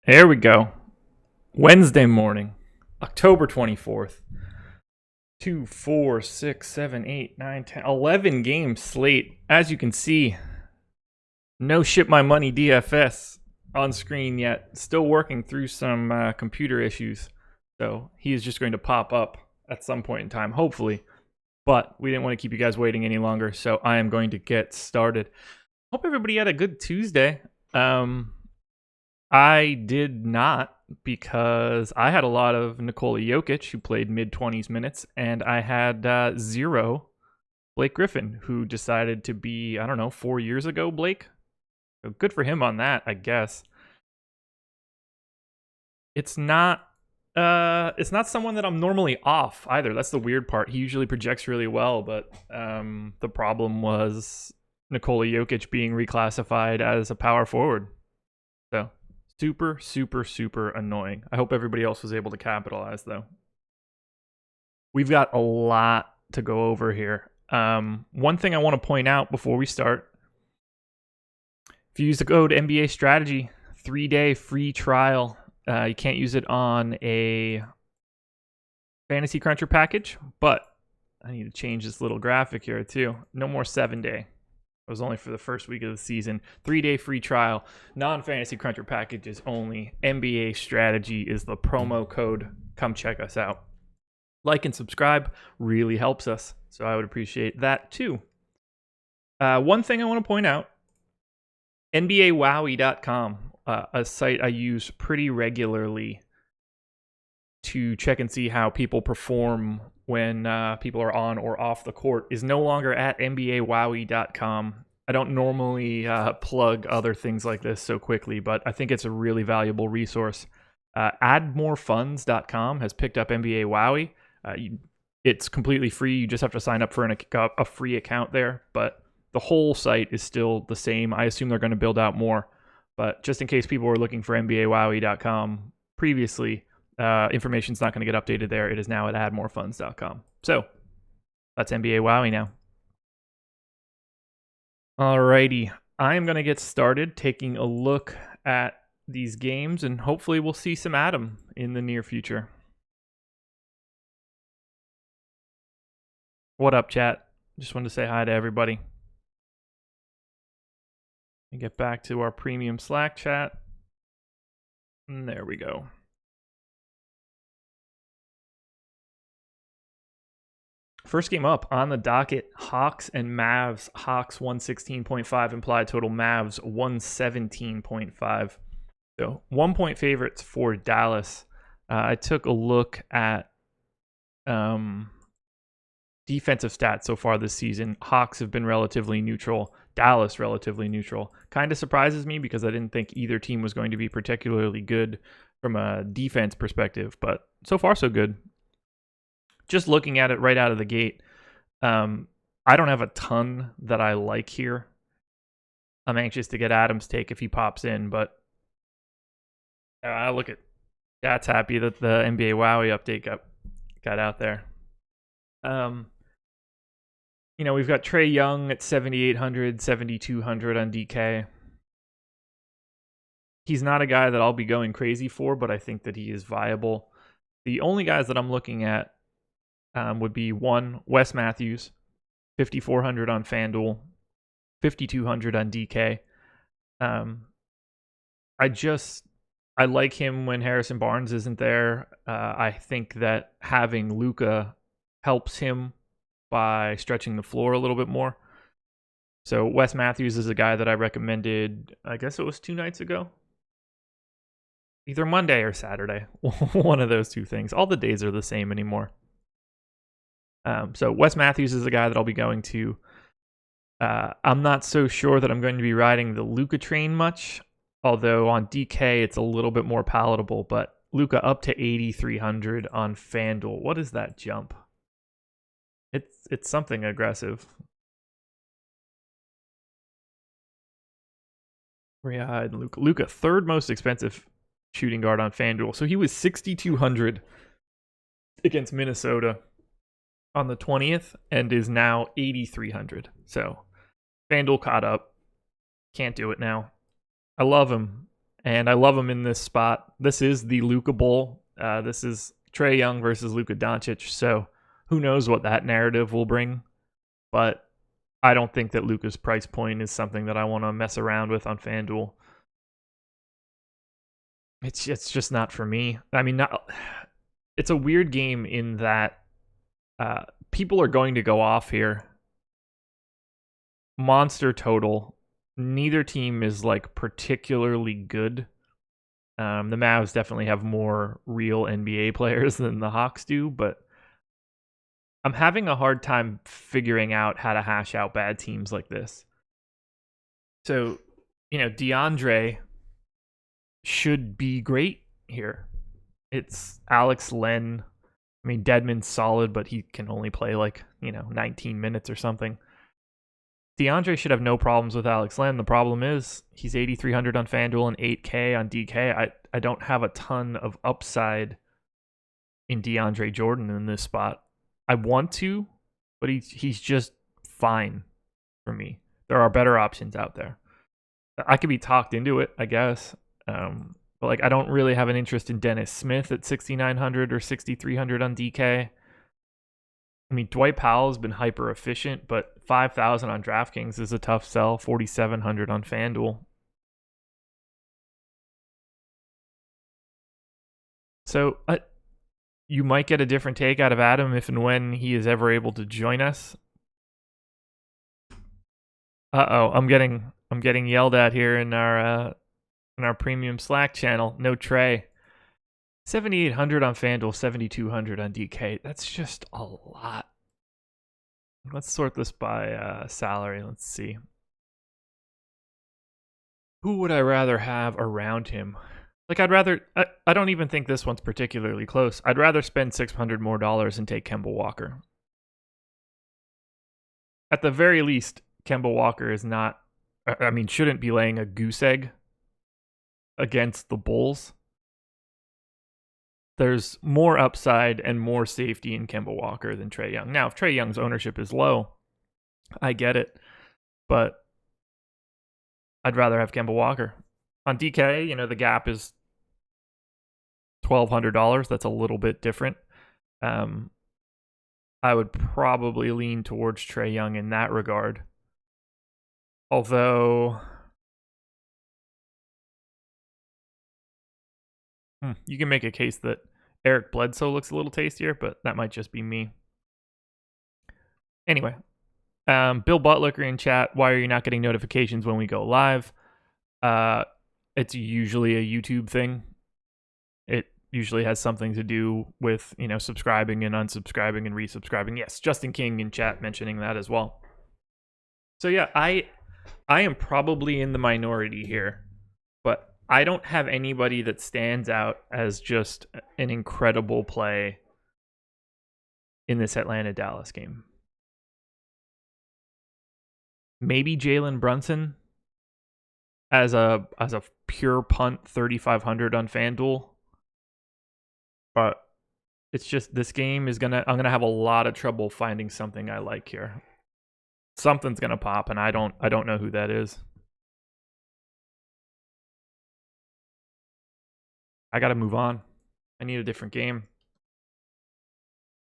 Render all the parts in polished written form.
There we go. Wednesday morning, October 24th. 2, 4, 6, 7, 8, 9, 10, 11 game slate. As you can see, no ship my money DFS on screen yet. Still working through some computer issues. So he is just going to pop up at some point in time, hopefully. But we didn't want to keep you guys waiting any longer, so I am going to get started. Hope everybody had a good Tuesday. I did not, because I had a lot of Nikola Jokic, who played mid-20s minutes, and I had 0 Blake Griffin, who decided to be, 4 years ago, Blake. So good for him on that, I guess. It's not someone that I'm normally off either. That's the weird part. He usually projects really well, but the problem was Nikola Jokic being reclassified as a power forward. So super, super, super annoying. I hope everybody else was able to capitalize, though. We've got a lot to go over here. One thing I want to point out before we start, if you use the code NBA Strategy, 3-day free trial. You can't use it on a Fantasy Cruncher package, but I need to change this little graphic here too. No more 7-day. It was only for the first week of the season. 3-day free trial. Non-Fantasy Cruncher packages only. NBA Strategy is the promo code. Come check us out. Like and subscribe really helps us, so I would appreciate that too. One thing I want to point out, NBAWowie.com, a site I use pretty regularly to check and see how people perform when people are on or off the court, is no longer at NBAWowie.com. I don't normally plug other things like this so quickly, but I think it's a really valuable resource. AddMoreFunds.com has picked up NBA Wowie. It's completely free. You just have to sign up for a free account there, but the whole site is still the same. I assume they're going to build out more, but just in case people were looking for NBAWowie.com previously, information's not going to get updated there. It is now at addmorefunds.com. So that's NBA Wowie now. Alrighty, I am going to get started taking a look at these games, and hopefully we'll see some Adam in the near future. What up, chat? Just wanted to say hi to everybody. And get back to our premium Slack chat. And there we go. First game up on the docket, Hawks and Mavs. Hawks 116.5 implied total, Mavs 117.5. So 1 point favorites for Dallas. I took a look at defensive stats so far this season. Hawks have been relatively neutral. Dallas relatively neutral. Kind of surprises me because I didn't think either team was going to be particularly good from a defense perspective, but so far so good. Just looking at it right out of the gate, I don't have a ton that I like here. I'm anxious to get Adam's take if he pops in, but look at that's happy that the NBA Wowie update got out there. We've got Trae Young at 7,800, 7,200 on DK. He's not a guy that I'll be going crazy for, but I think that he is viable. The only guys that I'm looking at would be one, Wes Matthews, 5,400 on FanDuel, 5,200 on DK. I like him when Harrison Barnes isn't there. I think that having Luka helps him by stretching the floor a little bit more. So Wes Matthews is a guy that I recommended, I guess it was 2 nights ago. Either Monday or Saturday. One of those two things. All the days are the same anymore. So Wes Matthews is a guy that I'll be going to. I'm not so sure that I'm going to be riding the Luka train much, although on DK it's a little bit more palatable, but Luka up to 8,300 on FanDuel. What is that jump? It's something aggressive. Where you hide Luka? Luka, third most expensive shooting guard on FanDuel. So he was 6,200 against Minnesota on the 20th and is now 8,300. So FanDuel caught up. Can't do it now. I love him. and I love him in this spot. This is the Luka Bowl. This is Trae Young versus Luka Doncic, so who knows what that narrative will bring. But I don't think that Luka's price point is something that I want to mess around with on FanDuel. It's just not for me. I mean, it's a weird game in that people are going to go off here. Monster total. Neither team is like particularly good. The Mavs definitely have more real NBA players than the Hawks do, but I'm having a hard time figuring out how to hash out bad teams like this. So, DeAndre should be great here. It's Alex Len. I mean, Dedmon's solid, but he can only play 19 minutes or something. DeAndre should have no problems with Alex Len. The problem is he's 8,300 on FanDuel and 8K on DK. I don't have a ton of upside in DeAndre Jordan in this spot. I want to, but he's just fine for me. There are better options out there. I could be talked into it, I guess. But I don't really have an interest in Dennis Smith at 6,900 or 6,300 on DK. I mean, Dwight Powell's been hyper efficient, but 5,000 on DraftKings is a tough sell. 4,700 on FanDuel. So you might get a different take out of Adam if and when he is ever able to join us. I'm getting yelled at here in our premium Slack channel. No Trae. 7,800 on FanDuel, 7,200 on DK. That's just a lot. Let's sort this by salary. Let's see. Who would I rather have around him? I don't even think this one's particularly close. I'd rather spend $600 more and take Kemba Walker. At the very least, Kemba Walker shouldn't be laying a goose egg against the Bulls. There's more upside and more safety in Kemba Walker than Trae Young. Now, if Trae Young's ownership is low, I get it. But I'd rather have Kemba Walker. On DK, the gap is $1,200. That's a little bit different. I would probably lean towards Trae Young in that regard. Although you can make a case that Eric Bledsoe looks a little tastier, but that might just be me. Anyway, Bill Butler in chat. Why are you not getting notifications when we go live? It's usually a YouTube thing. It usually has something to do with, subscribing and unsubscribing and resubscribing. Yes, Justin King in chat mentioning that as well. So yeah, I am probably in the minority here, but I don't have anybody that stands out as just an incredible play in this Atlanta-Dallas game. Maybe Jalen Brunson as a pure punt 3,500 on FanDuel. But it's just this game I'm gonna have a lot of trouble finding something I like here. Something's gonna pop, and I don't know who that is. I gotta move on. I need a different game.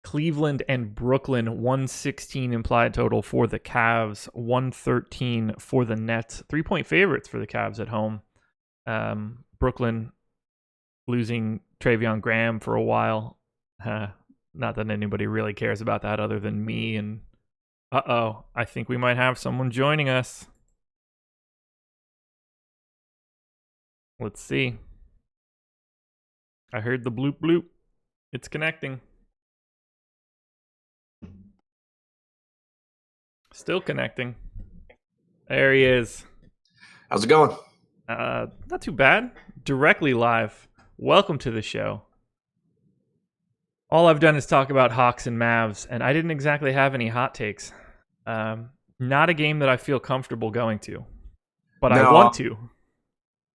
Cleveland and Brooklyn, 116 implied total for the Cavs, 113 for the Nets. 3-point favorites for the Cavs at home. Brooklyn losing Travion Graham for a while. Not that anybody really cares about that other than me. And I think we might have someone joining us. Let's see. I heard the bloop bloop. It's connecting. Still connecting. There he is. How's it going? Not too bad. Directly live. Welcome to the show. All I've done is talk about Hawks and Mavs, and I didn't exactly have any hot takes. Not a game that I feel comfortable going to, but I want to.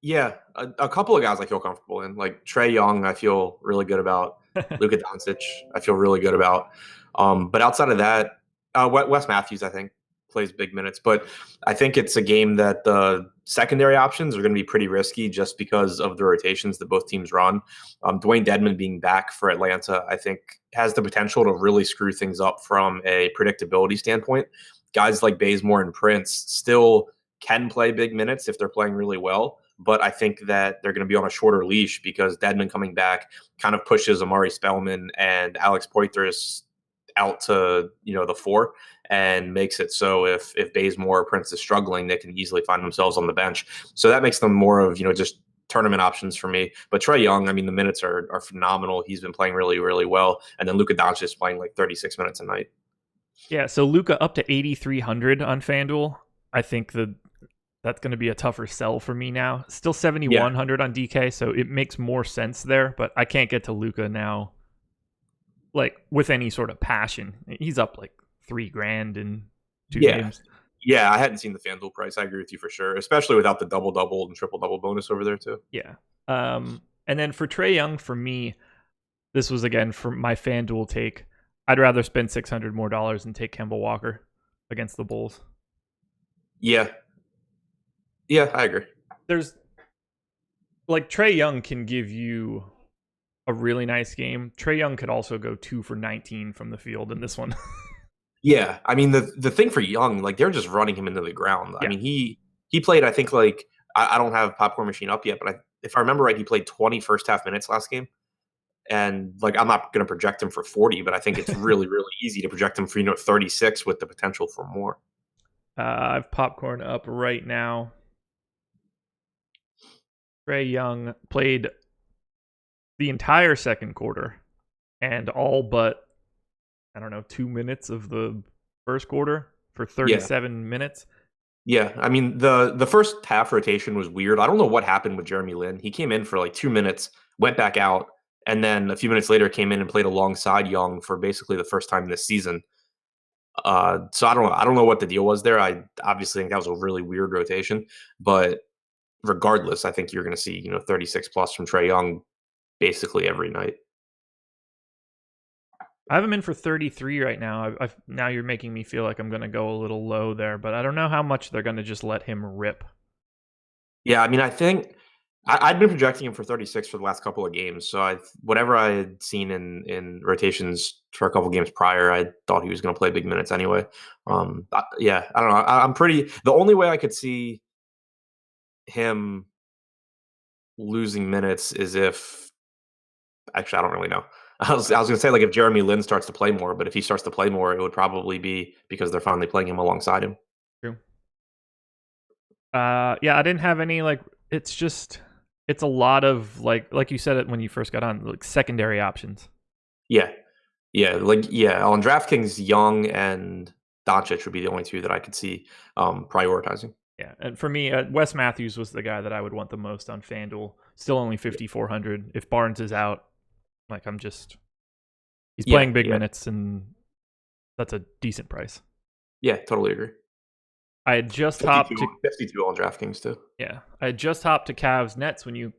Yeah, a couple of guys I feel comfortable in, like Trae Young. I feel really good about. Luka Doncic, I feel really good about. But outside of that, Wes Matthews, I think plays big minutes. But I think it's a game that the secondary options are going to be pretty risky just because of the rotations that both teams run. Dwayne Dedmon being back for Atlanta, I think, has the potential to really screw things up from a predictability standpoint. Guys like Bazemore and Prince still can play big minutes if they're playing really well. But I think that they're going to be on a shorter leash because Dedmon coming back kind of pushes Amari Spellman and Alex Poitras out to the 4 and makes it so if Bazemore or Prince is struggling, they can easily find themselves on the bench. So that makes them more of just tournament options for me. But Trae Young, I mean, the minutes are phenomenal. He's been playing really, really well. And then Luka Doncic is playing like 36 minutes a night. Yeah, so Luka up to 8,300 on FanDuel. I think that's going to be a tougher sell for me now. Still 7,100 on DK, so it makes more sense there. But I can't get to Luka now, like with any sort of passion. He's up like $3,000 in 2 games. Yeah, I hadn't seen the FanDuel price. I agree with you for sure, especially without the double-double and triple-double bonus over there too. Yeah. And then for Trae Young, for me, this was again for my FanDuel take. I'd rather spend $600 more and take Kemba Walker against the Bulls. Yeah, I agree. There's like Trae Young can give you a really nice game. Trae Young could also go 2 for 19 from the field in this one. Yeah, I mean the thing for Young, like they're just running him into the ground. Yeah. I mean he played, I think, like I don't have Popcorn Machine up yet, but if I remember right, he played 20 first half minutes last game. And like I'm not going to project him for 40, but I think it's really, really easy to project him for 36 with the potential for more. I've Popcorn up right now. Trae Young played the entire second quarter and all but 2 minutes of the first quarter for 37 minutes. Yeah, I mean the first half rotation was weird. I don't know what happened with Jeremy Lin. He came in for like 2 minutes, went back out, and then a few minutes later came in and played alongside Young for basically the first time this season. So I don't know what the deal was there. I obviously think that was a really weird rotation, but regardless, I think you're going to see 36 plus from Trae Young basically every night. I have him in for 33 right now. Now you're making me feel like I'm going to go a little low there, but I don't know how much they're going to just let him rip. Yeah, I mean, I think I'd been projecting him for 36 for the last couple of games. So whatever I had seen in rotations for a couple of games prior, I thought he was going to play big minutes anyway. I don't know. I'm pretty. The only way I could see him losing minutes is if. Actually, I don't really know. I was going to say like if Jeremy Lin starts to play more, but if he starts to play more, it would probably be because they're finally playing him alongside him. True. Yeah, I didn't have any like. It's a lot of like you said it when you first got on, like secondary options. Yeah. On DraftKings, Young and Doncic would be the only two that I could see prioritizing. Yeah, and for me, Wes Matthews was the guy that I would want the most on FanDuel. Still only 5,400. If Barnes is out, like he's playing big minutes, and that's a decent price. Yeah, totally agree. I had just hopped to 52 on DraftKings too. Yeah, I had just hopped to Cavs Nets when you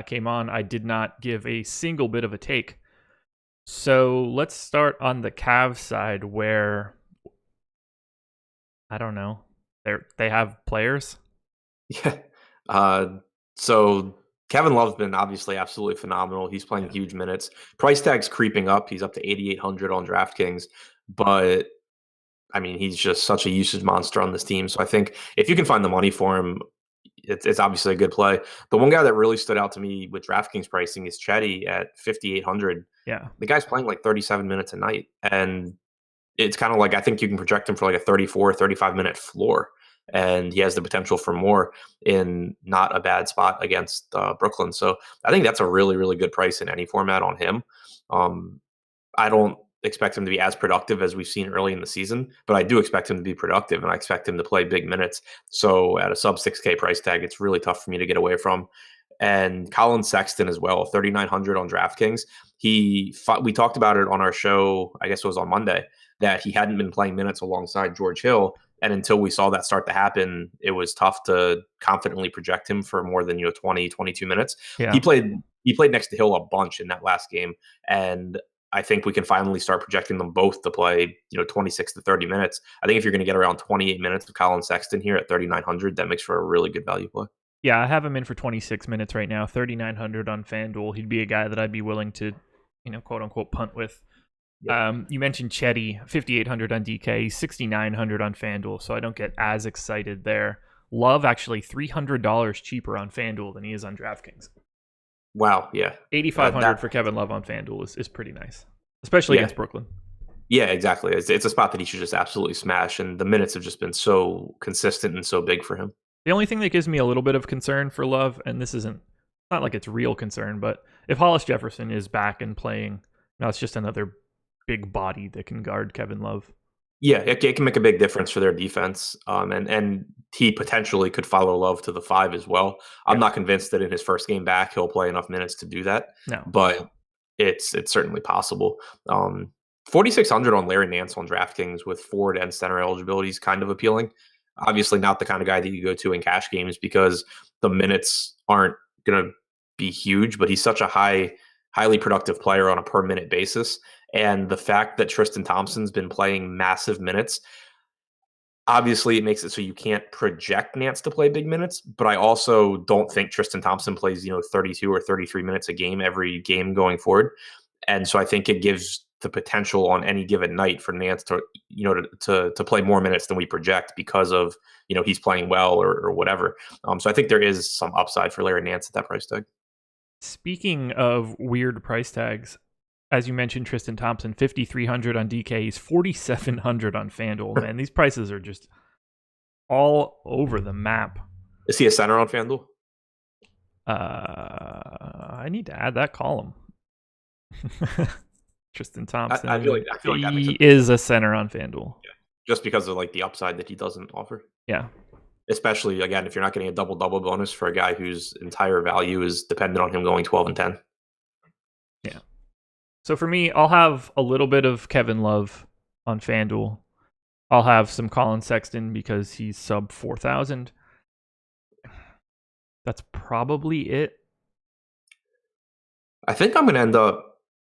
came on. I did not give a single bit of a take. So let's start on the Cavs side, where I don't know, they have players. Yeah. So Kevin Love's been obviously absolutely phenomenal. He's playing huge minutes. Price tag's creeping up. He's up to 8,800 on DraftKings, but I mean, he's just such a usage monster on this team. So I think if you can find the money for him, it's obviously a good play. The one guy that really stood out to me with DraftKings pricing is Chetty at 5,800. Yeah. The guy's playing like 37 minutes a night. And it's kind of like, I think you can project him for like a 34, 35-minute floor. And he has the potential for more in not a bad spot against Brooklyn. So I think that's a really, really good price in any format on him. I don't expect him to be as productive as we've seen early in the season, but I do expect him to be productive, and I expect him to play big minutes. So at a sub 6K price tag, it's really tough for me to get away from. And Colin Sexton as well, 3,900 on DraftKings. We talked about it on our show, I guess it was on Monday, that he hadn't been playing minutes alongside George Hill. And until we saw that start to happen, it was tough to confidently project him for more than 20, 22 minutes. Yeah. He played next to Hill a bunch in that last game, and I think we can finally start projecting them both to play, 26 to 30 minutes. I think if you're going to get around 28 minutes of Colin Sexton here at 3,900, that makes for a really good value play. Yeah, I have him in for 26 minutes right now, 3,900 on FanDuel. He'd be a guy that I'd be willing to, quote unquote, punt with. Yep. You mentioned Chetty, 5,800 on DK, 6,900 on FanDuel, so I don't get as excited there. Love actually $300 cheaper on FanDuel than he is on DraftKings. Wow, yeah. 8,500 for Kevin Love on FanDuel is pretty nice, especially against Brooklyn. Yeah, exactly. It's a spot that he should just absolutely smash, and the minutes have just been so consistent and so big for him. The only thing that gives me a little bit of concern for Love, and this isn't not like it's real concern, but if Hollis Jefferson is back and playing, it's just another big body that can guard Kevin Love. Yeah, it can make a big difference for their defense, and he potentially could follow Love to the 5 as well. I'm not convinced that in his first game back he'll play enough minutes to do that. No, but it's certainly possible. 4,600 on Larry Nance on DraftKings with forward and center eligibility is kind of appealing. Obviously, not the kind of guy that you go to in cash games because the minutes aren't going to be huge, but he's such a highly productive player on a per minute basis. And the fact that Tristan Thompson's been playing massive minutes, obviously it makes it so you can't project Nance to play big minutes, but I also don't think Tristan Thompson plays, 32 or 33 minutes a game every game going forward. And so I think it gives the potential on any given night for Nance to, to play more minutes than we project because of, he's playing well or whatever. So I think there is some upside for Larry Nance at that price tag. Speaking of weird price tags, as you mentioned, Tristan Thompson, 5,300 on DK, he's 4,700 on FanDuel. Man, these prices are just all over the map. Is he a center on FanDuel? I need to add that column. Tristan Thompson. I feel like he is a center on FanDuel. Yeah. Just because of the upside that he doesn't offer. Yeah. Especially, again, if you're not getting a double-double bonus for a guy whose entire value is dependent on him going 12 and 10. Yeah. So for me, I'll have a little bit of Kevin Love on FanDuel. I'll have some Colin Sexton because he's sub 4,000. That's probably it. I think I'm going to end up...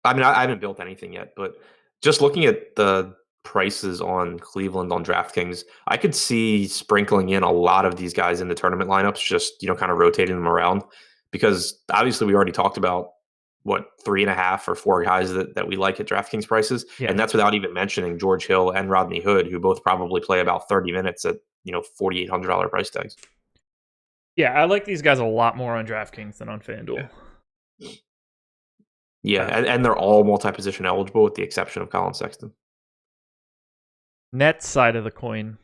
I haven't built anything yet, but just looking at the prices on Cleveland on DraftKings, I could see sprinkling in a lot of these guys in the tournament lineups, just, kind of rotating them around, because obviously we already talked about 3.5 or 4 guys that we like at DraftKings prices. Yeah. And that's without even mentioning George Hill and Rodney Hood, who both probably play about 30 minutes at, $4,800 price tags. Yeah, I like these guys a lot more on DraftKings than on FanDuel. Yeah, and they're all multi-position eligible with the exception of Colin Sexton. Nets side of the coin.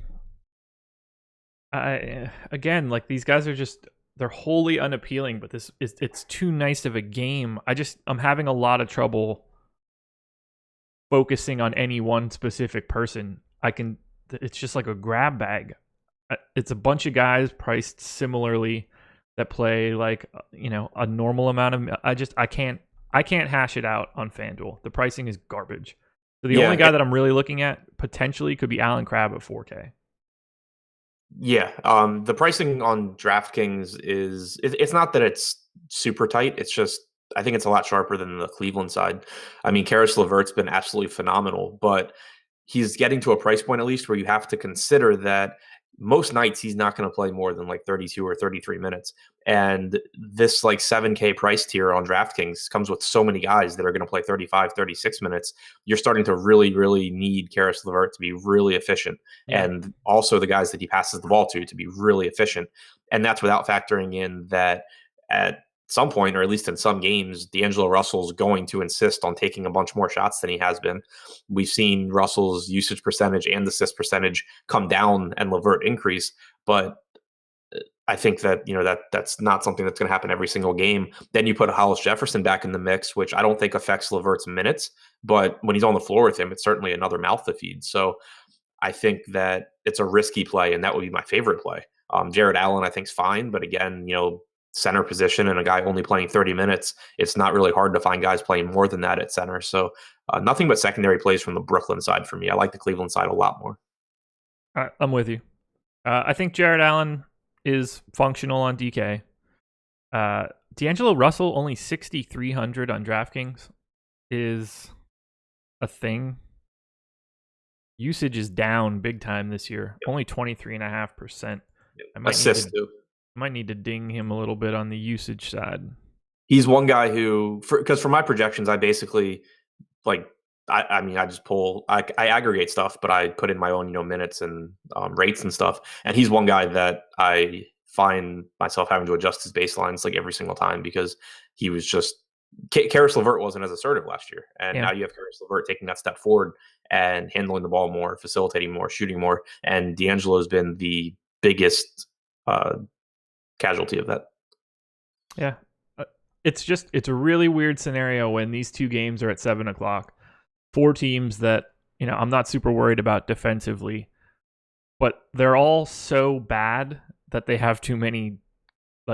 Again, these guys are just, they're wholly unappealing, but it's too nice of a game. I'm having a lot of trouble focusing on any one specific person. It's just like a grab bag. It's a bunch of guys priced similarly that play a normal amount of, I can't hash it out on FanDuel. The pricing is garbage. So the only guy that I'm really looking at potentially could be Alan Crabb at 4K. Yeah, the pricing on DraftKings it's not that it's super tight. It's just I think it's a lot sharper than the Cleveland side. I mean, Karis LeVert's been absolutely phenomenal, but he's getting to a price point at least where you have to consider that most nights he's not going to play more than 32 or 33 minutes. And this 7K price tier on DraftKings comes with so many guys that are going to play 35, 36 minutes. You're starting to really, really need Karis LeVert to be really efficient. Yeah. And also the guys that he passes the ball to be really efficient. And that's without factoring in that at some point, or at least in some games, D'Angelo Russell's going to insist on taking a bunch more shots than he has been. We've seen Russell's usage percentage and assist percentage come down and LeVert increase, but I think that that's not something that's going to happen every single game. Then you put Hollis Jefferson back in the mix, which I don't think affects LeVert's minutes, but when he's on the floor with him, it's certainly another mouth to feed. So I think that it's a risky play, and that would be my favorite play. Jared Allen, I think, is fine, but again, center position and a guy only playing 30 minutes, it's not really hard to find guys playing more than that at center. So nothing but secondary plays from the Brooklyn side for me. I like the Cleveland side a lot more. All right, I'm with you. I think Jared Allen is functional on DK. D'Angelo Russell, only 6,300 on DraftKings, is a thing, usage is down big time this year. Yep. Only 23.5%. Assists too. I might need to ding him a little bit on the usage side. He's one guy who, because for my projections, I basically I just pull, I aggregate stuff, but I put in my own, minutes and rates and stuff. And he's one guy that I find myself having to adjust his baselines like every single time because he was just, Karis LeVert wasn't as assertive last year. And now you have Karis LeVert taking that step forward and handling the ball more, facilitating more, shooting more. And D'Angelo has been the biggest casualty of that. Yeah. It's a really weird scenario when these two games are at 7:00. 4 teams that, I'm not super worried about defensively, but they're all so bad that they have too many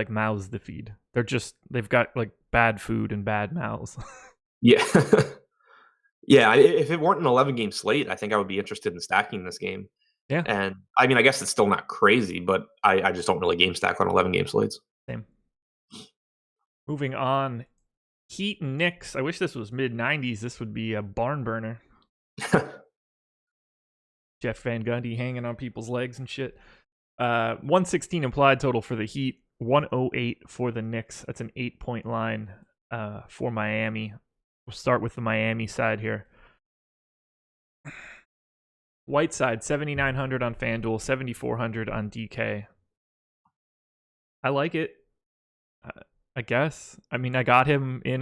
mouths to feed. They've got bad food and bad mouths. Yeah. Yeah. If it weren't an 11-game slate, I think I would be interested in stacking this game. Yeah. And I mean, I guess it's still not crazy, but I just don't really game stack on 11-game slates. Same. Moving on. Heat and Knicks. I wish this was mid-90s. This would be a barn burner. Jeff Van Gundy hanging on people's legs and shit. 116 implied total for the Heat. 108 for the Knicks. That's an 8-point line for Miami. We'll start with the Miami side here. Whiteside, 7,900 on FanDuel, 7,400 on DK. I like it. I guess. I mean, I got him in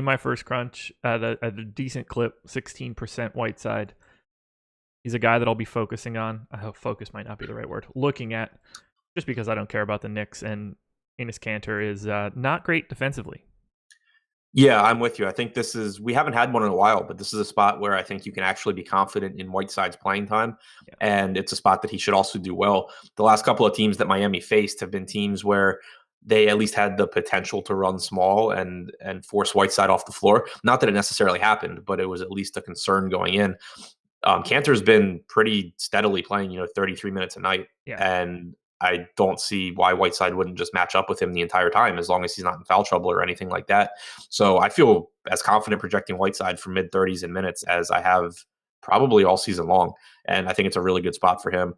my first crunch at a decent clip, 16% Whiteside. He's a guy that I'll be focusing on. I hope focus might not be the right word. Looking at, just because I don't care about the Knicks, and Enes Kanter is not great defensively. Yeah, I'm with you. I think we haven't had one in a while, but this is a spot where I think you can actually be confident in Whiteside's playing time. Yeah. And it's a spot that he should also do well. The last couple of teams that Miami faced have been teams where they at least had the potential to run small and force Whiteside off the floor. Not that it necessarily happened, but it was at least a concern going in. Kanter's been pretty steadily playing, 33 minutes a night. Yeah. And I don't see why Whiteside wouldn't just match up with him the entire time, as long as he's not in foul trouble or anything like that. So I feel as confident projecting Whiteside for mid-30s in minutes as I have probably all season long. And I think it's a really good spot for him.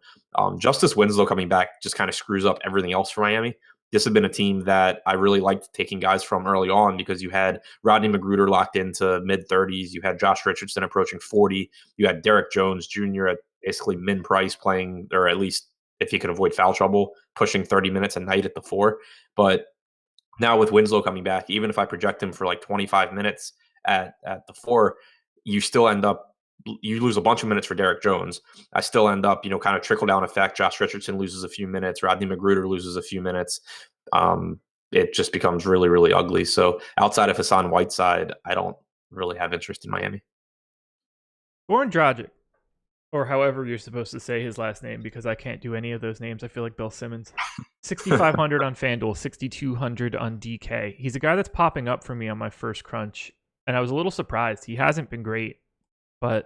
Justice Winslow coming back just kind of screws up everything else for Miami. This had been a team that I really liked taking guys from early on because you had Rodney Magruder locked into mid-30s. You had Josh Richardson approaching 40. You had Derek Jones Jr. at basically min price playing, or at least if he could avoid foul trouble, pushing 30 minutes a night at the 4. But now with Winslow coming back, even if I project him for 25 minutes at the 4, you still end up, you lose a bunch of minutes for Derek Jones. I still end up, kind of trickle down effect. Josh Richardson loses a few minutes. Rodney Magruder loses a few minutes. It just becomes really, really ugly. So outside of Hassan Whiteside, I don't really have interest in Miami. Goran Dragic, or however you're supposed to say his last name, because I can't do any of those names. I feel like Bill Simmons. 6,500 on FanDuel, 6,200 on DK. He's a guy that's popping up for me on my first crunch, and I was a little surprised. He hasn't been great, but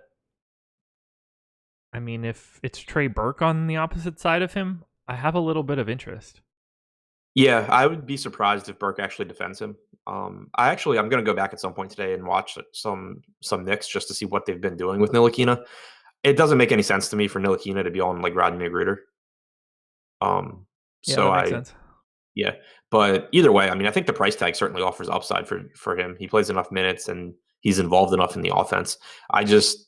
I mean, if it's Trey Burke on the opposite side of him, I have a little bit of interest. Yeah, I would be surprised if Burke actually defends him. I'm going to go back at some point today and watch some Knicks just to see what they've been doing with Ntilikina. It doesn't make any sense to me for Ntilikina to be on Rodney Magruder. That makes sense. Yeah, but either way, I mean, I think the price tag certainly offers upside for him. He plays enough minutes and he's involved enough in the offense. I just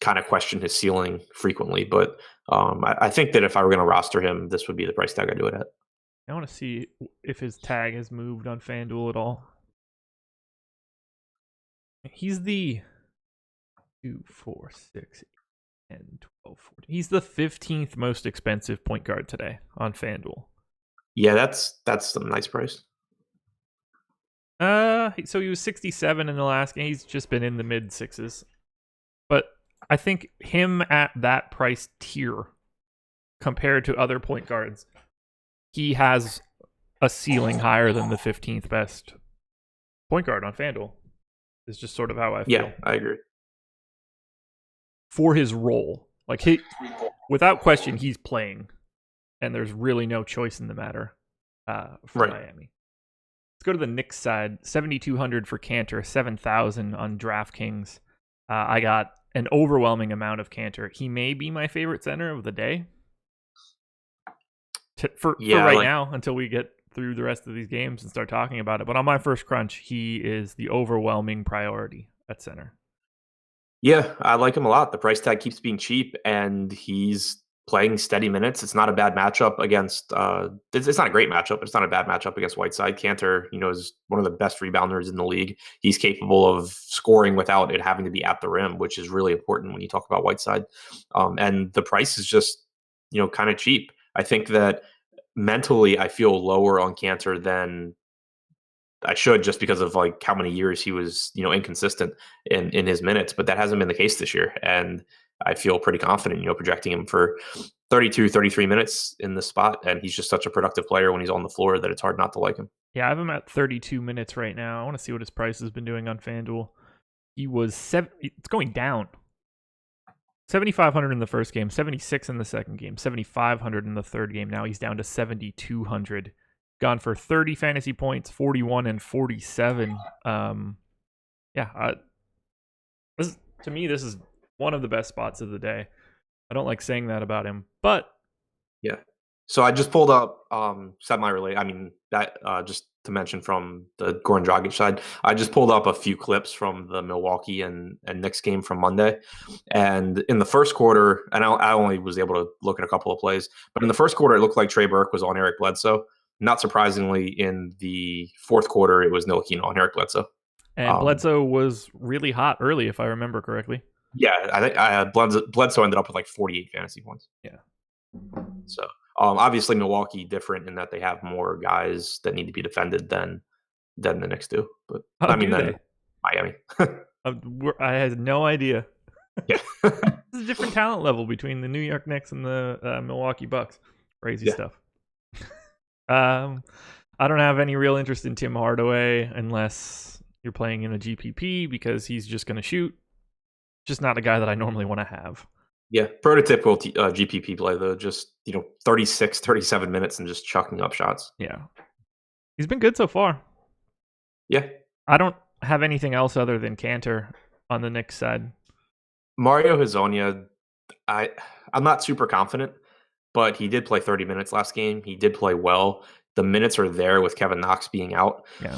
kind of question his ceiling frequently, but I think that if I were going to roster him, this would be the price tag I do it at. I want to see if his tag has moved on FanDuel at all. He's the 2, 4, 6, 10, 12, 14. He's the 15th most expensive point guard today on FanDuel. Yeah, that's a nice price. So he was 67 in the last game. He's just been in the mid 6s. But I think him at that price tier compared to other point guards, he has a ceiling higher than the 15th best point guard on FanDuel. Is just sort of how I feel. Yeah, I agree. For his role. Without question, he's playing. And there's really no choice in the matter for Miami. Let's go to the Knicks side. 7,200 for Kanter, 7,000 on DraftKings. I got an overwhelming amount of Cantor. He may be my favorite center of the day for right now until we get through the rest of these games and start talking about it. But on my first crunch, he is the overwhelming priority at center. Yeah, I like him a lot. The price tag keeps being cheap, and he's playing steady minutes. It's not a bad matchup against. It's not a great matchup, but it's not a bad matchup against Whiteside. Cantor, is one of the best rebounders in the league. He's capable of scoring without it having to be at the rim, which is really important when you talk about Whiteside. And the price is just, kind of cheap. I think that mentally, I feel lower on Cantor than I should, just because of like how many years he was, inconsistent in his minutes, but that hasn't been the case this year. And I feel pretty confident, projecting him for 32, 33 minutes in this spot. And he's just such a productive player when he's on the floor that it's hard not to like him. Yeah, I have him at 32 minutes right now. I want to see what his price has been doing on FanDuel. He was it's going down. 7,500 in the first game, 76 in the second game, 7,500 in the third game. Now he's down to 7,200. Gone for 30 fantasy points, 41 and 47. To me, this is one of the best spots of the day. I don't like saying that about him, but yeah. So I just pulled up semi-related. I mean, that just to mention from the Goran Dragic side, I just pulled up a few clips from the Milwaukee and Knicks game from Monday. And in the first quarter, and I only was able to look at a couple of plays, but in the first quarter, it looked like Trey Burke was on Eric Bledsoe. Not surprisingly, in the fourth quarter, it was Ntilikina on Eric Bledsoe. And Bledsoe was really hot early, if I remember correctly. Yeah, I think Bledsoe ended up with like 48 fantasy points. Yeah. So obviously Milwaukee different in that they have more guys that need to be defended than the Knicks do. But Miami. I had no idea. Yeah. There's a different talent level between the New York Knicks and the Milwaukee Bucks. Crazy stuff. I don't have any real interest in Tim Hardaway unless you're playing in a GPP because he's just going to shoot. Just not a guy that I normally want to have. Yeah, prototypical GPP play though. Just 36, 37 minutes and just chucking up shots. Yeah, he's been good so far. Yeah, I don't have anything else other than Cantor on the Knicks side. Mario Hezonja, I'm not super confident. But he did play 30 minutes last game. He did play well. The minutes are there with Kevin Knox being out. Yeah.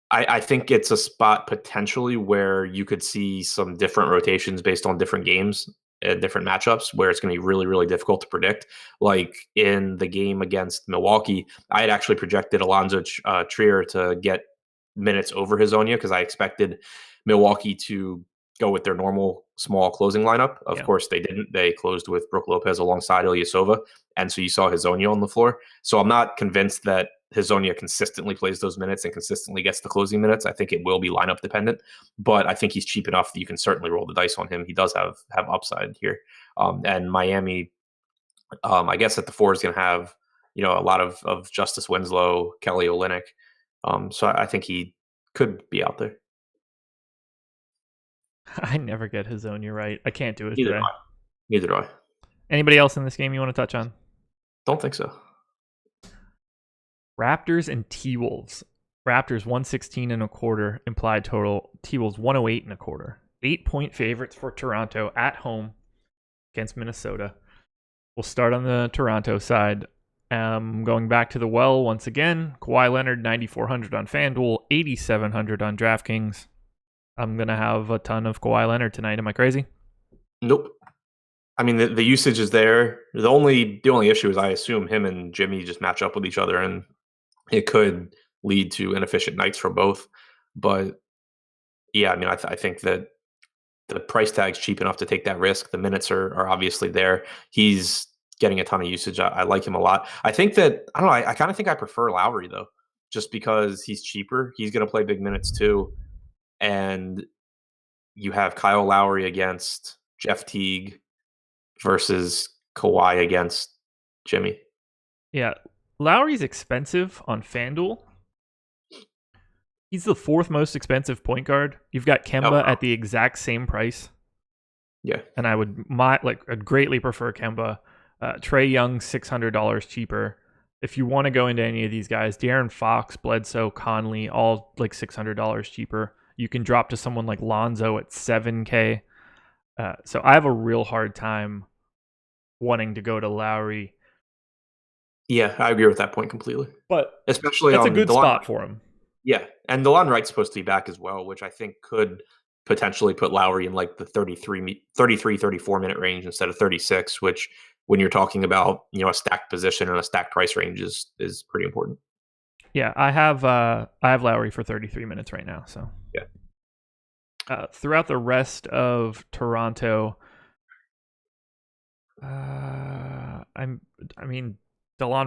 I think it's a spot potentially where you could see some different rotations based on different games and different matchups where it's going to be really, really difficult to predict. Like in the game against Milwaukee, I had actually projected Alonzo Trier to get minutes over Hezonja because I expected Milwaukee to go with their normal small closing lineup. Of course, they didn't. They closed with Brook Lopez alongside Ilyasova, and so you saw Hezonja on the floor. So I'm not convinced that Hezonja consistently plays those minutes and consistently gets the closing minutes. I think it will be lineup dependent, but I think he's cheap enough that you can certainly roll the dice on him. He does have upside here. And Miami, I guess at the 4 is going to have a lot of Justice Winslow, Kelly Olynyk. So I think he could be out there. I never get Hezonja right. I can't do it Neither today. Neither do I. Anybody else in this game you want to touch on? Don't think so. Raptors and T-Wolves. Raptors 116 and a quarter implied total. T-Wolves 108 and a quarter. 8-point favorites for Toronto at home against Minnesota. We'll start on the Toronto side. Going back to the well once again. Kawhi Leonard 9,400 on FanDuel, 8,700 on DraftKings. I'm going to have a ton of Kawhi Leonard tonight. Am I crazy? Nope. I mean, the usage is there. The only issue is I assume him and Jimmy just match up with each other, and it could lead to inefficient nights for both. But yeah, I mean, I think that the price tag's cheap enough to take that risk. The minutes are obviously there. He's getting a ton of usage. I like him a lot. I think that, I don't know, I kind of think I prefer Lowry, though, just because he's cheaper. He's going to play big minutes, too. And you have Kyle Lowry against Jeff Teague versus Kawhi against Jimmy. Yeah. Lowry's expensive on FanDuel. He's the 4th most expensive point guard. You've got Kemba at the exact same price. Yeah. And I'd greatly prefer Kemba. Trae Young, $600 cheaper. If you want to go into any of these guys, De'Aaron Fox, Bledsoe, Conley, all like $600 cheaper. You can drop to someone like Lonzo at 7K. So I have a real hard time wanting to go to Lowry. Yeah, I agree with that point completely. But especially that's a on good DeLon spot Wright. for him. Yeah, and DeLon Wright's supposed to be back as well, which I think could potentially put Lowry in like the 33, 34 minute range instead of 36, which when you're talking about, a stacked position and a stacked price range is pretty important. Yeah, I have Lowry for 33 minutes right now. So yeah. Throughout the rest of Toronto, DeLon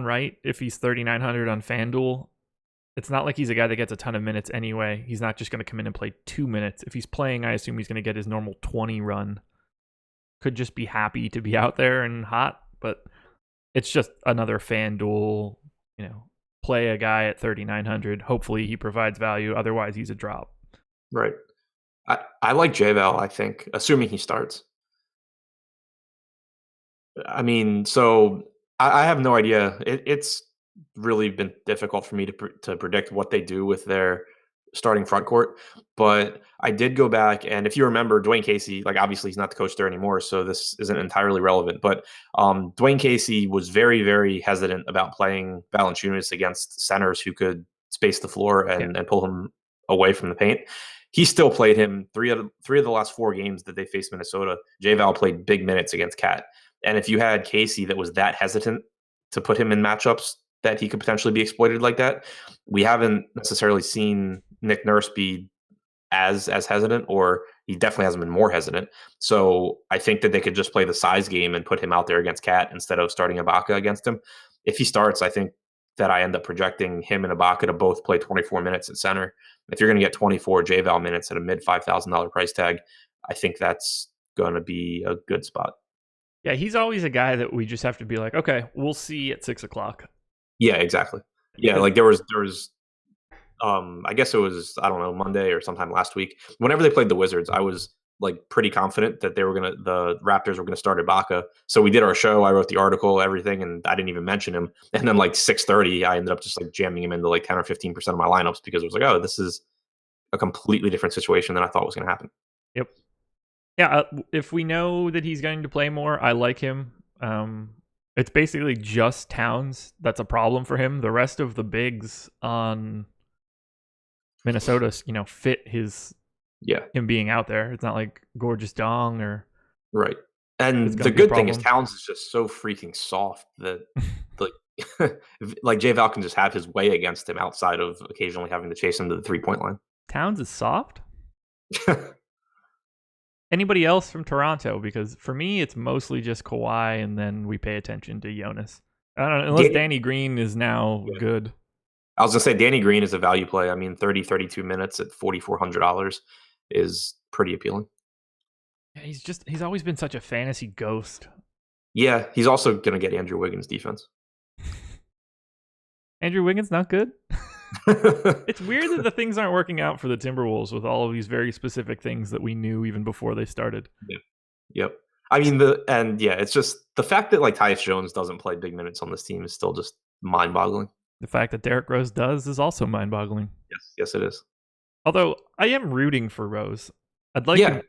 Wright, if he's 3,900 on FanDuel, it's not like he's a guy that gets a ton of minutes anyway. He's not just going to come in and play 2 minutes. If he's playing, I assume he's going to get his normal 20 run. Could just be happy to be out there and hot, but it's just another FanDuel, play a guy at 3,900. Hopefully he provides value. Otherwise, he's a drop. Right. I like JVal, I think, assuming he starts. I mean, so I have no idea. It's really been difficult for me to predict what they do with their starting front court. But I did go back, and if you remember, Dwayne Casey, like obviously he's not the coach there anymore, so this isn't entirely relevant. But Dwayne Casey was very, very hesitant about playing Valanciunas against centers who could space the floor and pull him away from the paint. He still played him three of the last 4 games that they faced Minnesota. JVal played big minutes against Cat. And if you had Casey that was that hesitant to put him in matchups that he could potentially be exploited like that, we haven't necessarily seen Nick Nurse be as hesitant, or he definitely hasn't been more hesitant. So I think that they could just play the size game and put him out there against Cat instead of starting Ibaka against him. If he starts, I think that I end up projecting him and Ibaka to both play 24 minutes at center. If you're going to get 24 JVal minutes at a mid $5,000 price tag, I think that's going to be a good spot. Yeah, he's always a guy that we just have to be like, okay, we'll see at 6:00. Yeah, exactly. Yeah, like there was I guess it was, I don't know, Monday or sometime last week. Whenever they played the Wizards, I was like pretty confident that the Raptors were gonna start Ibaka. So we did our show, I wrote the article, everything, and I didn't even mention him. And then like 6:30, I ended up just like jamming him into like 10 or 15% of my lineups because it was like, oh, this is a completely different situation than I thought was gonna happen. Yep. Yeah, if we know that he's going to play more, I like him. It's basically just Towns that's a problem for him. The rest of the bigs on Minnesota, fit him being out there. It's not like Gorgeous Dong or right. And the good thing is Towns is just so freaking soft that like JVal can just have his way against him outside of occasionally having to chase him to the 3-point line. Towns is soft? Anybody else from Toronto? Because for me, it's mostly just Kawhi, and then we pay attention to Jonas. I don't know, unless Danny Green is now good. I was going to say Danny Green is a value play. I mean, 32 minutes at $4,400 is pretty appealing. Yeah, he's always been such a fantasy ghost. Yeah, he's also going to get Andrew Wiggins' defense. Andrew Wiggins not good? It's weird that the things aren't working out for the Timberwolves with all of these very specific things that we knew even before they started. Yeah. Yep. I mean, it's just the fact that like Tyus Jones doesn't play big minutes on this team is still just mind-boggling. The fact that Derrick Rose does is also mind-boggling. Yes, it is. Although I am rooting for Rose. I'd like him,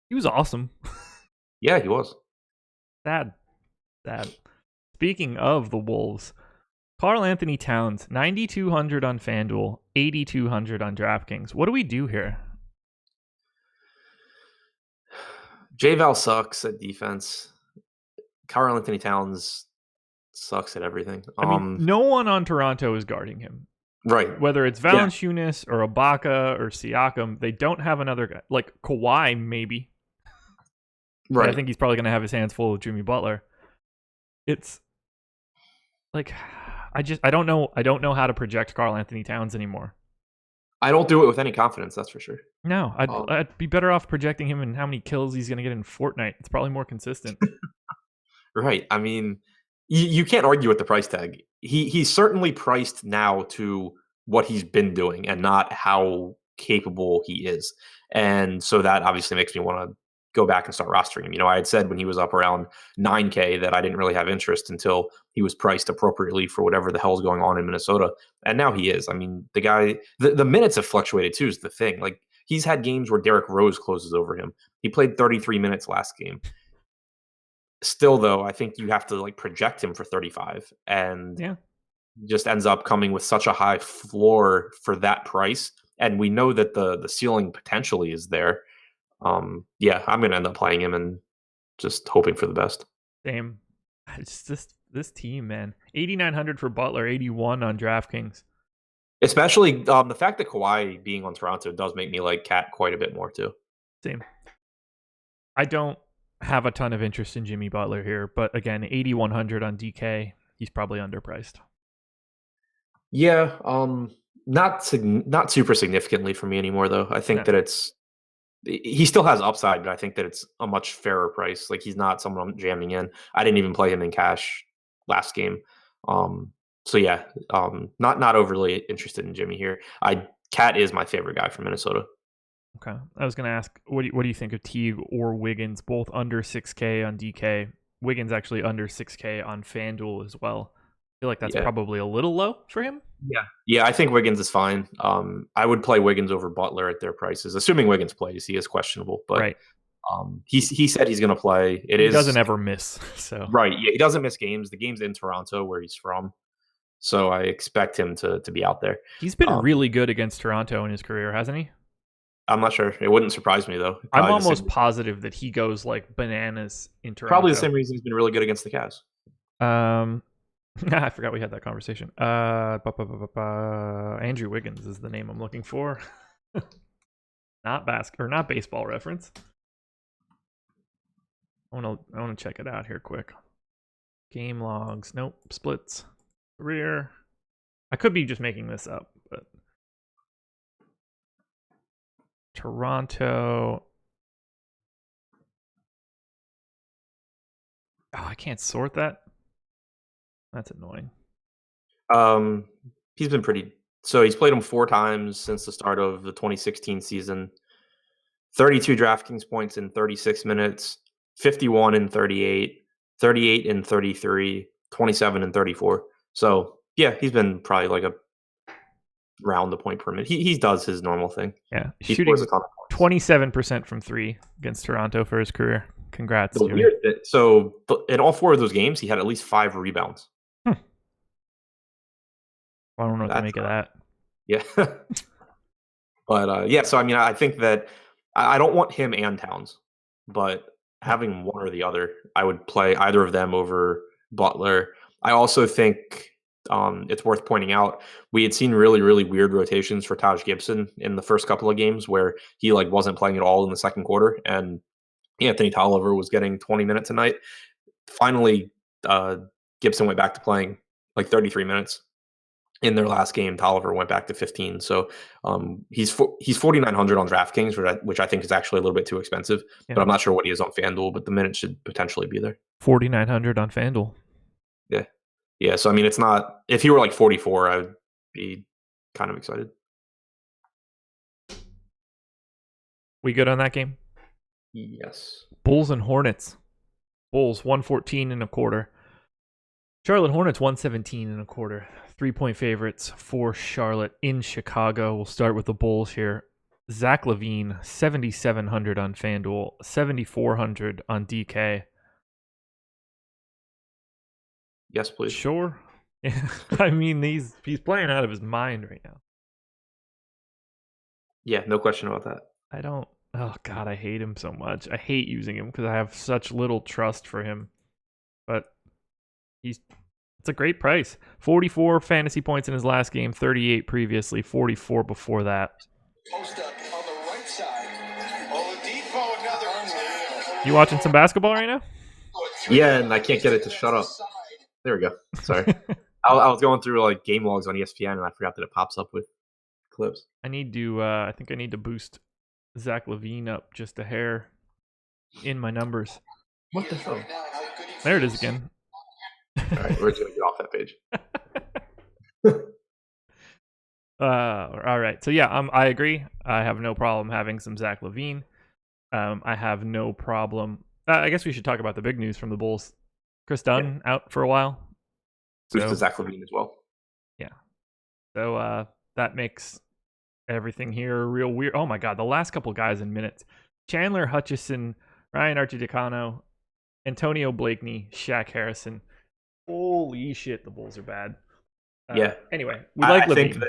he was awesome. Yeah, he was. Sad. Speaking of the Wolves, Karl Anthony Towns, 9,200 on FanDuel, 8,200 on DraftKings. What do we do here? JVal sucks at defense. Karl Anthony Towns sucks at everything. I mean, no one on Toronto is guarding him. Right. Whether it's Valanciunas or Ibaka or Siakam, they don't have another guy. Like Kawhi, maybe. Right. I think he's probably going to have his hands full with Jimmy Butler. It's like... I don't know how to project Karl Anthony Towns anymore. I don't do it with any confidence, that's for sure. No, I'd be better off projecting him and how many kills he's going to get in Fortnite. It's probably more consistent. Right. I mean, you can't argue with the price tag. He's certainly priced now to what he's been doing and not how capable he is. And so that obviously makes me want to go back and start rostering him. I had said when he was up around 9K that I didn't really have interest until he was priced appropriately for whatever the hell's going on in Minnesota. And now he is. I mean, the guy, the minutes have fluctuated too, is the thing. Like, he's had games where Derrick Rose closes over him. He played 33 minutes last game. Still, though, I think you have to like project him for 35, and just ends up coming with such a high floor for that price. And we know that the ceiling potentially is there. I'm going to end up playing him and just hoping for the best. Same. It's just this team, man. 8,900 for Butler, 81 on DraftKings. Especially the fact that Kawhi being on Toronto does make me like Cat quite a bit more too. Same. I don't have a ton of interest in Jimmy Butler here, but again, 8,100 on DK. He's probably underpriced. Yeah, not super significantly for me anymore though. I think that he still has upside, but I think that it's a much fairer price. Like, he's not someone I'm jamming in. I didn't even play him in cash last game. Not overly interested in Jimmy here. Cat is my favorite guy from Minnesota. Okay. I was going to ask, what do you think of Teague or Wiggins, both under 6K on DK? Wiggins actually under 6K on FanDuel as well. I feel like that's probably a little low for him. Yeah, I think Wiggins is fine. I would play Wiggins over Butler at their prices, assuming Wiggins plays. He is questionable, but right. He said he's going to play. He doesn't ever miss. So right, yeah, he doesn't miss games. The game's in Toronto, where he's from, so I expect him to be out there. He's been really good against Toronto in his career, hasn't he? I'm not sure. It wouldn't surprise me though. I'm almost positive that he goes like bananas in Toronto. Probably the same reason he's been really good against the Cavs. I forgot we had that conversation. Andrew Wiggins is the name I'm looking for. Not baseball reference. I want to check it out here quick. Game logs. Nope. Splits. Career. I could be just making this up, but Toronto. Oh, I can't sort that. That's annoying. He's been he's played him 4 times since the start of the 2016 season. 32 DraftKings points in 36 minutes, 51 in 38, 38 in 33, 27 in 34. So, yeah, he's been probably like around the point per minute. He does his normal thing. Yeah, he's shooting 27% from 3 against Toronto for his career. Congrats. So, in all 4 of those games, he had at least 5 rebounds. I don't know what to make of that. Yeah. But, so, I mean, I think that I don't want him and Towns, but having one or the other, I would play either of them over Butler. I also think it's worth pointing out, we had seen really, really weird rotations for Taj Gibson in the first couple of games where he wasn't playing at all in the second quarter, and Anthony Tolliver was getting 20 minutes a night. Finally, Gibson went back to playing 33 minutes. In their last game, Tolliver went back to 15. So he's 4,900 on DraftKings, which I think is actually a little bit too expensive. Yeah. But I'm not sure what he is on FanDuel, but the minutes should potentially be there. 4,900 on FanDuel. Yeah. Yeah. So, I mean, it's not, if he were 44, I would be kind of excited. We good on that game? Yes. Bulls and Hornets. Bulls 114.25. Charlotte Hornets 117.25. 3-point favorites for Charlotte in Chicago. We'll start with the Bulls here. Zach LaVine 7,700 on FanDuel, 7,400 on DK. Yes, please. Sure. I mean, he's playing out of his mind right now. Yeah, no question about that. Oh God, I hate him so much. I hate using him because I have such little trust for him. But it's a great price. 44 fantasy points in his last game, 38 previously, 44 before that. Post up on the right side. Oladipo, another. You watching some basketball right now? Yeah, and I can't get it to shut up. There we go. Sorry. I was going through game logs on ESPN and I forgot that it pops up with clips. I think I need to boost Zach LaVine up just a hair in my numbers. What the hell? There it is again. All right, we're just going to get off that page. All right. So, yeah, I agree. I have no problem having some Zach LaVine. I have no problem. I guess we should talk about the big news from the Bulls. Chris Dunn out for a while. Who's to Zach LaVine as well. Yeah. So that makes everything here real weird. Oh my God, the last couple guys in minutes. Chandler Hutchison, Ryan Archidicano, Antonio Blakeney, Shaq Harrison. Holy shit, the Bulls are bad. Anyway, we like LaVine.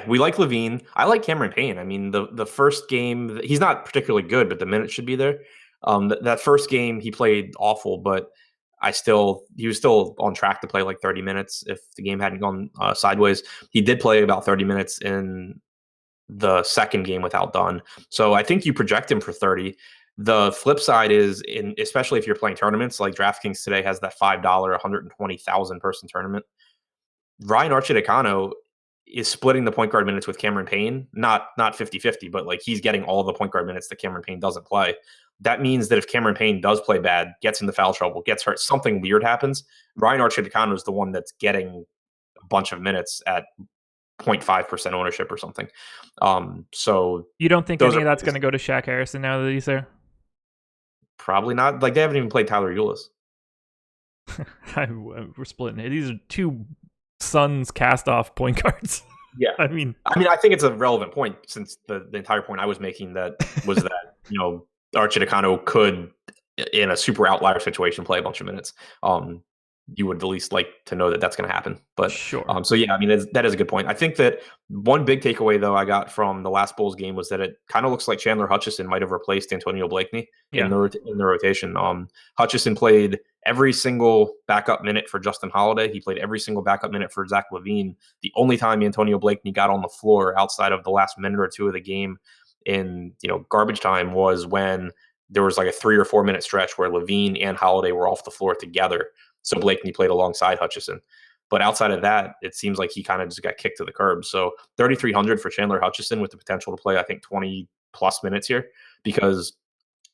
We like LaVine. I like Cameron Payne. I mean, the first game, he's not particularly good, but the minutes should be there. That first game, he played awful, but he was still on track to play like 30 minutes if the game hadn't gone sideways. He did play about 30 minutes in the second game without Dunn. So I think you project him for 30. The flip side is, especially if you're playing tournaments, like DraftKings today has that $5, 120,000 person tournament. Ryan Archidicano is splitting the point guard minutes with Cameron Payne, not 50-50, but like he's getting all the point guard minutes that Cameron Payne doesn't play. That means that if Cameron Payne does play bad, gets into foul trouble, gets hurt, something weird happens, Ryan Archidicano is the one that's getting a bunch of minutes at 0.5% ownership or something. So you don't think any of that's going to go to Shaq Harrison now that he's there? Probably not. Like, they haven't even played Tyler Ulis. We're splitting it. These are two Suns cast-off point guards. Yeah. I mean, I think it's a relevant point, since the entire point I was making that was that, Archidicano could, in a super outlier situation, play a bunch of minutes. You would at least like to know that that's going to happen. But sure. So yeah, I mean, that is a good point. I think that one big takeaway though I got from the last Bulls game was that it kind of looks like Chandler Hutchison might have replaced Antonio Blakeney in the rotation. Hutchison played every single backup minute for Justin Holiday. He played every single backup minute for Zach LaVine. The only time Antonio Blakeney got on the floor outside of the last minute or two of the game in garbage time was when there was like a 3 or 4 minute stretch where LaVine and Holiday were off the floor together. So Blakeney played alongside Hutchison. But outside of that, it seems like he kind of just got kicked to the curb. So 3,300 for Chandler Hutchison with the potential to play, I think, 20 plus minutes here, because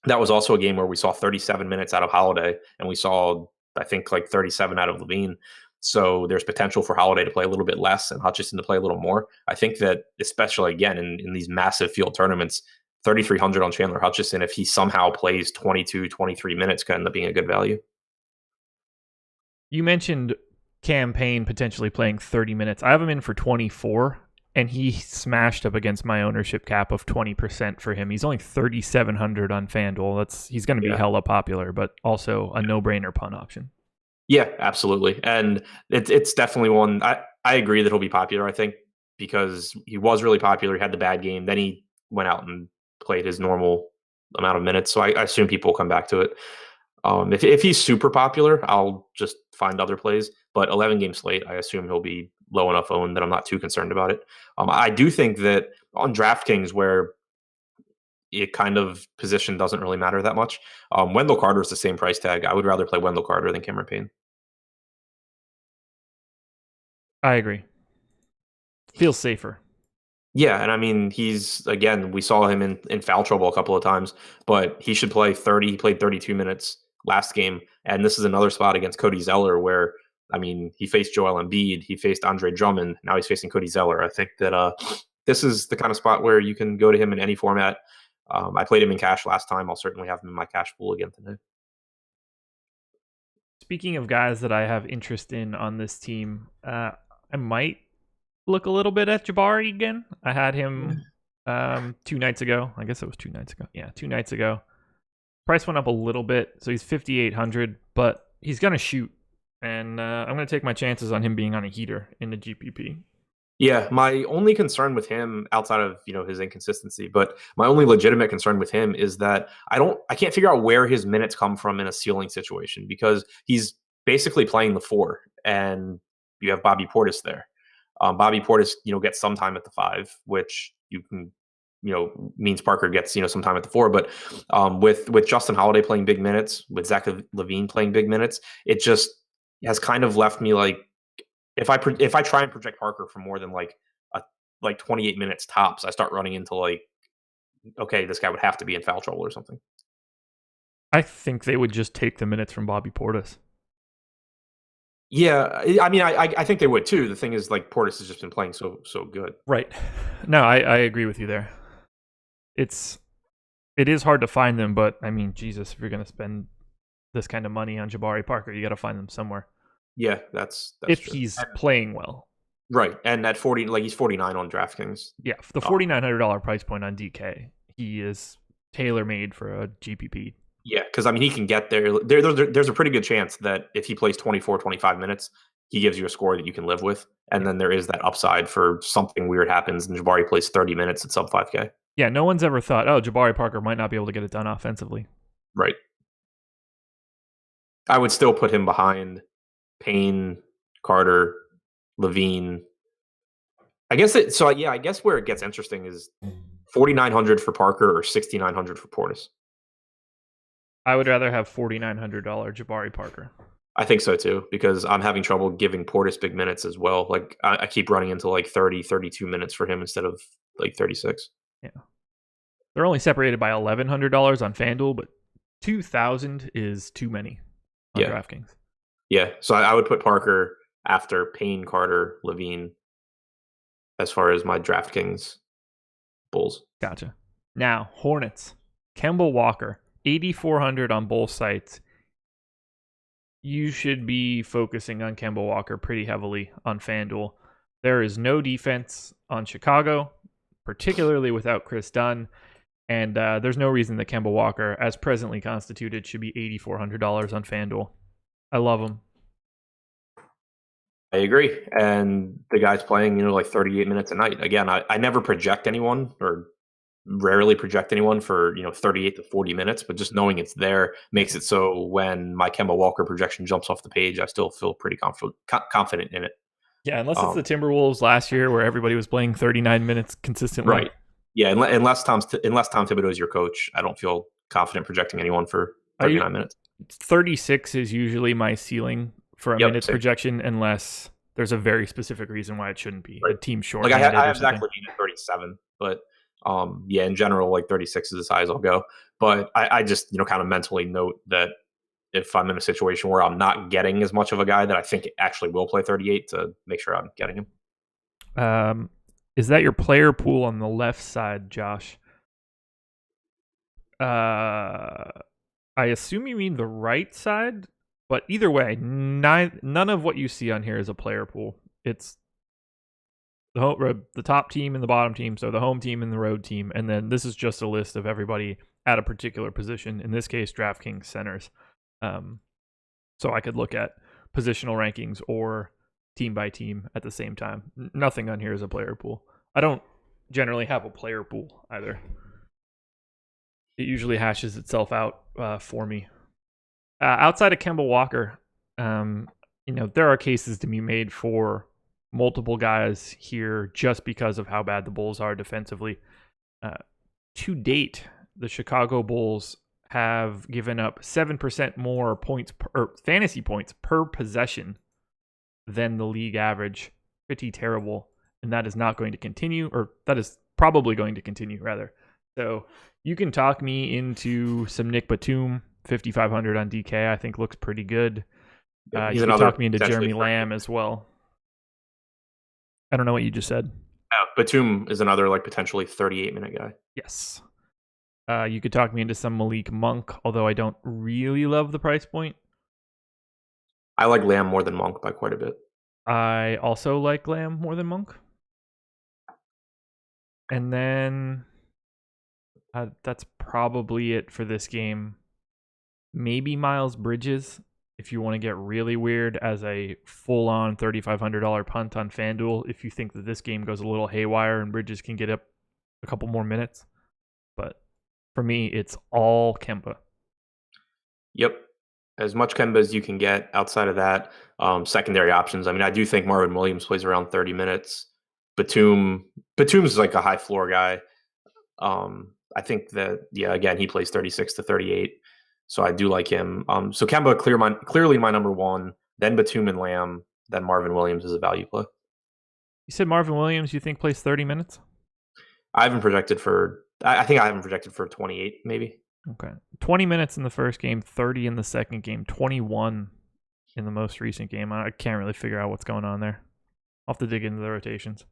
that was also a game where we saw 37 minutes out of Holiday and we saw, I think, like 37 out of LaVine. So there's potential for Holiday to play a little bit less and Hutchison to play a little more. I think that, especially again in these massive field tournaments, 3,300 on Chandler Hutchison, if he somehow plays 22, 23 minutes, could end up being a good value. You mentioned Cam Payne potentially playing 30 minutes. I have him in for 24, and he smashed up against my ownership cap of 20% for him. He's only 3,700 on FanDuel. He's going to be hella popular, but also a no-brainer punt option. Yeah, absolutely. And it's definitely one. I agree that he'll be popular, I think, because he was really popular. He had the bad game. Then he went out and played his normal amount of minutes. So I assume people will come back to it. If he's super popular, I'll just find other plays. But 11-game slate, I assume he'll be low enough owned that I'm not too concerned about it. I do think that on DraftKings, where it kind of position doesn't really matter that much, Wendell Carter is the same price tag. I would rather play Wendell Carter than Cameron Payne. I agree. Feels safer. Yeah, and I mean, we saw him in foul trouble a couple of times, but he should play 30. He played 32 minutes last game, and this is another spot against Cody Zeller where, I mean, he faced Joel Embiid, he faced Andre Drummond, now he's facing Cody Zeller. I think that this is the kind of spot where you can go to him in any format. I played him in cash last time. I'll certainly have him in my cash pool again today. Speaking of guys that I have interest in on this team, I might look a little bit at Jabari again. I had him 2 nights ago. I guess it was 2 nights ago. Yeah, 2 nights ago. Price went up a little bit, so he's 5,800, but he's going to shoot. And I'm going to take my chances on him being on a heater in the GPP. Yeah, my only concern with him, outside of his inconsistency, but my only legitimate concern with him is that I can't figure out where his minutes come from in a ceiling situation, because he's basically playing the 4, and you have Bobby Portis there. Bobby Portis, gets some time at the 5, which you can, means Parker gets, some time at the 4. But with Justin Holiday playing big minutes, with Zach LaVine playing big minutes, it just has kind of left me like, if I try and project Parker for more than like 28 minutes tops, I start running into like, okay, this guy would have to be in foul trouble or something. I think they would just take the minutes from Bobby Portis. Yeah, I mean, I think they would too. The thing is, like, Portis has just been playing so good. Right. No, I agree with you there. It's It is hard to find them, but I mean, Jesus, if you're going to spend this kind of money on Jabari Parker, you got to find them somewhere. Yeah, that's if true. he's playing well. Right, and at 40, like he's 49 on DraftKings. Yeah, the $4,900 price point on DK, he is tailor-made for a GPP. Yeah, because I mean, he can get there. There's a pretty good chance that if he plays 24, 25 minutes, he gives you a score that you can live with. And then there is that upside for something weird happens and Jabari plays 30 minutes at sub 5K. Yeah, no one's ever thought, oh, Jabari Parker might not be able to get it done offensively. Right. I would still put him behind Payne, Carter, Levine. I guess I guess where it gets interesting is 4,900 for Parker or 6,900 for Portis. I would rather have $4,900 Jabari Parker. I think so too, because I'm having trouble giving Portis big minutes as well. Like I keep running into like 30, 32 minutes for him instead of like 36. Yeah. They're only separated by $1,100 on FanDuel, but 2,000 is too many on DraftKings. Yeah, so I would put Parker after Payne, Carter, Levine as far as my DraftKings Bulls. Gotcha. Now, Hornets. Kemba Walker, 8,400 on both sites. You should be focusing on Kemba Walker pretty heavily on FanDuel. There is no defense on Chicago, particularly without Chris Dunn. And there's no reason that Kemba Walker, as presently constituted, should be $8,400 on FanDuel. I love him. I agree. And the guy's playing, like 38 minutes a night. Again, I never project anyone or rarely project anyone for, 38 to 40 minutes, but just knowing it's there makes it so when my Kemba Walker projection jumps off the page, I still feel pretty confident in it. Yeah, unless it's the Timberwolves last year where everybody was playing 39 minutes consistently. Right. Yeah, unless Tom Thibodeau is your coach, I don't feel confident projecting anyone for 39 minutes. 36 is usually my ceiling for a minutes projection, unless there's a very specific reason why it shouldn't be. Right. A team short. Like I have Zach LaVine at 37, but in general, like 36 is as high as I'll go. But I just kind of mentally note that if I'm in a situation where I'm not getting as much of a guy that I think actually will play 38, to make sure I'm getting him. Is that your player pool on the left side, Josh? I assume you mean the right side, but either way, none of what you see on here is a player pool. It's the top team and the bottom team, so the home team and the road team, and then this is just a list of everybody at a particular position. In this case, DraftKings centers. So I could look at positional rankings or team by team at the same time. Nothing on here is a player pool. I don't generally have a player pool either. It usually hashes itself out for me. Outside of Kemba Walker, there are cases to be made for multiple guys here just because of how bad the Bulls are defensively. To date, the Chicago Bulls have given up 7% more points fantasy points per possession than the league average. Pretty terrible, and that is not going to continue, or that is probably going to continue rather. So you can talk me into some Nick Batum, 5,500 on DK. I think looks pretty good. You can talk me into Jeremy Lamb as well. I don't know what you just said. Batum is another potentially 38-minute guy. Yes. You could talk me into some Malik Monk, although I don't really love the price point. I like Lamb more than Monk by quite a bit. I also like Lamb more than Monk. And then that's probably it for this game. Maybe Miles Bridges, if you want to get really weird, as a full-on $3,500 punt on FanDuel, if you think that this game goes a little haywire and Bridges can get up a couple more minutes. But for me, it's all Kemba. Yep. As much Kemba as you can get. Outside of that, secondary options. I mean, I do think Marvin Williams plays around 30 minutes. Batum's like a high floor guy. I think that, again, he plays 36 to 38. So I do like him. So Kemba, clearly my number one, then Batum and Lamb, then Marvin Williams is a value play. You said Marvin Williams, you think plays 30 minutes? I think I haven't projected for 28, maybe. Okay. 20 minutes in the first game, 30 in the second game, 21 in the most recent game. I can't really figure out what's going on there. I'll have to dig into the rotations.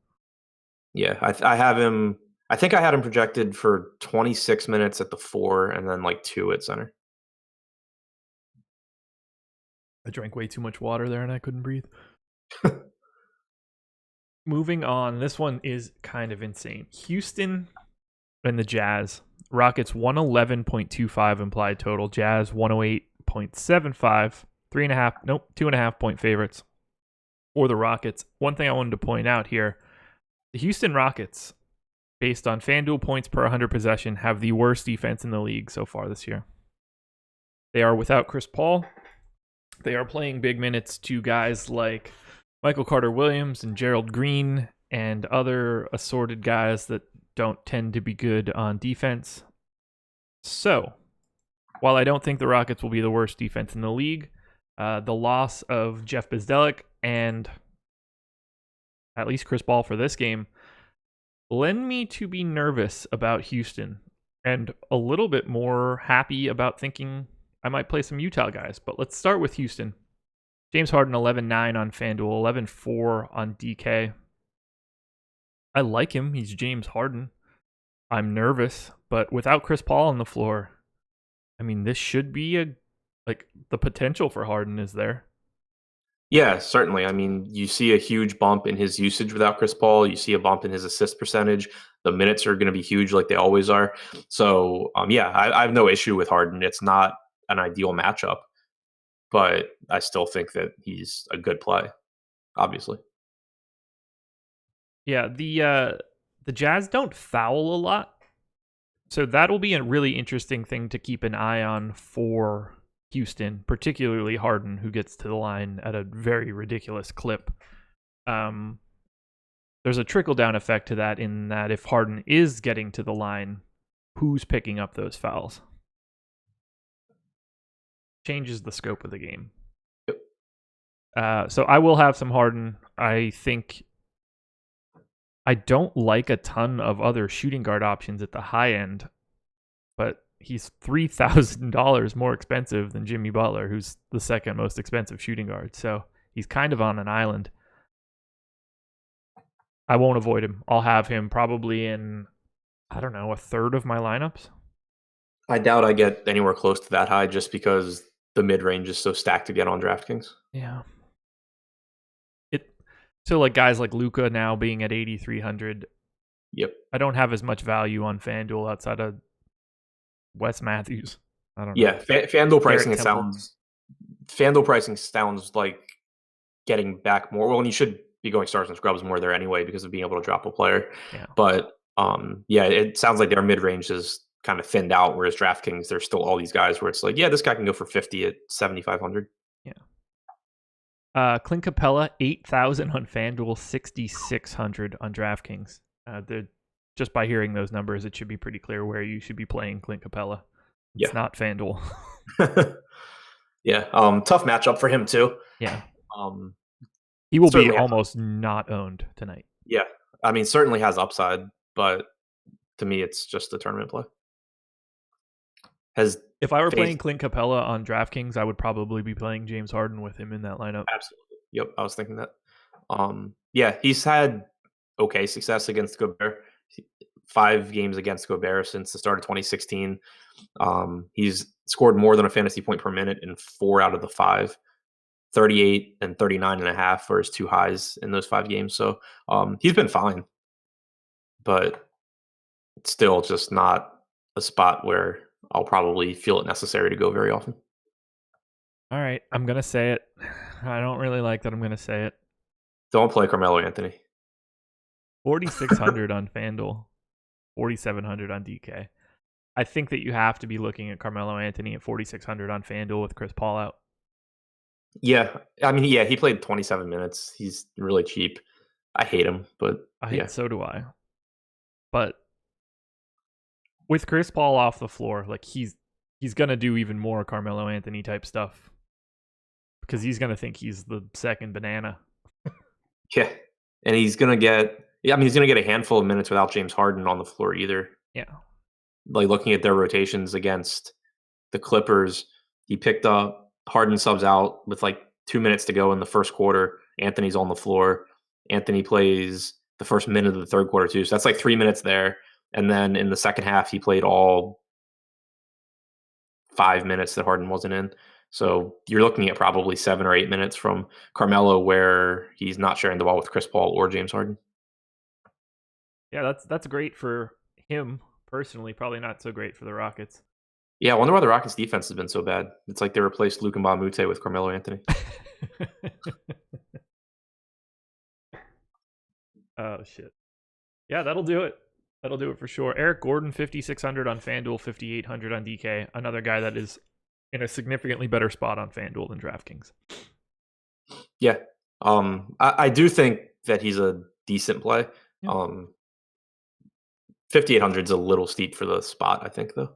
Yeah, I have him I think I had him projected for 26 minutes at the 4 and then like 2 at center. I drank way too much water there and I couldn't breathe. Moving on, this one is kind of insane. Houston and the Jazz. Rockets 111.25 implied total. Jazz 108.75. 2.5 point favorites for the Rockets. One thing I wanted to point out here, the Houston Rockets, based on FanDuel points per 100 possession, have the worst defense in the league so far this year. They are without Chris Paul. They are playing big minutes to guys like Michael Carter-Williams and Gerald Green and other assorted guys that don't tend to be good on defense. So, while I don't think the Rockets will be the worst defense in the league, the loss of Jeff Bzdelik and at least Chris Paul for this game lend me to be nervous about Houston and a little bit more happy about thinking I might play some Utah guys. But let's start with Houston. James Harden 11-9 on FanDuel, 11-4 on DK. I like him. He's James Harden. I'm nervous, but without Chris Paul on the floor, I mean, this should be the potential for Harden is there. Yeah, certainly. I mean, you see a huge bump in his usage without Chris Paul. You see a bump in his assist percentage. The minutes are going to be huge like they always are. So, I have no issue with Harden. It's not an ideal matchup, but I still think that he's a good play, obviously. Yeah, the Jazz don't foul a lot. So that'll be a really interesting thing to keep an eye on for Houston, particularly Harden, who gets to the line at a very ridiculous clip. There's a trickle-down effect to that in that if Harden is getting to the line, who's picking up those fouls? Changes the scope of the game. So I will have some Harden. I think I don't like a ton of other shooting guard options at the high end, but he's $3,000 more expensive than Jimmy Butler, who's the second most expensive shooting guard. So he's kind of on an island. I won't avoid him. I'll have him probably in, I don't know, a third of my lineups. I doubt I get anywhere close to that high just because the mid-range is so stacked again on DraftKings. Yeah. So like guys like Luka now being at 8,300. Yep. I don't have as much value on FanDuel outside of Wes Matthews. I don't know. Yeah, FanDuel pricing sounds like getting back more. Well, and you should be going stars and scrubs more there anyway because of being able to drop a player. Yeah. But it sounds like their mid-range is kind of thinned out, whereas DraftKings, there's still all these guys where it's like, yeah, this guy can go for 50 at 7,500. Yeah. Clint Capella, 8,000 on FanDuel, 6,600 on DraftKings. Just by hearing those numbers, it should be pretty clear where you should be playing Clint Capella. It's not FanDuel. Yeah, tough matchup for him too. Yeah. He will be almost not owned tonight. Yeah, I mean, certainly has upside, but to me, it's just a tournament play. If I were playing Clint Capella on DraftKings, I would probably be playing James Harden with him in that lineup. Absolutely. Yep, I was thinking that. He's had okay success against Gobert. 5 games against Gobert since the start of 2016. He's scored more than a fantasy point per minute in 4 out of the 5. 38 and 39.5 are his 2 highs in those 5 games. So he's been fine, but it's still just not a spot where I'll probably feel it necessary to go very often. All right, I'm going to say it. I don't really like that I'm going to say it. Don't play Carmelo Anthony. 4,600 on FanDuel, 4,700 on DK. I think that you have to be looking at Carmelo Anthony at 4,600 on FanDuel with Chris Paul out. Yeah, I mean, he played 27 minutes. He's really cheap. I hate him, but so do I. But with Chris Paul off the floor, like he's gonna do even more Carmelo Anthony type stuff because he's gonna think he's the second banana. Yeah, and he's gonna get a handful of minutes without James Harden on the floor either. Yeah, like looking at their rotations against the Clippers, he picked up Harden subs out with like 2 minutes to go in the first quarter. Anthony's on the floor. Anthony plays the first minute of the third quarter too, so that's like 3 minutes there. And then in the second half, he played all 5 minutes that Harden wasn't in. So you're looking at probably 7 or 8 minutes from Carmelo where he's not sharing the ball with Chris Paul or James Harden. Yeah, that's great for him personally. Probably not so great for the Rockets. Yeah, I wonder why the Rockets defense has been so bad. It's like they replaced Luka Mbamute with Carmelo Anthony. Oh shit. Yeah, that'll do it. That'll do it for sure. Eric Gordon, 5,600 on FanDuel, 5,800 on DK. Another guy that is in a significantly better spot on FanDuel than DraftKings. Yeah. I do think that he's a decent play. Yeah. 5,800 is a little steep for the spot, I think, though.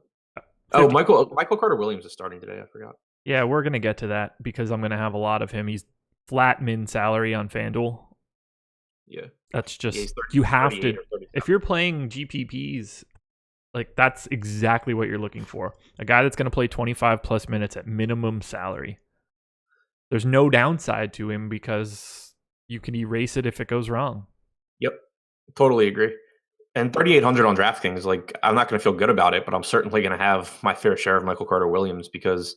Oh, Michael Carter Williams is starting today. I forgot. Yeah, we're going to get to that because I'm going to have a lot of him. He's flat min salary on FanDuel. Yeah. That's just, you have to, if you're playing GPPs, like that's exactly what you're looking for. A guy that's going to play 25 plus minutes at minimum salary. There's no downside to him because you can erase it if it goes wrong. Yep. Totally agree. And 3,800 on DraftKings, like I'm not going to feel good about it, but I'm certainly going to have my fair share of Michael Carter Williams because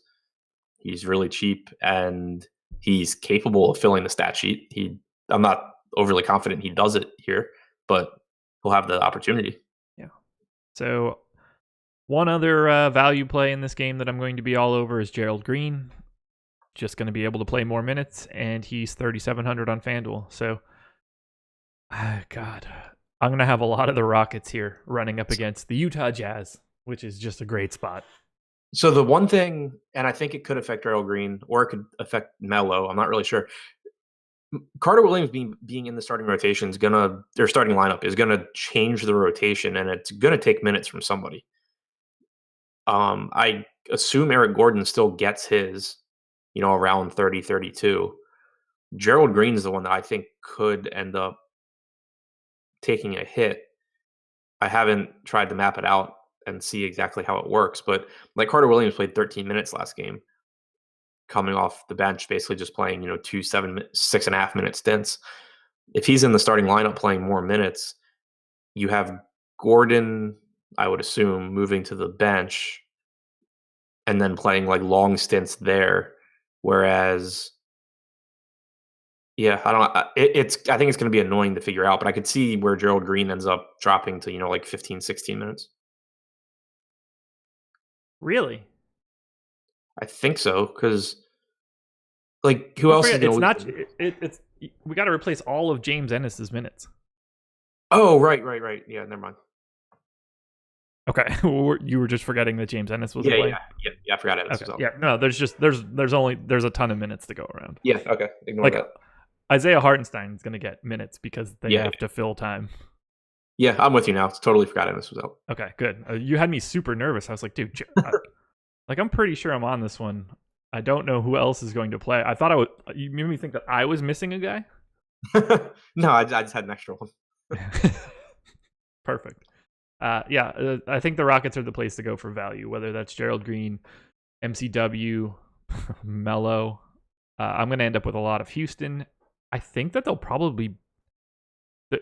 he's really cheap and he's capable of filling the stat sheet. I'm not overly confident he does it here, but he'll have the opportunity. Yeah. So one other value play in this game that I'm going to be all over is Gerald Green. Just going to be able to play more minutes, and he's 3,700 on FanDuel. So, God, I'm going to have a lot of the Rockets here running up against the Utah Jazz, which is just a great spot. So the one thing, and I think it could affect Gerald Green or it could affect Melo, I'm not really sure. Carter Williams being in the starting rotation is their starting lineup is gonna change the rotation, and it's gonna take minutes from somebody. I assume Eric Gordon still gets his, around 30, 32. Gerald Green is the one that I think could end up taking a hit. I haven't tried to map it out and see exactly how it works, but like Carter Williams played 13 minutes last game, coming off the bench, basically just playing, 6.5 minute stints. If he's in the starting lineup playing more minutes, you have Gordon, I would assume, moving to the bench and then playing like long stints there. Whereas, yeah, I think it's going to be annoying to figure out, but I could see where Gerald Green ends up dropping to, like 15, 16 minutes. Really? I think so, because like who else is going to? It's we got to replace all of James Ennis's minutes. Oh, right. Yeah, never mind. Okay, you were just forgetting that James Ennis was playing. Yeah. I forgot Ennis. Okay. Yeah, no, there's a ton of minutes to go around. Yeah, okay. Ignore that. Isaiah Hartenstein is going to get minutes because they have to fill time. Yeah, I'm with you now. Totally forgot Ennis was out. Okay, good. You had me super nervous. I was like, dude, I'm pretty sure I'm on this one. I don't know who else is going to play. I thought you made me think that I was missing a guy. No, I just had an extra one. Perfect. I think the Rockets are the place to go for value, whether that's Gerald Green, MCW, Melo. I'm going to end up with a lot of Houston. I think that they'll probably...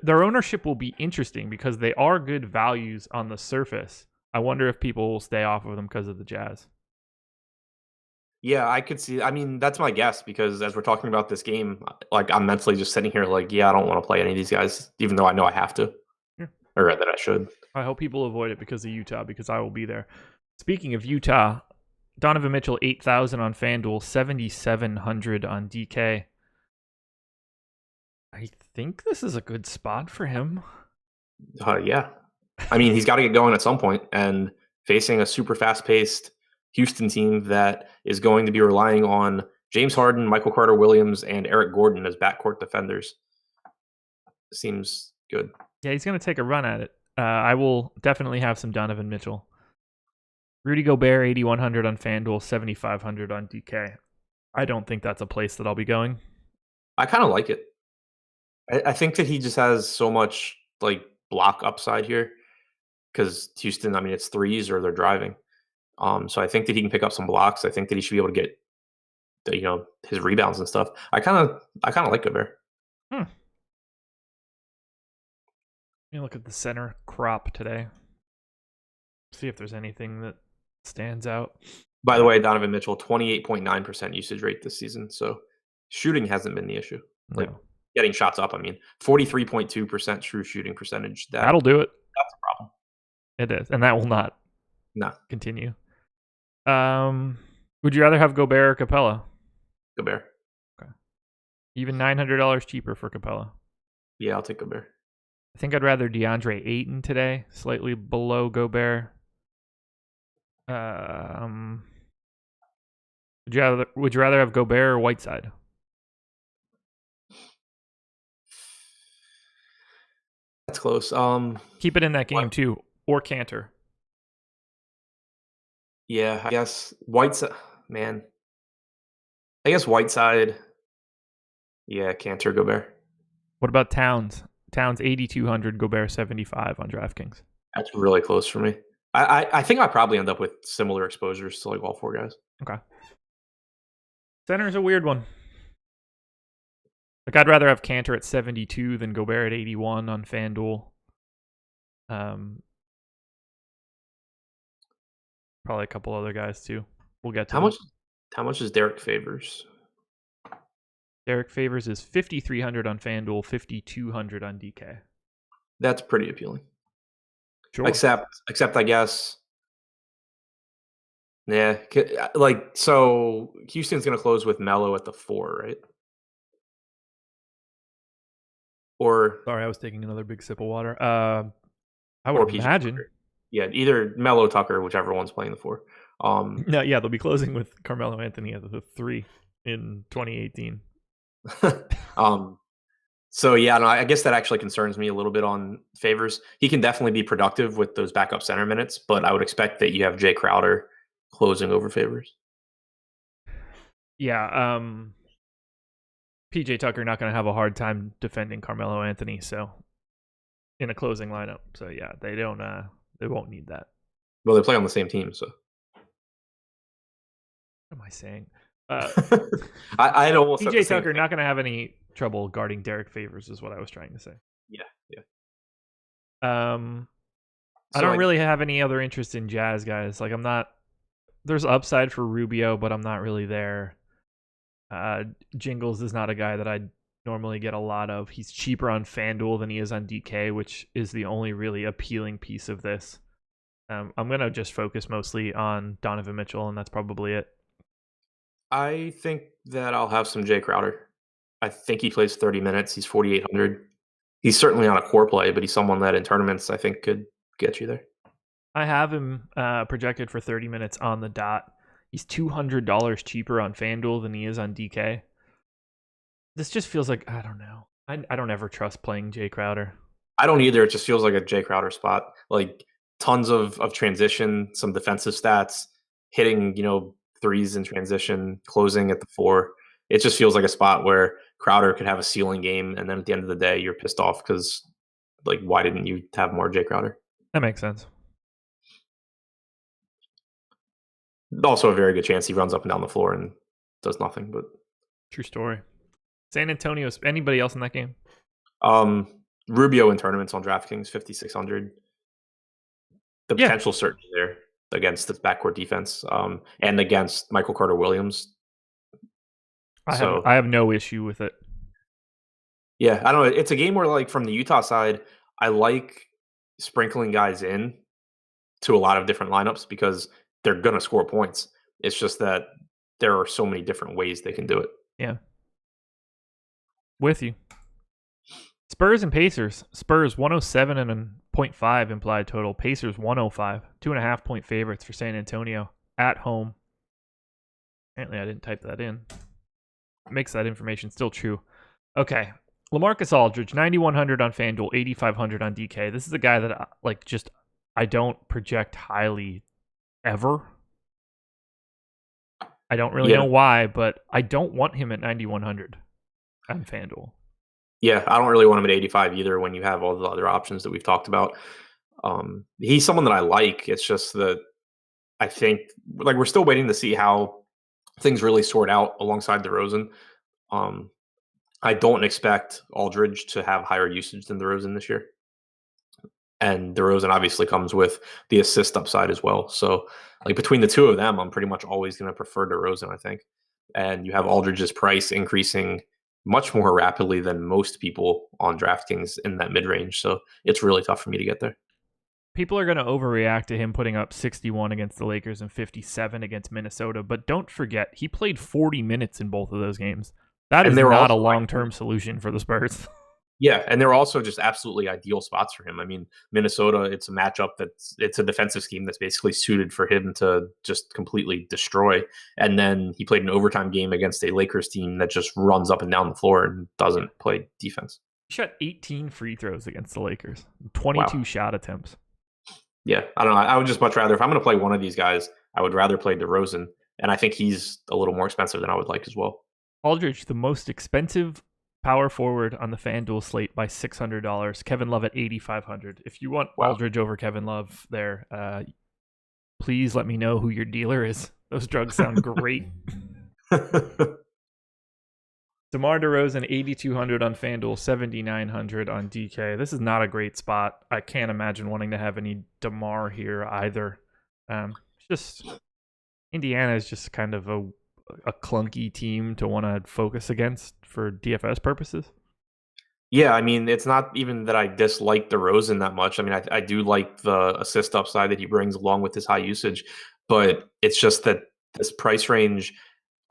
Their ownership will be interesting because they are good values on the surface. I wonder if people will stay off of them because of the Jazz. Yeah, I could see. I mean, that's my guess because as we're talking about this game, like I'm mentally just sitting here like, yeah, I don't want to play any of these guys, even though I know I have to. Yeah. Or that I should. I hope people avoid it because of Utah, because I will be there. Speaking of Utah, Donovan Mitchell, 8,000 on FanDuel, 7,700 on DK. I think this is a good spot for him. Yeah. I mean, he's got to get going at some point, and facing a super fast-paced Houston team that is going to be relying on James Harden, Michael Carter Williams, and Eric Gordon as backcourt defenders seems good. Yeah, he's going to take a run at it. I will definitely have some Donovan Mitchell. Rudy Gobert, 8,100 on FanDuel, 7,500 on DK. I don't think that's a place that I'll be going. I kind of like it. I think that he just has so much like block upside here because Houston, I mean, it's threes or they're driving. So I think that he can pick up some blocks. I think that he should be able to get, his rebounds and stuff. I kind of like Gobert. Let me look at the center crop today. See if there's anything that stands out. By the way, Donovan Mitchell, 28.9% usage rate this season. So shooting hasn't been the issue. Like No. getting shots up, 43.2% true shooting percentage. That'll do it. That's a problem. It is. And that will not continue. Would you rather have Gobert or Capella? Gobert. Okay. Even $900 cheaper for Capella. Yeah, I'll take Gobert. I think I'd rather DeAndre Ayton today, slightly below Gobert. Would you rather have Gobert or Whiteside? That's close. Keep it in that game too, or Cantor. Yeah, I guess Whiteside. Man, I guess Whiteside. Yeah, Cantor, Gobert. What about Towns? Towns 8,200, Gobert 75 on DraftKings. That's really close for me. I think I probably end up with similar exposures to like all four guys. Okay. Center's a weird one. Like I'd rather have Cantor at 72 than Gobert at 81 on FanDuel. Probably a couple other guys too. We'll get to how much is Derek Favors? Derek Favors is 5,300 on FanDuel, 5,200 on DK. That's pretty appealing. Sure. Except I guess. Yeah, so Houston's going to close with Melo at the 4, right? Or sorry, I was taking another big sip of water. I would imagine. Yeah, either Melo, Tucker, whichever one's playing the 4. No, yeah, they'll be closing with Carmelo Anthony at the 3 in 2018. So yeah, no, I guess that actually concerns me a little bit on Favors. He can definitely be productive with those backup center minutes, but I would expect that you have Jay Crowder closing over Favors. Yeah, PJ Tucker not going to have a hard time defending Carmelo Anthony, so in a closing lineup. So yeah, they won't need that. Well, they play on the same team, so. What am I saying? I had almost PJ Tucker not going to have any trouble guarding Derek Favors, is what I was trying to say. Yeah. I don't really have any other interest in Jazz guys. Like there's upside for Rubio, but I'm not really there. Jingles is not a guy that I'd normally get a lot of. He's cheaper on FanDuel than he is on DK, which is the only really appealing piece of this. I'm going to just focus mostly on Donovan Mitchell, and that's probably it. I think that I'll have some Jay Crowder. I think he plays 30 minutes. He's 4,800. He's certainly not a core play, but he's someone that in tournaments I think could get you there. I have him projected for 30 minutes on the dot. He's $200 cheaper on FanDuel than he is on DK. This just feels like, I don't know. I don't ever trust playing Jay Crowder. I don't either. It just feels like a Jay Crowder spot. Like tons of transition, some defensive stats, hitting, threes in transition, closing at the 4. It just feels like a spot where Crowder could have a ceiling game, and then at the end of the day, you're pissed off because, like, why didn't you have more Jay Crowder? That makes sense. Also, a very good chance he runs up and down the floor and does nothing. But true story. San Antonio. Anybody else in that game? Rubio in tournaments on DraftKings 5,600. The potential certainty there against the backcourt defense, and against Michael Carter Williams. I have no issue with it. Yeah, I don't know. It's a game where, like, from the Utah side, I like sprinkling guys in to a lot of different lineups because they're going to score points. It's just that there are so many different ways they can do it. Yeah. With you. Spurs and Pacers. Spurs 107.5 implied total. Pacers 105. 2.5 point favorites for San Antonio at home. Apparently I didn't type that in. Makes that information still true. Okay. LaMarcus Aldridge, 9,100 on FanDuel, 8,500 on DK. This is a guy that I don't project highly ever. I don't really know why, but I don't want him at 9,100 on FanDuel. Yeah, I don't really want him at 85 either when you have all the other options that we've talked about. He's someone that I like. It's just that I think we're still waiting to see how things really sort out alongside DeRozan. I don't expect Aldridge to have higher usage than DeRozan this year. And DeRozan obviously comes with the assist upside as well. So like between the two of them, I'm pretty much always going to prefer DeRozan, I think. And you have Aldridge's price increasing much more rapidly than most people on DraftKings in that mid range. So it's really tough for me to get there. People are going to overreact to him putting up 61 against the Lakers and 57 against Minnesota, but don't forget, he played 40 minutes in both of those games. That is not a long-term solution for the Spurs. Yeah, and they're also just absolutely ideal spots for him. I mean, Minnesota, it's a matchup it's a defensive scheme that's basically suited for him to just completely destroy. And then he played an overtime game against a Lakers team that just runs up and down the floor and doesn't play defense. He shot 18 free throws against the Lakers, 22 shot attempts. Yeah, I don't know. I would just much rather, if I'm going to play one of these guys, I would rather play DeRozan. And I think he's a little more expensive than I would like as well. Aldridge, the most expensive power forward on the FanDuel slate by $600. Kevin Love at $8,500. If you want Aldridge over Kevin Love there, please let me know who your dealer is. Those drugs sound great. DeMar DeRozan, $8,200 on FanDuel, $7,900 on DK. This is not a great spot. I can't imagine wanting to have any DeMar here either. Just Indiana is just kind of a clunky team to want to focus against for DFS purposes. Yeah, I mean, it's not even that I dislike DeRozan that much. I mean, I do like the assist upside that he brings along with his high usage, but it's just that this price range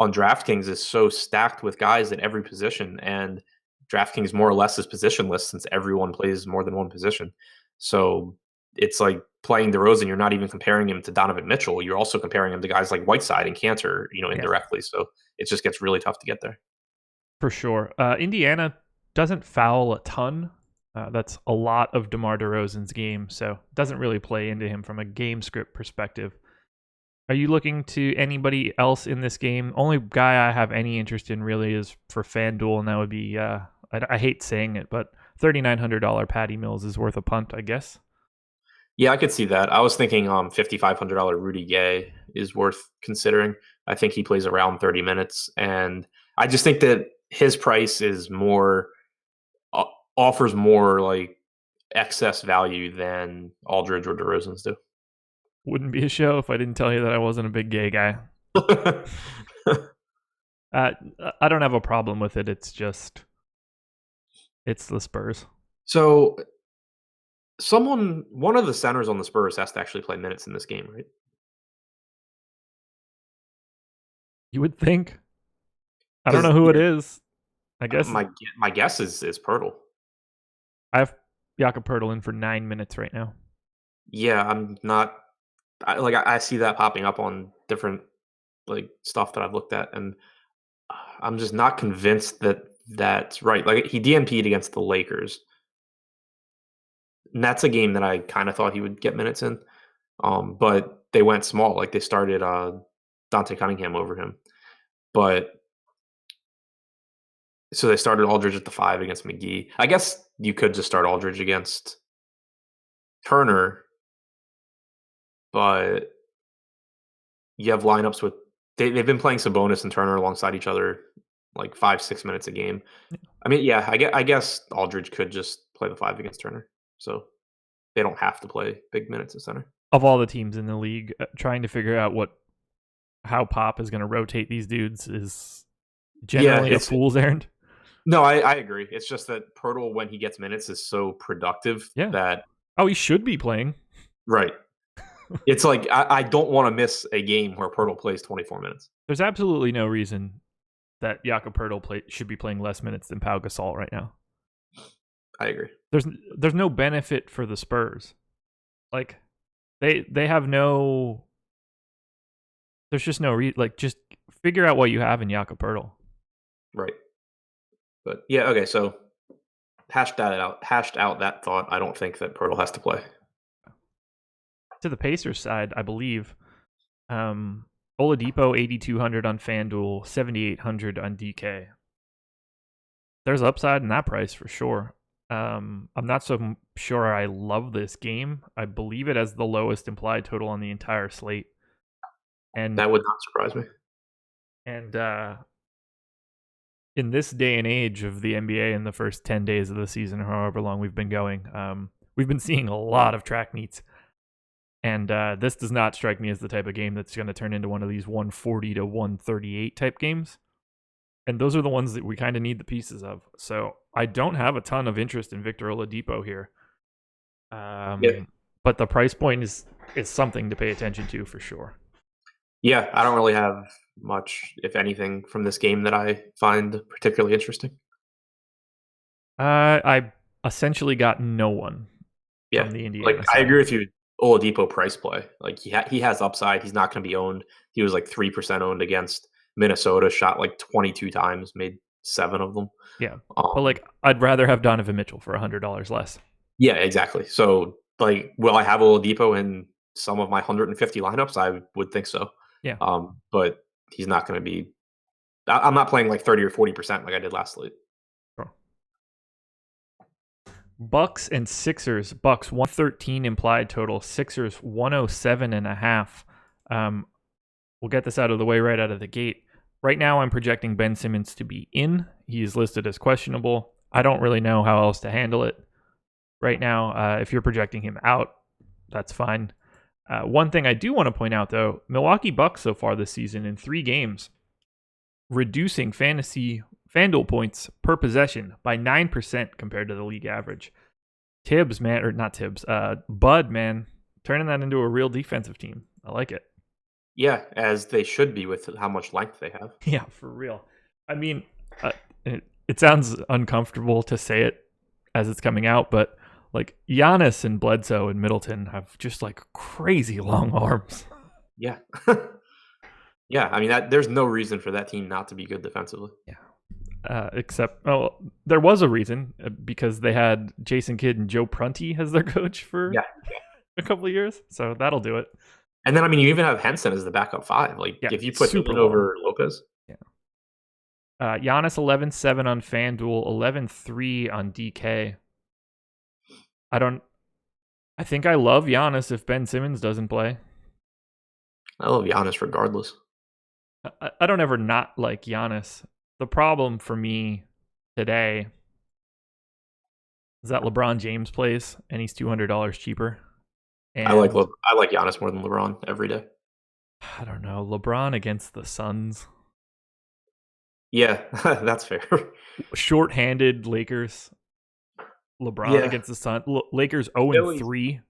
on DraftKings is so stacked with guys at every position, and DraftKings more or less is positionless since everyone plays more than one position. So it's like playing DeRozan, you're not even comparing him to Donovan Mitchell. You're also comparing him to guys like Whiteside and Cantor, indirectly. Yeah. So it just gets really tough to get there. For sure. Indiana doesn't foul a ton. That's a lot of DeMar DeRozan's game, so doesn't really play into him from a game script perspective. Are you looking to anybody else in this game? Only guy I have any interest in really is for FanDuel, and that would be, I hate saying it, but $3,900 Patty Mills is worth a punt, I guess. Yeah, I could see that. I was thinking $5,500 Rudy Gay is worth considering. I think he plays around 30 minutes, and I just think that his price is more offers more like excess value than Aldridge or DeRozan's do. Wouldn't be a show if I didn't tell you that I wasn't a big Gay guy. I don't have a problem with it. It's the Spurs. So one of the centers on the Spurs has to actually play minutes in this game, right? You would think. I don't know who it is. I guess my guess is Poeltl. I have Jakob Poeltl in for 9 minutes right now. Yeah, I'm not. I see that popping up on different stuff that I've looked at, and I'm just not convinced that that's right. Like he DNP'd against the Lakers, and that's a game that I kind of thought he would get minutes in, but they went small. Like they started Dante Cunningham over him, but so they started Aldridge at the 5 against McGee. I guess you could just start Aldridge against Turner. But you have lineups with they've been playing Sabonis and Turner alongside each other like 5-6 minutes a game. I mean, yeah, I guess Aldridge could just play the 5 against Turner, so they don't have to play big minutes at center. Of all the teams in the league, trying to figure out how Pop is going to rotate these dudes is generally a fool's errand. No, I agree. It's just that Poeltl, when he gets minutes, is so productive that he should be playing. Right. It's like I don't want to miss a game where Poeltl plays 24 minutes. There's absolutely no reason that Jakob Poeltl should be playing less minutes than Pau Gasol right now. I agree. There's no benefit for the Spurs. Like they have no. There's just no just figure out what you have in Jakob Poeltl. Right. But yeah, okay. So hashed out that thought. I don't think that Poeltl has to play. To the Pacers side, I believe, Oladipo $8,200 on FanDuel, $7,800 on DK. There's upside in that price for sure. I'm not so sure I love this game. I believe it has the lowest implied total on the entire slate, and that would not surprise me. And in this day and age of the NBA in the first 10 days of the season, or however long we've been going, We've been seeing a lot of track meets. And this does not strike me as the type of game that's going to turn into one of these 140 to 138 type games. And those are the ones that we kind of need the pieces of. So I don't have a ton of interest in Victor Oladipo here. But the price point is something to pay attention to for sure. Yeah, I don't really have much, if anything, from this game that I find particularly interesting. I essentially got no one from the Indiana like side. I agree with you. Oladipo price play, like he has upside. He's not going to be owned. He was like 3% owned against Minnesota. Shot like 22 times, made 7 of them. Yeah, but like I'd rather have Donovan Mitchell for $100 less. Yeah, exactly. So like, will I have Oladipo in some of my 150 lineups? I would think so. Yeah. But he's not going to be. I'm not playing like 30 or 40% like I did last slate. Sure. Bucks and Sixers. Bucks 113 implied total. Sixers 107.5. We'll get this out of the way right out of the gate. Right now, I'm projecting Ben Simmons to be in. He is listed as questionable. I don't really know how else to handle it right now. If you're projecting him out, that's fine. One thing I do want to point out, though, Milwaukee Bucks so far this season in 3 games, reducing fantasy FanDuel points per possession by 9% compared to the league average. Tibbs, man, or not Tibbs, Bud, man, turning that into a real defensive team. I like it. Yeah, as they should be with how much length they have. Yeah, for real. I mean, it sounds uncomfortable to say it as it's coming out, but like Giannis and Bledsoe and Middleton have just like crazy long arms. Yeah. Yeah, I mean, there's no reason for that team not to be good defensively. Yeah. Except, there was a reason because they had Jason Kidd and Joe Prunty as their coach for a couple of years. So that'll do it. And then, I mean, you even have Henson as the backup 5. Like, if you put him over Lopez. Yeah. Giannis 11-7 on FanDuel, 11-3 on DK. I think I love Giannis if Ben Simmons doesn't play. I love Giannis regardless. I don't ever not like Giannis. The problem for me today is that LeBron James plays and he's $200 cheaper. And I like Giannis more than LeBron every day. I don't know. LeBron against the Suns. Yeah, that's fair. Short-handed Lakers. LeBron against the Suns. Lakers 0-3.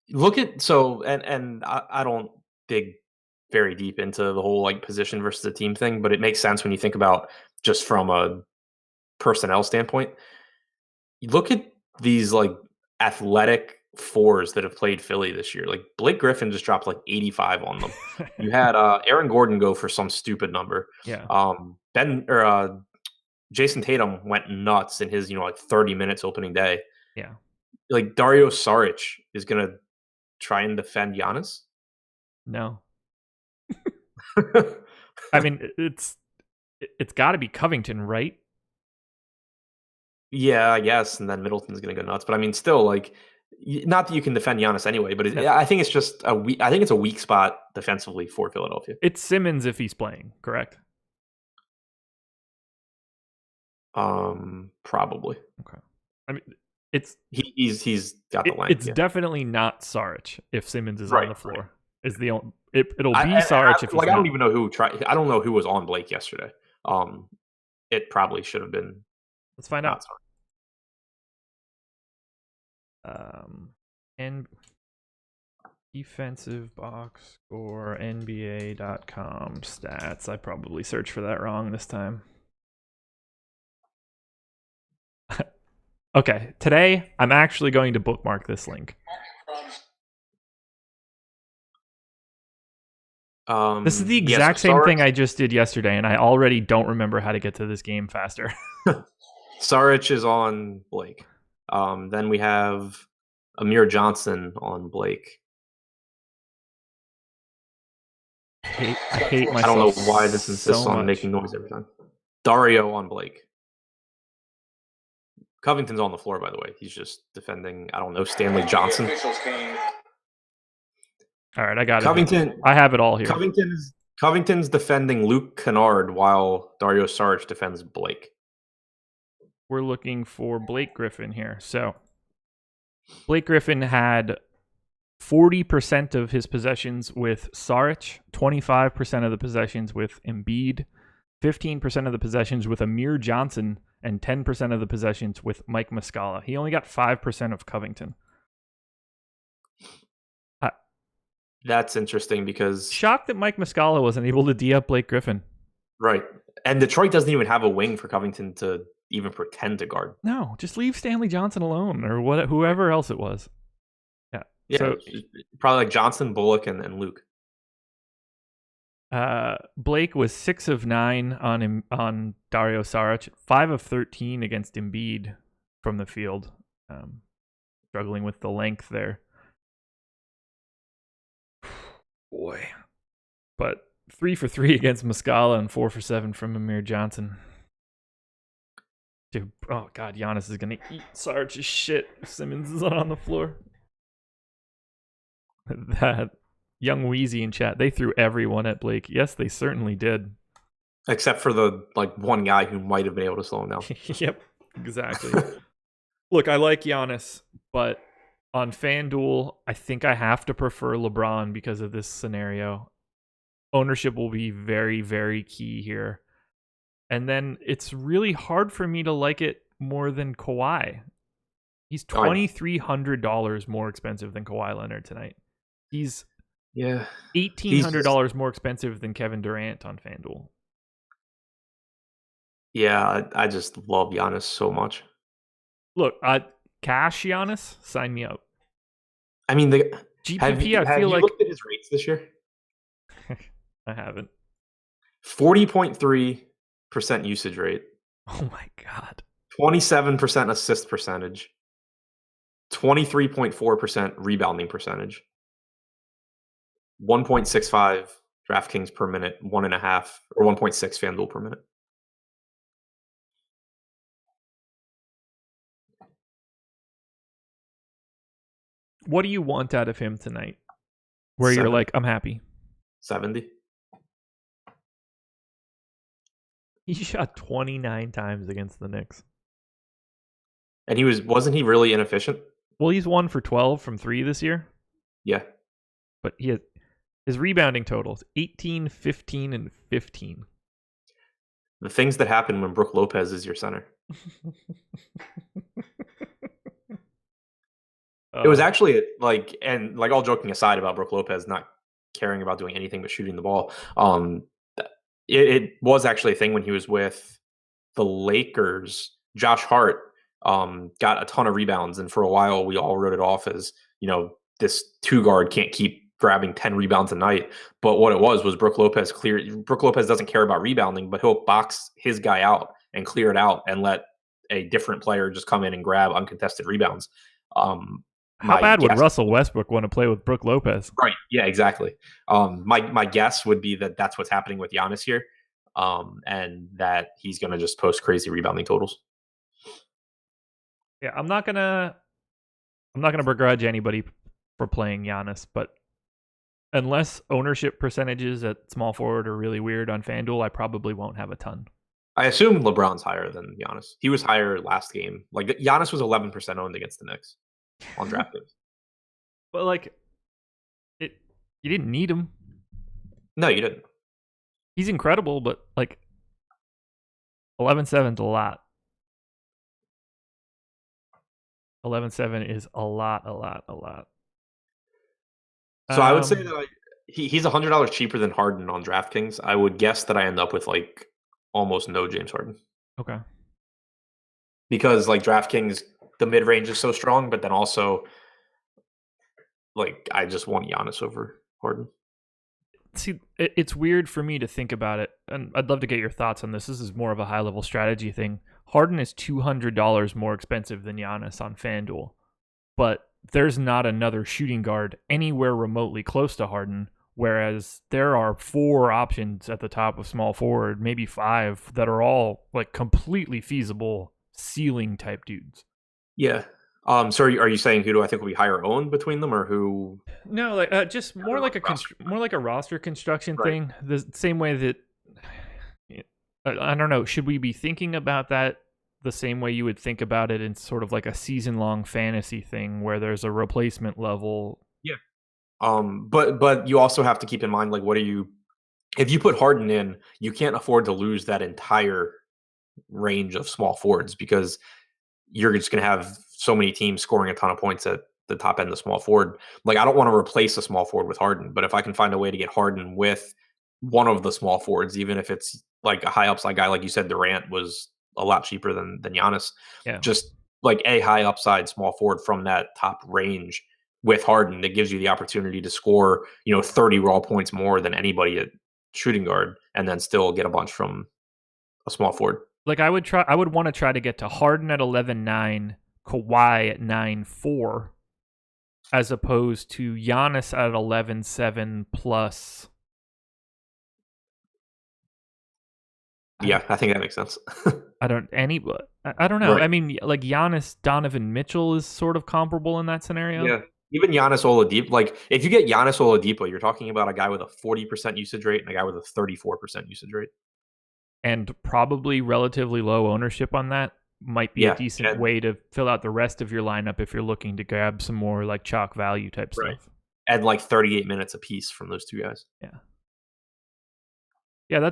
Look at and I don't dig very deep into the whole like position versus the team thing, but it makes sense when you think about just from a personnel standpoint. You look at these like athletic 4s that have played Philly this year. Like Blake Griffin just dropped like 85 on them. You had Aaron Gordon go for some stupid number. Yeah. Jason Tatum went nuts in his, like 30 minutes opening day. Yeah. Like Dario Saric is going to try and defend Giannis? No. I mean, it's got to be Covington, right? Yeah, I guess. And then Middleton's going to go nuts. But I mean, still, like, not that you can defend Giannis anyway, but I think it's just a weak spot defensively for Philadelphia. It's Simmons if he's playing, correct? Probably. Okay. I mean, he's got the length. It's definitely not Saric if Simmons is on the floor. Right. Is the only it'll be Saric if he's like not. I don't even know who tried. I don't know who was on Blake yesterday. It probably should have been. Let's find out. And defensive box score NBA.com stats. I probably searched for that wrong this time. Okay, today I'm actually going to bookmark this link. This is the exact same thing I just did yesterday, and I already don't remember how to get to this game faster. Saric is on Blake. Then we have Amir Johnson on Blake. I hate myself. I don't know why this insists on making noise every time. Dario on Blake. Covington's on the floor, by the way. He's just defending, I don't know, Stanley Johnson. All right, I got Covington. it. I have it all here. Covington's defending Luke Kennard while Dario Saric defends Blake. We're looking for Blake Griffin here. So Blake Griffin had 40% of his possessions with Saric, 25% of the possessions with Embiid, 15% of the possessions with Amir Johnson, and 10% of the possessions with Mike Muscala. He only got 5% of Covington. That's interesting because... Shocked that Mike Muscala wasn't able to D up Blake Griffin. Right. And Detroit doesn't even have a wing for Covington to even pretend to guard. No, just leave Stanley Johnson alone or whoever else it was. Yeah, so, probably like Johnson, Bullock, and Luke. Blake was 6 of 9 on Dario Saric, 5 of 13 against Embiid from the field. Struggling with the length there. Boy. But 3 for 3 against Muscala and 4 for 7 from Amir Johnson. Dude, oh god, Giannis is gonna eat Sarge's shit if Simmons is on the floor. That young Wheezy in chat, they threw everyone at Blake. Yes, they certainly did. Except for the one guy who might have been able to slow him down. Yep, exactly. Look, I like Giannis, but on FanDuel, I think I have to prefer LeBron because of this scenario. Ownership will be very, very key here. And then it's really hard for me to like it more than Kawhi. He's $2,300 more expensive than Kawhi Leonard tonight. He's $1,800 more expensive than Kevin Durant on FanDuel. Yeah, I just love Giannis so much. Look, cash Giannis, sign me up. I mean, the GPP, have you looked at his rates this year? I haven't. 40.3% usage rate. Oh my god. 27% assist percentage. 23.4% rebounding percentage. 1.65 DraftKings per minute, 1.5 or 1.6 FanDuel per minute. What do you want out of him tonight? Where 70. You're like, I'm happy. 70. He shot 29 times against the Knicks. And wasn't he really inefficient? Well, he's 1 for 12 from 3 this year. Yeah. But his rebounding totals 18, 15, and 15. The things that happen when Brook Lopez is your center. It was actually all joking aside about Brook Lopez not caring about doing anything but shooting the ball. It was actually a thing when he was with the Lakers. Josh Hart got a ton of rebounds, and for a while we all wrote it off as, this 2 guard can't keep grabbing 10 rebounds a night. But what it was Brook Lopez Brook Lopez doesn't care about rebounding, but he'll box his guy out and clear it out and let a different player just come in and grab uncontested rebounds. How bad would Russell Westbrook want to play with Brook Lopez? Right. Yeah, exactly. My guess would be that that's what's happening with Giannis here, and that he's going to just post crazy rebounding totals. Yeah, I'm not gonna begrudge anybody for playing Giannis, but unless ownership percentages at small forward are really weird on FanDuel, I probably won't have a ton. I assume LeBron's higher than Giannis. He was higher last game. Like, Giannis was 11% owned against the Knicks on DraftKings. But you didn't need him. No, you didn't. He's incredible, but 11-7's a lot. 11-7 is a lot. So I would say that he's $100 cheaper than Harden on DraftKings. I would guess that I end up with almost no James Harden. Okay. Because DraftKings, the mid range is so strong, but then also I just want Giannis over Harden. See, it's weird for me to think about it, and I'd love to get your thoughts on this. This is more of a high level strategy thing. Harden is $200 more expensive than Giannis on FanDuel, but there's not another shooting guard anywhere remotely close to Harden, whereas there are 4 options at the top of small forward, maybe 5, that are all completely feasible ceiling type dudes. Yeah. So are you saying who do I think will be higher owned between them, or who? No, just more like a roster construction thing. The same way that I don't know. Should we be thinking about that the same way you would think about it in sort of like a season-long fantasy thing where there's a replacement level. Yeah. But you also have to keep in mind, like, if you put Harden in, you can't afford to lose that entire range of small forwards because you're just going to have so many teams scoring a ton of points at the top end of small forward. Like, I don't want to replace a small forward with Harden, but if I can find a way to get Harden with one of the small forwards, even if it's like a high upside guy, like you said, Durant was a lot cheaper than Giannis. Yeah. Just like a high upside small forward from that top range with Harden, that gives you the opportunity to score, 30 raw points more than anybody at shooting guard, and then still get a bunch from a small forward. Like I would want to try to get to Harden at 11-9, Kawhi at 9-4, as opposed to Giannis at 11-7 plus. Yeah, I think that makes sense. I don't know. Right. I mean, like Giannis, Donovan Mitchell is sort of comparable in that scenario. Yeah. Even Giannis Oladipo, like if you get Giannis Oladipo, you're talking about a guy with a 40% usage rate and a guy with a 34% usage rate. And probably relatively low ownership on that. Might be a decent way to fill out the rest of your lineup if you're looking to grab some more like chalk value type stuff. And like 38 minutes apiece from those two guys. Yeah. Yeah,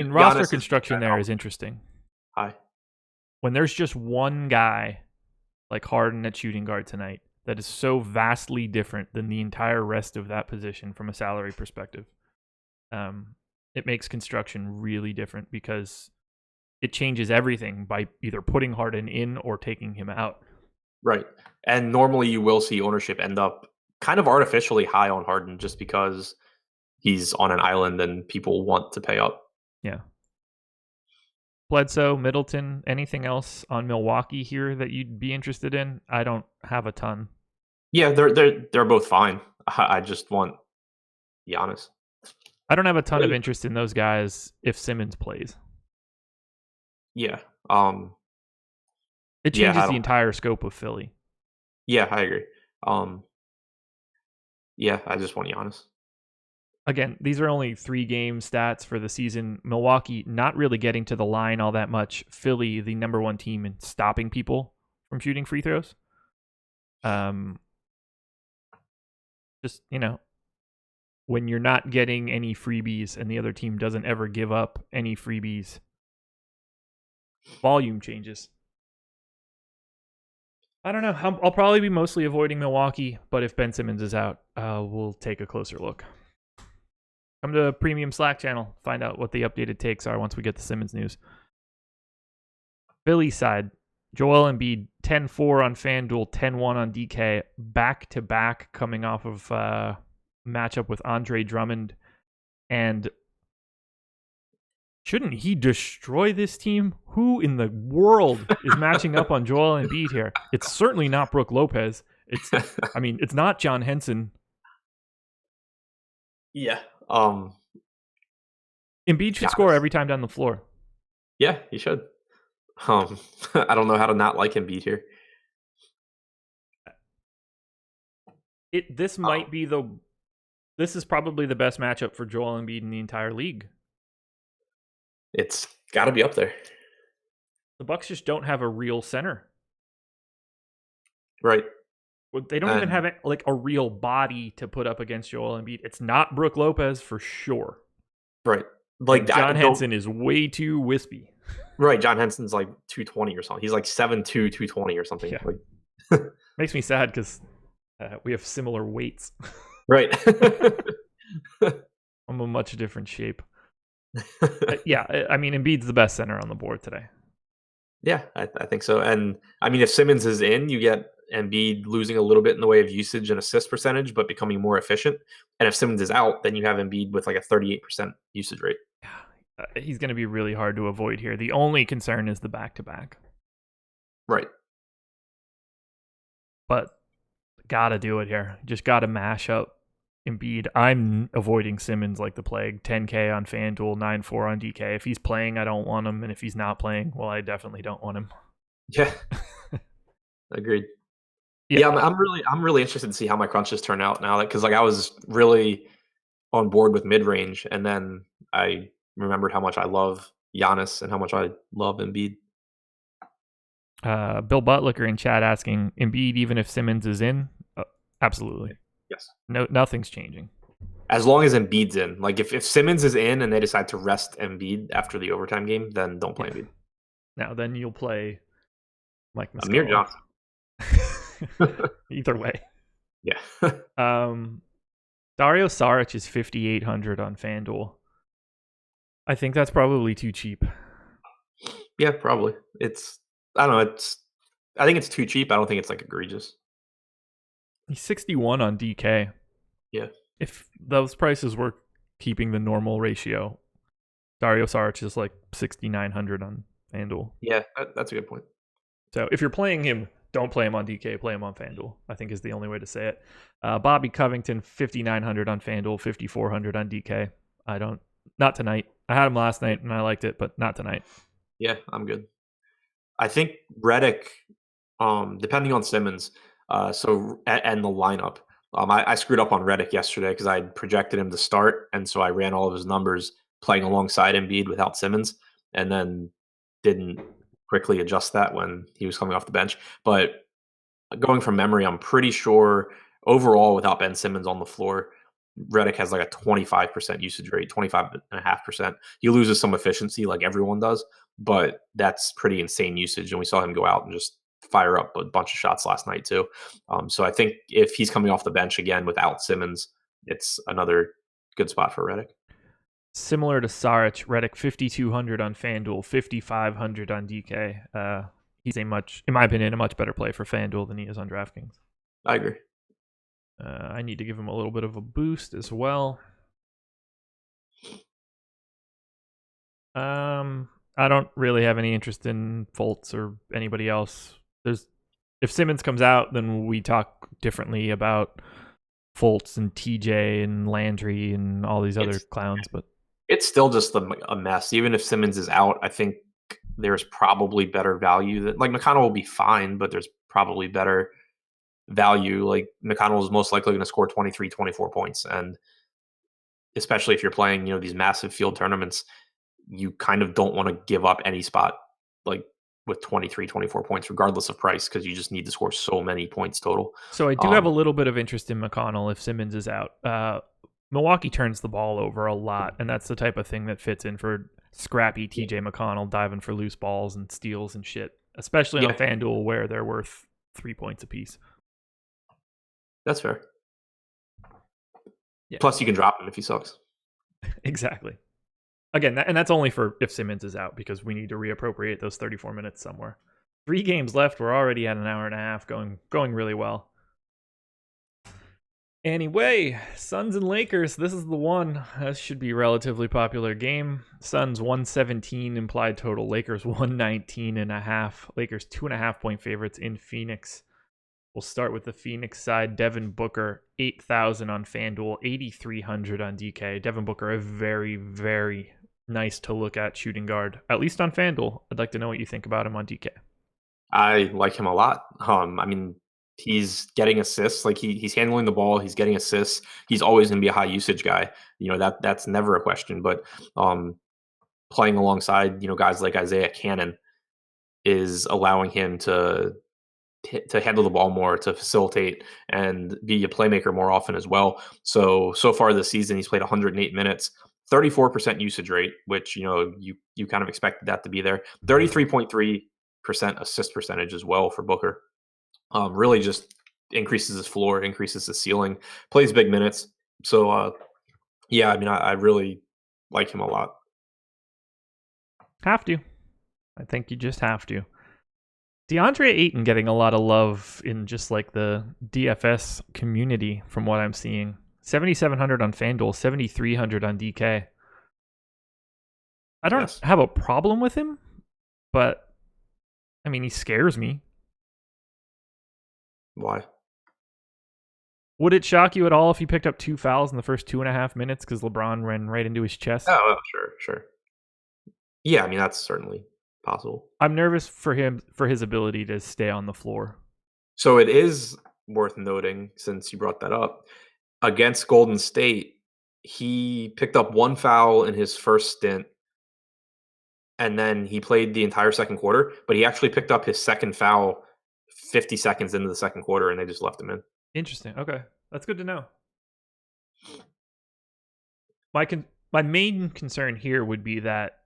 roster construction there is interesting. Hi. When there's just one guy like Harden at shooting guard tonight that is so vastly different than the entire rest of that position from a salary perspective, it makes construction really different because it changes everything by either putting Harden in or taking him out. Right. And normally you will see ownership end up kind of artificially high on Harden just because he's on an island and people want to pay up. Yeah. Bledsoe, Middleton, anything else on Milwaukee here that you'd be interested in? I don't have a ton. Yeah, they're both fine. I just want Giannis. I don't have a ton of interest in those guys if Simmons plays. Yeah. It changes the entire scope of Philly. Yeah, I agree. Yeah, I just want Giannis. Again, these are only 3-game stats for the season. Milwaukee not really getting to the line all that much. Philly, the number one team in stopping people from shooting free throws. Just, when you're not getting any freebies and the other team doesn't ever give up any freebies, volume changes. I don't know. I'll probably be mostly avoiding Milwaukee, but if Ben Simmons is out, we'll take a closer look. Come to the premium Slack channel. Find out what the updated takes are once we get the Simmons news. Philly side, Joel Embiid, 10-4 on FanDuel, 10-1 on DK, back-to-back coming off of matchup with Andre Drummond. And shouldn't he destroy this team? Who in the world is matching up on Joel Embiid here? It's certainly not Brook Lopez. It's not John Henson. Yeah. Embiid should score every time down the floor. Yeah, he should. I don't know how to not like Embiid here. This is probably the best matchup for Joel Embiid in the entire league. It's got to be up there. The Bucks just don't have a real center. Right. They don't even have a real body to put up against Joel Embiid. It's not Brook Lopez for sure. Right. Like John Henson is way too wispy. Right. John Henson's like 220 or something. He's like 7'2", 220 or something. Yeah. Makes me sad because we have similar weights. Right. I'm a much different shape. Yeah, Embiid's the best center on the board today. Yeah, I think so. And if Simmons is in, you get Embiid losing a little bit in the way of usage and assist percentage, but becoming more efficient. And if Simmons is out, then you have Embiid with like a 38% usage rate. He's going to be really hard to avoid here. The only concern is the back-to-back. Right. But gotta do it here. Just gotta mash up Embiid. I'm avoiding Simmons like the plague. 10K on FanDuel, 9-4 on DK. If he's playing, I don't want him. And if he's not playing, well, I definitely don't want him. Yeah. Agreed. Yeah, I'm really interested to see how my crunches turn out now, because I was really on board with mid range, and then I remembered how much I love Giannis and how much I love Embiid. Bill Butlicker in chat asking, Embiid even if Simmons is in? Absolutely. Yes. No, nothing's changing. As long as Embiid's in. Like if Simmons is in and they decide to rest Embiid after the overtime game, then don't play Embiid. Now then you'll play Mike Amir Muscala. Johnson. Either way. Yeah. Dario Saric is 5,800 on FanDuel. I think that's probably too cheap. Yeah, probably. I don't know. I think it's too cheap. I don't think it's like egregious. He's 61 on DK. Yeah. If those prices were keeping the normal ratio, Dario Saric is like 6,900 on FanDuel. Yeah, that's a good point. So if you're playing him, don't play him on DK, play him on FanDuel, I think is the only way to say it. Bobby Covington, 5,900 on FanDuel, 5,400 on DK. Not tonight. I had him last night and I liked it, but not tonight. Yeah, I'm good. I think Redick, depending on Simmons, and the lineup. I screwed up on Redick yesterday because I projected him to start, and so I ran all of his numbers playing alongside Embiid without Simmons, and then didn't quickly adjust that when he was coming off the bench. But going from memory, I'm pretty sure overall, without Ben Simmons on the floor, Redick has like a 25% usage rate, 25.5%. He loses some efficiency like everyone does, but that's pretty insane usage. And we saw him go out and just fire up a bunch of shots last night too. So I think if he's coming off the bench again without Simmons, it's another good spot for Redick. Similar to Saric, Redick 5,200 on FanDuel, 5,500 on DK. He's in my opinion, a much better play for FanDuel than he is on DraftKings. I agree. I need to give him a little bit of a boost as well. I don't really have any interest in Fultz or anybody else. If Simmons comes out, then we talk differently about Fultz and TJ and Landry and all these other clowns. But it's still just a mess. Even if Simmons is out, I think there's probably better value. That like McConnell will be fine, but there's probably better value. Like McConnell is most likely going to score 23, 24 points. And especially if you're playing, these massive field tournaments, you kind of don't want to give up any spot like with 23, 24 points, regardless of price, because you just need to score so many points total. So I do have a little bit of interest in McConnell if Simmons is out. Milwaukee turns the ball over a lot, and that's the type of thing that fits in for scrappy TJ McConnell diving for loose balls and steals and shit, especially on FanDuel where they're worth 3 points apiece. That's fair. Yeah. Plus, you can drop him if he sucks. Exactly. Again, that's only for if Simmons is out, because we need to reappropriate those 34 minutes somewhere. 3 games left. We're already at an hour and a half, going really well. Anyway, Suns and Lakers. This is the one. This should be a relatively popular game. Suns 117 implied total. Lakers 119.5. Lakers 2.5 point favorites in Phoenix. We'll start with the Phoenix side. Devin Booker, 8,000 on FanDuel, 8,300 on DK. Devin Booker, a very, very nice to look at shooting guard, at least on FanDuel. I'd like to know what you think about him on DK. I like him a lot. He's getting assists. Like he's handling the ball. He's getting assists. He's always going to be a high usage guy. That's never a question. But playing alongside guys like Isaiah Cannon is allowing him to handle the ball more, to facilitate and be a playmaker more often as well. So far this season, he's played 108 minutes, 34% usage rate, which, you kind of expected that to be there. 33.3% assist percentage as well for Booker. Really just increases his floor, increases his ceiling, plays big minutes. So, I really like him a lot. Have to. I think you just have to. DeAndre Ayton getting a lot of love in just like the DFS community from what I'm seeing. 7,700 on FanDuel, 7,300 on DK. I don't have a problem with him, but he scares me. Why? Would it shock you at all if he picked up 2 fouls in the first 2.5 minutes because LeBron ran right into his chest? Oh, sure. Yeah, that's certainly possible. I'm nervous for him, for his ability to stay on the floor. So it is worth noting, since you brought that up, against Golden State, he picked up 1 foul in his first stint and then he played the entire second quarter, but he actually picked up his second foul 50 seconds into the second quarter, and they just left him in. Interesting. Okay, that's good to know. My main concern here would be that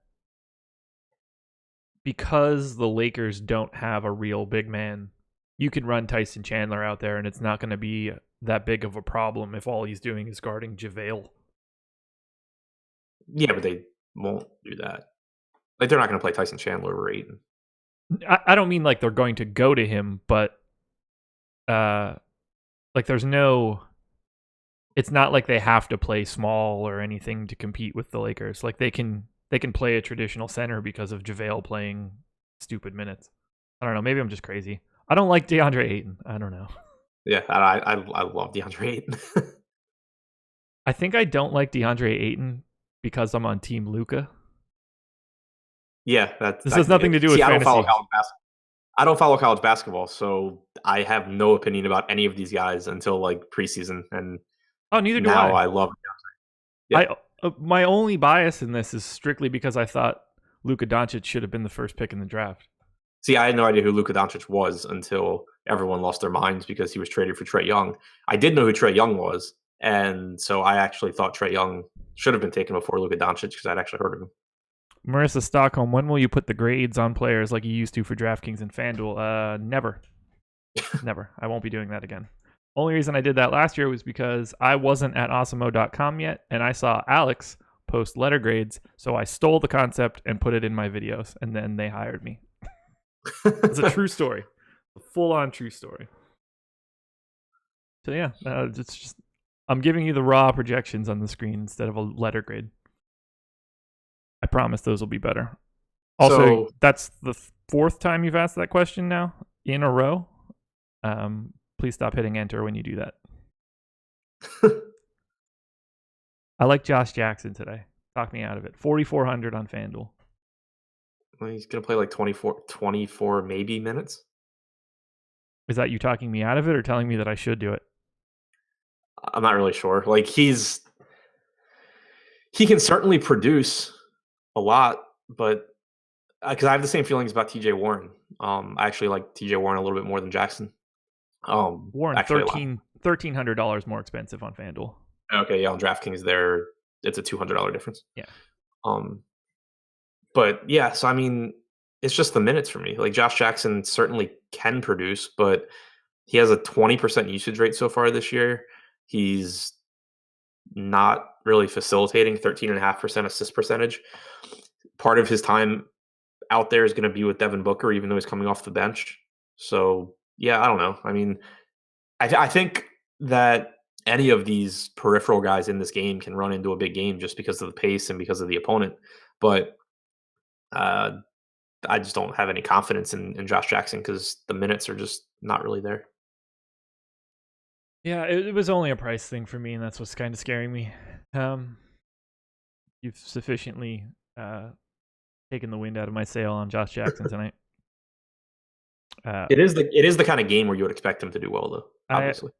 because the Lakers don't have a real big man, you can run Tyson Chandler out there, and it's not going to be that big of a problem if all he's doing is guarding JaVale. Yeah, but they won't do that. Like, they're not going to play Tyson Chandler over Ayton. I don't mean like they're going to go to him, but like there's no. It's not like they have to play small or anything to compete with the Lakers. Like they can play a traditional center because of JaVale playing stupid minutes. I don't know. Maybe I'm just crazy. I don't like DeAndre Ayton. I don't know. Yeah, I love DeAndre Ayton. I think I don't like DeAndre Ayton because I'm on Team Luka. Yeah, this has nothing to do with fantasy. I don't follow college basketball, so I have no opinion about any of these guys until like preseason. And neither do now I. I love DeAndre. Yeah. My only bias in this is strictly because I thought Luka Doncic should have been the first pick in the draft. See, I had no idea who Luka Doncic was until everyone lost their minds because he was traded for Trae Young. I did know who Trae Young was, and so I actually thought Trae Young should have been taken before Luka Doncic because I'd actually heard of him. Marissa Stockholm, when will you put the grades on players like you used to for DraftKings and FanDuel? Never. Never. I won't be doing that again. Only reason I did that last year was because I wasn't at awesemo.com yet, and I saw Alex post letter grades, so I stole the concept and put it in my videos, and then they hired me. It's a true story. A full-on true story. So yeah, it's just I'm giving you the raw projections on the screen instead of a letter grade. I promise those will be better. Also, that's the fourth time you've asked that question now in a row. Please stop hitting enter when you do that. I like Josh Jackson today. Talk me out of it. 4,400 on FanDuel. Well, he's going to play like 24 maybe minutes. Is that you talking me out of it or telling me that I should do it? I'm not really sure. Like he can certainly produce a lot, but because I have the same feelings about TJ Warren. I actually like TJ Warren a little bit more than Jackson. Warren, $1,300 more expensive on FanDuel. Okay, yeah, on DraftKings it's a $200 difference. Yeah. But yeah, so I mean, it's just the minutes for me. Like Josh Jackson certainly can produce, but he has a 20% usage rate so far this year. He's not really facilitating 13.5% assist percentage. Part of his time out there is going to be with Devin Booker, even though he's coming off the bench. So yeah, I don't know. I mean, I think that any of these peripheral guys in this game can run into a big game just because of the pace and because of the opponent. But I just don't have any confidence in Josh Jackson because the minutes are just not really there. Yeah, it was only a price thing for me, and that's what's kind of scaring me. You've sufficiently taken the wind out of my sail on Josh Jackson tonight. It is the kind of game where you would expect him to do well, though. Obviously,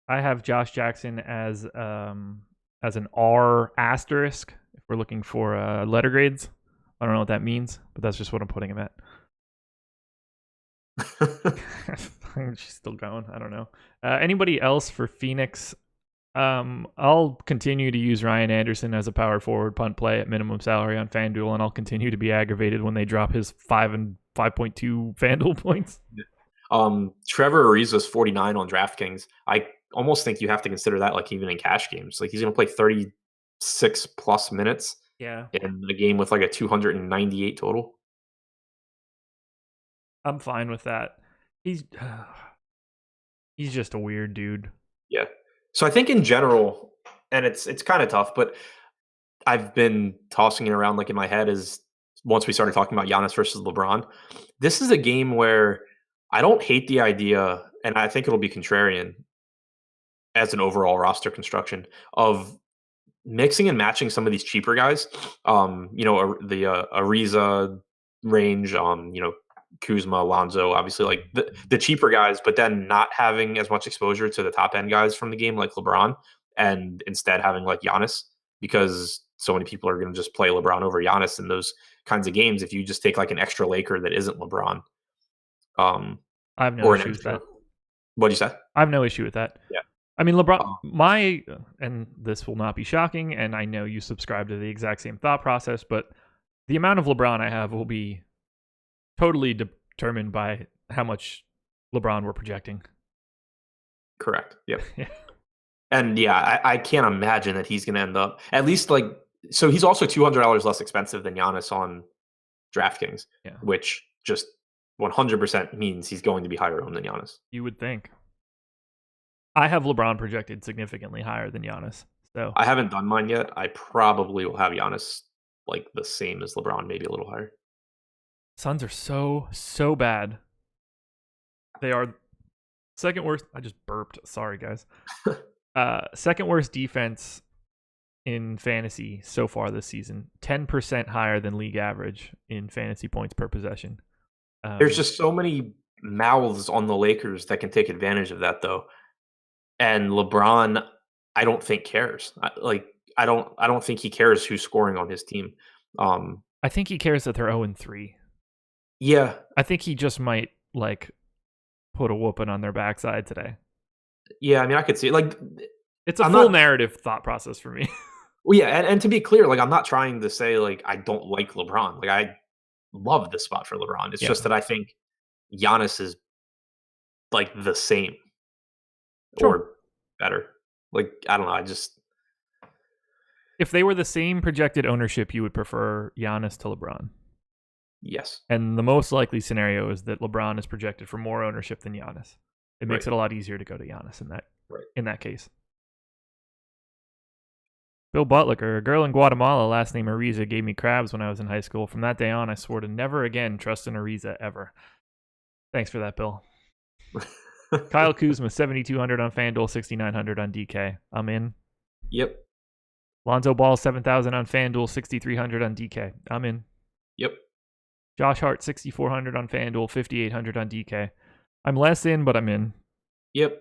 I have Josh Jackson as an R asterisk if we're looking for letter grades. I don't know what that means, but that's just what I'm putting him at. She's still going. I don't know. Anybody else for Phoenix? I'll continue to use Ryan Anderson as a power forward punt play at minimum salary on FanDuel, and I'll continue to be aggravated when they drop his 5 and 5.2 FanDuel points. Trevor Ariza's 49 on DraftKings. I almost think you have to consider that like even in cash games. Like he's going to play 36 plus minutes. Yeah. In a game with like a 298 total. I'm fine with that. He's just a weird dude. Yeah. So I think in general, and it's kind of tough, but I've been tossing it around like in my head is once we started talking about Giannis versus LeBron, this is a game where I don't hate the idea, and I think it'll be contrarian as an overall roster construction of mixing and matching some of these cheaper guys, the Ariza range, Kuzma, Alonzo, obviously like the cheaper guys, but then not having as much exposure to the top end guys from the game like LeBron, and instead having like Giannis, because so many people are going to just play LeBron over Giannis in those kinds of games. If you just take like an extra Laker that isn't LeBron, I have no or an issue with extra. that. What'd you say? I have no issue with that. Yeah. I mean, LeBron, and this will not be shocking, and I know you subscribe to the exact same thought process, but the amount of LeBron I have will be totally determined by how much LeBron we're projecting. Correct. Yep. Yeah. And yeah, I can't imagine that he's going to end up at least like, so he's also $200 less expensive than Giannis on DraftKings, which just 100% means he's going to be higher owned than Giannis. You would think. I have LeBron projected significantly higher than Giannis. So I haven't done mine yet. I probably will have Giannis like the same as LeBron, maybe a little higher. Suns are so bad. They are second worst. I just burped. Sorry, guys. Second worst defense in fantasy so far this season. 10% higher than league average in fantasy points per possession. There's just so many mouths on the Lakers that can take advantage of that, though. And LeBron, I don't think cares. I don't think he cares who's scoring on his team. I think he cares that they're 0-3. Yeah, I think he just might like put a whooping on their backside today. Yeah, I mean, I could see like it's a full narrative thought process for me. Well, yeah, and to be clear, like I'm not trying to say like I don't like LeBron. Like I love this spot for LeBron. It's just that I think Giannis is like the same or better. Like I don't know. I just if they were the same projected ownership, you would prefer Giannis to LeBron. Yes. And the most likely scenario is that LeBron is projected for more ownership than Giannis. It makes it a lot easier to go to Giannis in that case. Bill Butler, a girl in Guatemala, last name Ariza, gave me crabs when I was in high school. From that day on, I swore to never again trust an Ariza ever. Thanks for that, Bill. Kyle Kuzma, 7,200 on FanDuel, 6,900 on DK. I'm in. Yep. Lonzo Ball, 7,000 on FanDuel, 6,300 on DK. I'm in. Yep. Josh Hart, 6,400 on FanDuel, 5,800 on DK. I'm less in, but I'm in. Yep.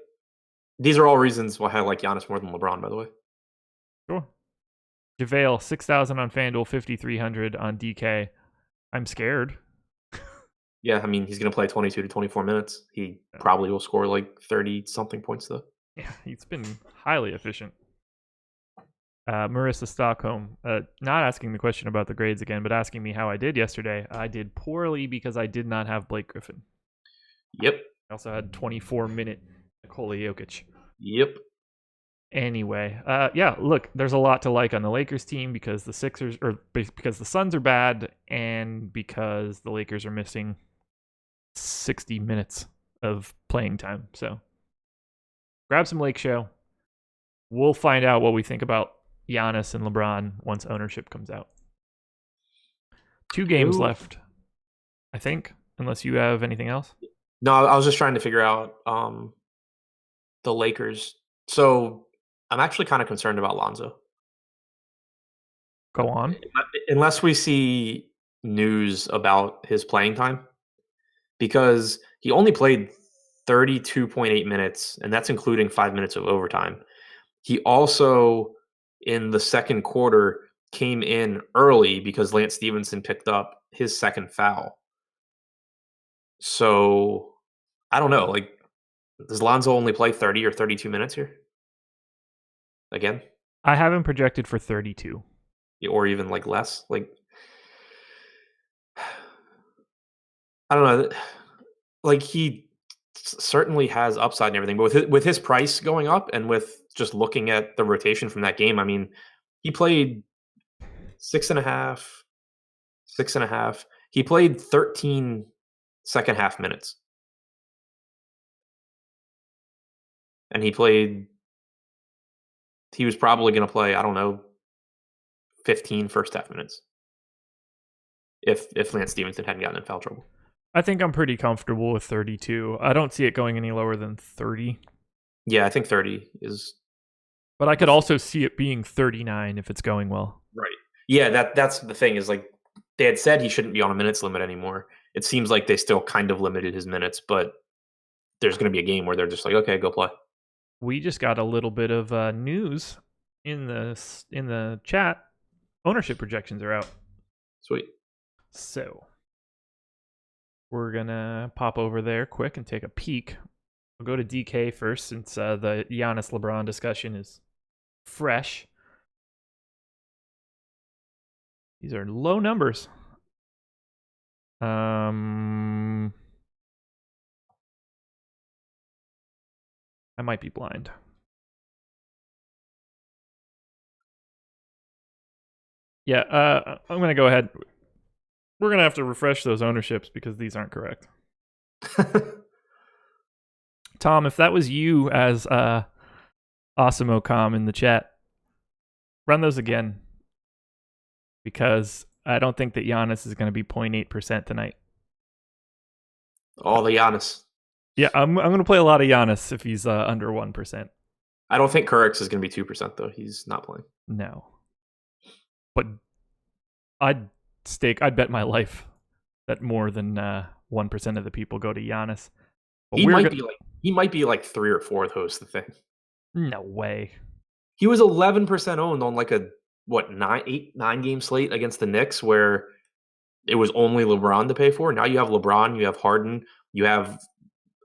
These are all reasons why I like Giannis more than LeBron, by the way. Sure. JaVale, 6,000 on FanDuel, 5,300 on DK. I'm scared. Yeah, I mean, he's going to play 22 to 24 minutes. He probably will score like 30-something points, though. Yeah, he's been highly efficient. Marissa Stockholm, not asking the question about the grades again, but asking me how I did yesterday. I did poorly because I did not have Blake Griffin. Yep. I also had 24-minute Nikola Jokic. Yep. Anyway, look, there's a lot to like on the Lakers team because the Suns are bad and because the Lakers are missing 60 minutes of playing time. So grab some Lake Show. We'll find out what we think about Giannis and LeBron once ownership comes out. 2 games left, I think, unless you have anything else. No, I was just trying to figure out the Lakers. So I'm actually kind of concerned about Lonzo. Go on. Unless we see news about his playing time, because he only played 32.8 minutes, and that's including 5 minutes of overtime. He also, in the second quarter, came in early because Lance Stevenson picked up his second foul. So I don't know. Like, does Lonzo only play 30 or 32 minutes here? Again? I have him projected for 32. Or even like less. Like, I don't know. Like, he certainly has upside and everything, but with his price going up and with just looking at the rotation from that game, I mean, he played 6.5. He played 13 second half minutes. And he was probably going to play, I don't know, 15 first half minutes if Lance Stevenson hadn't gotten in foul trouble. I think I'm pretty comfortable with 32. I don't see it going any lower than 30. Yeah, I think 30 is. But I could also see it being 39 if it's going well. Right. Yeah, that's the thing is like they had said he shouldn't be on a minutes limit anymore. It seems like they still kind of limited his minutes, but there's going to be a game where they're just like, okay, go play. We just got a little bit of news in the chat. ownership projections are out. Sweet. So we're going to pop over there quick and take a peek. We'll go to DK first since the Giannis LeBron discussion is fresh. These are low numbers. I might be blind. Yeah, I'm going to go ahead. We're going to have to refresh those ownerships because these aren't correct. Tom, if that was you as AwesomeOcom in the chat, run those again. Because I don't think that Giannis is going to be 0.8% tonight. All the Giannis. Yeah, I'm going to play a lot of Giannis if he's under 1%. I don't think Kurix is going to be 2%, though. He's not playing. No. But I'd bet my life that more than 1% of the people go to Giannis. But he might be like 3 or 4 hosts the thing. No way. He was 11% owned on like a 9 game slate against the Knicks where it was only LeBron to pay for. Now you have LeBron, you have Harden, you have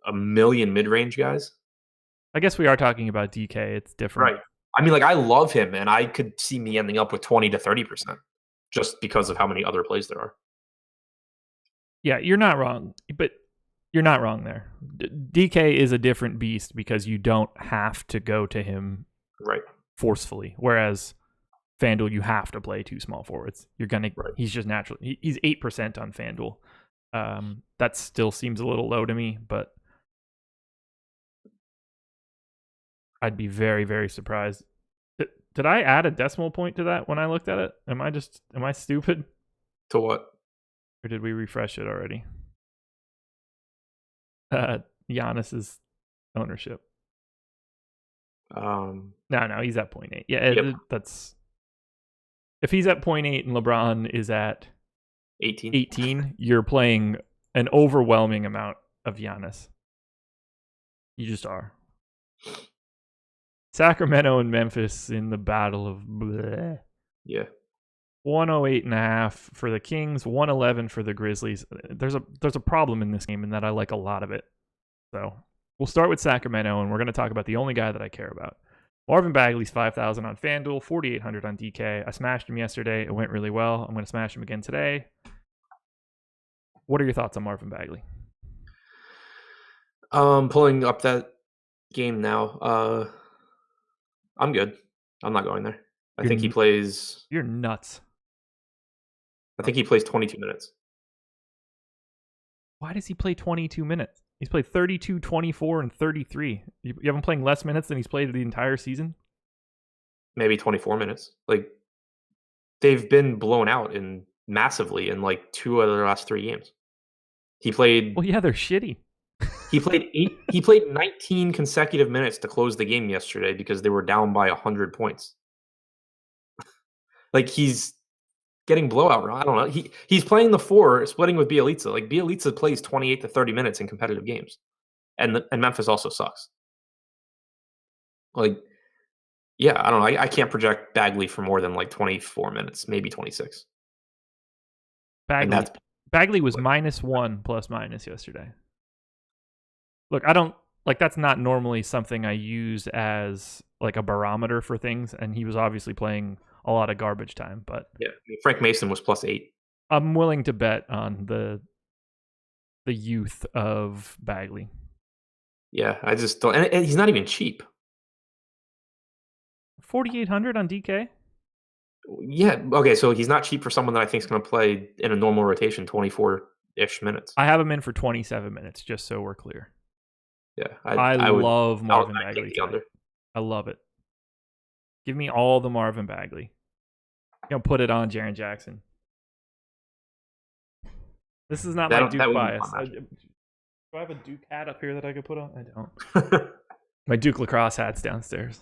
a million mid-range guys. I guess we are talking about DK. It's different. Right. I mean, like, I love him, and I could see me ending up with 20 to 30% just because of how many other plays there are. Yeah, you're not wrong, but you're not wrong there. DK is a different beast because you don't have to go to him right forcefully, whereas FanDuel, you have to play 2 small forwards. He's just naturally, he's 8% on FanDuel. That still seems a little low to me, but I'd be very, very surprised. Did I add a decimal point to that when I looked at it? Am I stupid? To what? Or did we refresh it already? Giannis's ownership. No, he's at 0.8. Yeah, yep. That's... If he's at 0.8 and LeBron is at 18, you're playing an overwhelming amount of Giannis. You just are. Sacramento and Memphis in the battle of bleh. Yeah. 108.5 for the Kings, 111 for the Grizzlies. There's a problem in this game in that I like a lot of it. So we'll start with Sacramento, and we're going to talk about the only guy that I care about. Marvin Bagley's 5,000 on FanDuel, 4,800 on DK. I smashed him yesterday. It went really well. I'm going to smash him again today. What are your thoughts on Marvin Bagley? Pulling up that game now. I'm good. I'm not going there. I think he plays... You're nuts. I think he plays 22 minutes. Why does he play 22 minutes? He's played 32, 24, and 33. You have him playing less minutes than he's played the entire season? Maybe 24 minutes. Like, they've been blown out massively in like 2 out of their last 3 games. He played... Well, yeah, they're shitty. He played 19 consecutive minutes to close the game yesterday because they were down by 100 points. Like, he's getting blowout. I don't know. He's playing the 4, splitting with Bjelica. Like, Bjelica plays 28 to 30 minutes in competitive games, and Memphis also sucks. Like, yeah, I don't know. I can't project Bagley for more than like 24 minutes, maybe 26. Bagley was -1 ± yesterday. Look, I don't like that's not normally something I use as like a barometer for things, and he was obviously playing a lot of garbage time, but yeah, I mean, Frank Mason was +8. I'm willing to bet on the youth of Bagley. Yeah, I just don't, and he's not even cheap. 4,800 on DK. Yeah, okay, so he's not cheap for someone that I think is going to play in a normal rotation 24-ish minutes. I have him in for 27 minutes, just so we're clear. Yeah, I love Marvin Bagley. I love it. Give me all the Marvin Bagley. Put it on Jaren Jackson. This is not my Duke bias. Do I have a Duke hat up here that I could put on? I don't. My Duke lacrosse hat's downstairs.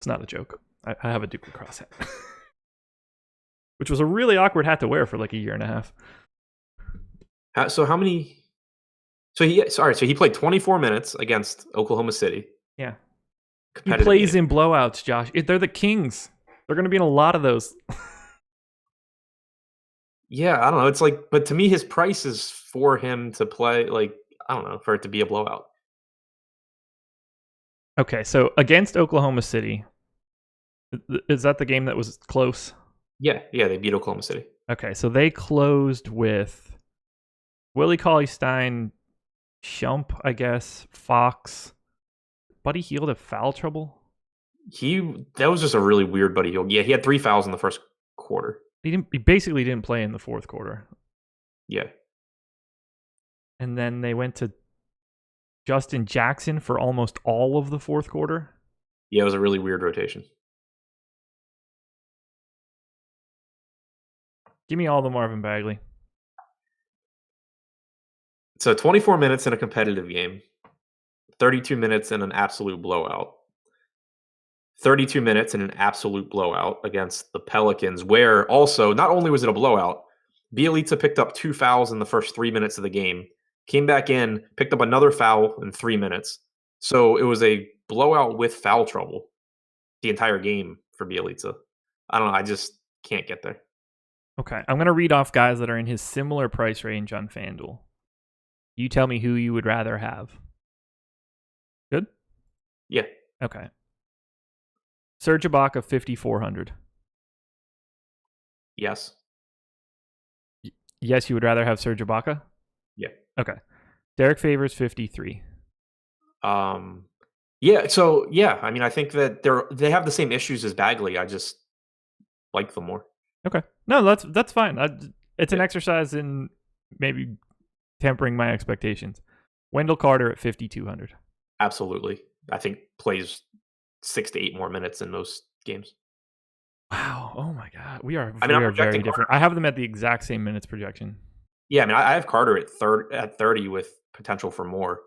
It's not a joke. I have a Duke lacrosse hat. Which was a really awkward hat to wear for like a year and a half. So how many... So he played 24 minutes against Oklahoma City. Yeah. He plays in blowouts, Josh. They're the Kings. They're going to be in a lot of those. Yeah, I don't know. It's like, but to me, his price is for him to play. Like, I don't know, for it to be a blowout. Okay, so against Oklahoma City, is that the game that was close? Yeah, they beat Oklahoma City. Okay, so they closed with Willie Cauley-Stein, Shump, I guess, Fox. Buddy Hield have foul trouble? That was just a really weird Buddy Hield. Yeah, he had 3 fouls in the first quarter. He basically didn't play in the fourth quarter. Yeah. And then they went to Justin Jackson for almost all of the fourth quarter. Yeah, it was a really weird rotation. Give me all the Marvin Bagley. So 24 minutes in a competitive game, 32 minutes in an absolute blowout, 32 minutes in an absolute blowout against the Pelicans, where also, not only was it a blowout, Bjelica picked up 2 fouls in the first 3 minutes of the game, came back in, picked up another foul in 3 minutes. So it was a blowout with foul trouble the entire game for Bjelica. I don't know. I just can't get there. Okay, I'm going to read off guys that are in his similar price range on FanDuel. You tell me who you would rather have. Good? Yeah. Okay. Serge Ibaka, 5,400. Yes. Yes, you would rather have Serge Ibaka? Yeah. Okay. Derek Favors, 53. Yeah, so yeah, I mean, I think that they have the same issues as Bagley. I just like them more. Okay. No, that's fine. It's an exercise in maybe tempering my expectations. Wendell Carter at 5,200. Absolutely. I think plays 6 to 8 more minutes in most games. Wow. Oh my God. We are I'm very projecting different. Carter. I have them at the exact same minutes projection. Yeah, I mean, I have Carter at 30 with potential for more.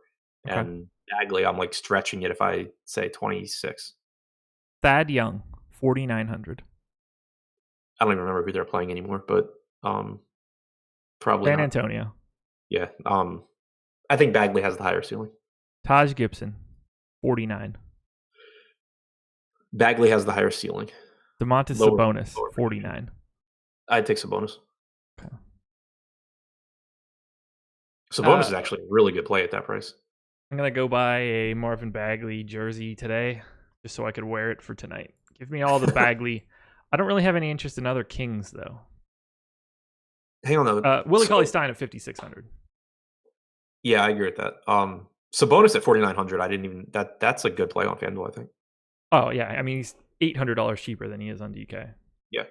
Okay. And Bagley, I'm like stretching it if I say 26. Thad Young, 4,900. I don't even remember who they're playing anymore, but probably San not. Antonio. Yeah. I think Bagley has the higher ceiling. Taj Gibson, 49. Bagley has the higher ceiling. Domantas Sabonis, 49. I'd take Sabonis. Okay. Sabonis is actually a really good play at that price. I'm going to go buy a Marvin Bagley jersey today just so I could wear it for tonight. Give me all the Bagley. I don't really have any interest in other Kings, though. Hang on, though. Willie Cauley-Stein at 5,600. Yeah, I agree with that. Sabonis at 4,900. I didn't even that's a good play on FanDuel, I think. Oh yeah, I mean he's $800 cheaper than he is on DK. Yeah.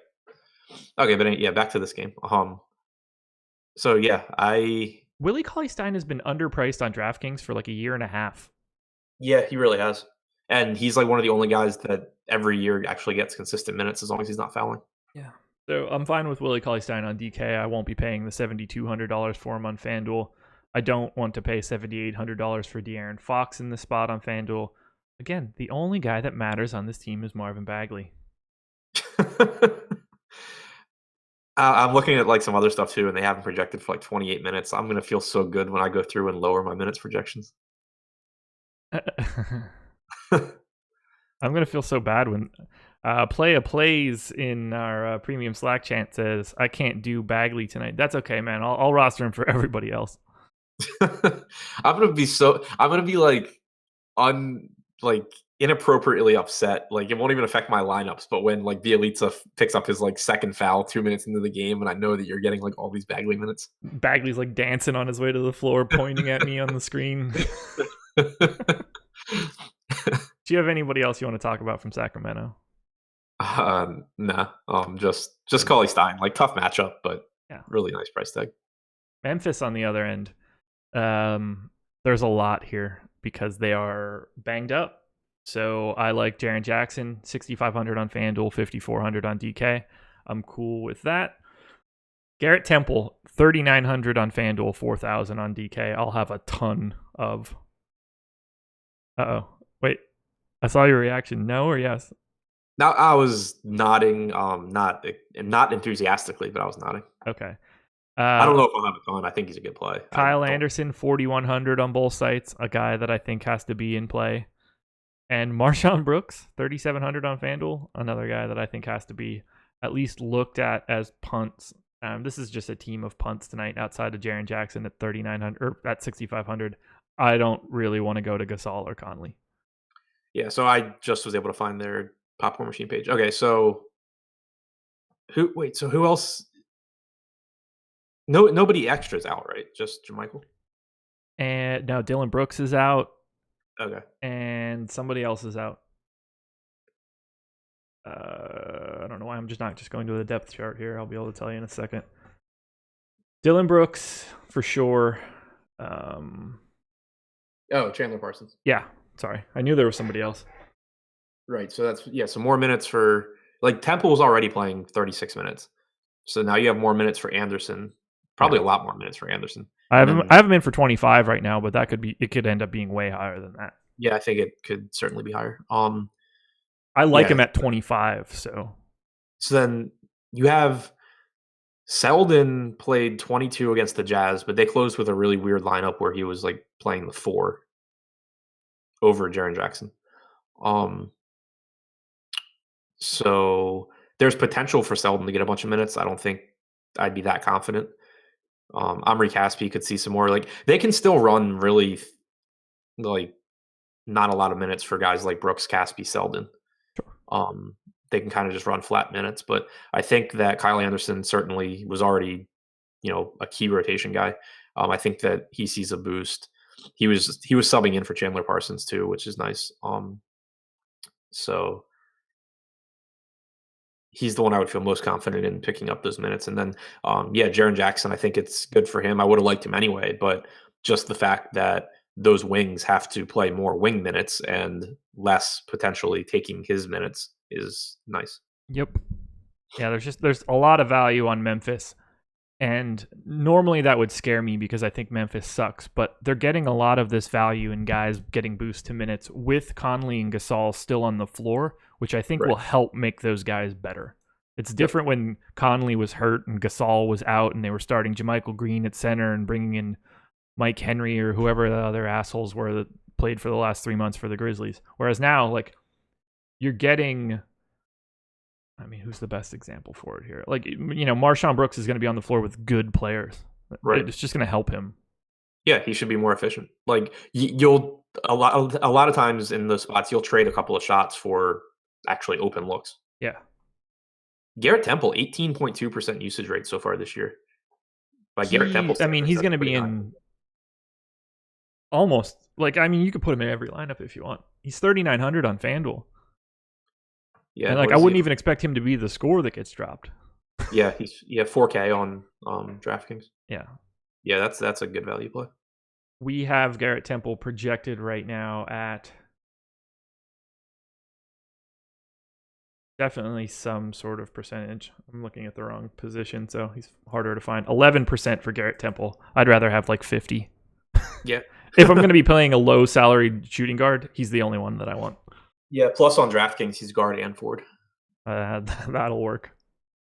Okay, but yeah, back to this game. So yeah, Willie Cauley-Stein has been underpriced on DraftKings for like a year and a half. Yeah, he really has, and he's like one of the only guys that every year actually gets consistent minutes as long as he's not fouling. Yeah. So I'm fine with Willie Cauley-Stein on DK. I won't be paying the $7,200 for him on FanDuel. I don't want to pay $7,800 for De'Aaron Fox in this spot on FanDuel. Again, the only guy that matters on this team is Marvin Bagley. I'm looking at like some other stuff too, and they haven't projected for like 28 minutes. I'm going to feel so good when I go through and lower my minutes projections. I'm going to feel so bad when Playa Plays in our premium Slack chat says, I can't do Bagley tonight. That's okay, man. I'll roster him for everybody else. I'm going to be like inappropriately upset. Like it won't even affect my lineups, but when like Bjelica picks up his like second foul 2 minutes into the game, and I know that you're getting like all these Bagley minutes. Bagley's like dancing on his way to the floor, pointing at me on the screen. Do you have anybody else you want to talk about from Sacramento? Nah. Just Cauley-Stein. Like tough matchup, but yeah, really nice price tag. Memphis on the other end. There's a lot here because they are banged up. So I like Jaren Jackson, 6,500 on FanDuel, 5,400 on DK. I'm cool with that. Garrett Temple, 3,900 on FanDuel, 4,000 on DK. I'll have a ton of. Wait, I saw your reaction. No or yes? Now I was nodding, not enthusiastically, but I was nodding. Okay. I don't know if I'll have a ton. I think he's a good play. Kyle Anderson, 4,100 on both sites. A guy that I think has to be in play. And Marshawn Brooks, 3,700 on FanDuel, another guy that I think has to be at least looked at as punts. This is just a team of punts tonight outside of Jaren Jackson at 3,900 or at 6,500. I don't really want to go to Gasol or Conley. Yeah, so I just was able to find their popcorn machine page. Okay, so who else? Nobody extras out, right? Just Jermichael? And now Dylan Brooks is out. Okay. And somebody else is out. I don't know why I'm just not going to the depth chart here. I'll be able to tell you in a second. Dylan Brooks for sure. Chandler Parsons. Yeah, sorry. I knew there was somebody else. Right. So so more minutes for Temple's already playing 36 minutes. So now you have more minutes for Anderson. Probably a lot more minutes for Anderson. I have him in for 25 right now, but it could end up being way higher than that. Yeah, I think it could certainly be higher. I like him at 25, so then you have Selden played 22 against the Jazz, but they closed with a really weird lineup where he was like playing the 4 over Jaren Jackson. So there's potential for Selden to get a bunch of minutes. I don't think I'd be that confident. Omri Caspi could see some more. Like they can still run really not a lot of minutes for guys like Brooks, Caspi, Selden. Sure. They can kind of just run flat minutes, but I think that Kyle Anderson certainly was already, a key rotation guy. I think that he sees a boost. He was subbing in for Chandler Parsons too, which is nice. So he's the one I would feel most confident in picking up those minutes. And then, Jaren Jackson, I think it's good for him. I would have liked him anyway, but just the fact that those wings have to play more wing minutes and less potentially taking his minutes is nice. Yep. Yeah, there's a lot of value on Memphis. And normally that would scare me because I think Memphis sucks, but they're getting a lot of this value in guys getting boost to minutes with Conley and Gasol still on the floor, which I think will help make those guys better. It's different when Conley was hurt and Gasol was out and they were starting Jermichael Green at center and bringing in Mike Henry or whoever the other assholes were that played for the last 3 months for the Grizzlies. Whereas now, you're getting... I mean, who's the best example for it here? Marshawn Brooks is going to be on the floor with good players. Right. It's just going to help him. Yeah, he should be more efficient. You'll a lot of times in those spots, you'll trade a couple of shots for actually open looks. Yeah. Garrett Temple, 18.2% usage rate so far this year. Garrett Temple. I mean, he's going to be in almost you could put him in every lineup if you want. He's 3,900 on FanDuel. Yeah, and I wouldn't even expect him to be the score that gets dropped. Yeah, he's 4K on DraftKings. Yeah. Yeah, that's a good value play. We have Garrett Temple projected right now at definitely some sort of percentage. I'm looking at the wrong position, so he's harder to find. 11% for Garrett Temple. I'd rather have 50. Yeah. If I'm going to be playing a low salaried shooting guard, he's the only one that I want. Yeah, plus on DraftKings, he's guard and forward. That'll work.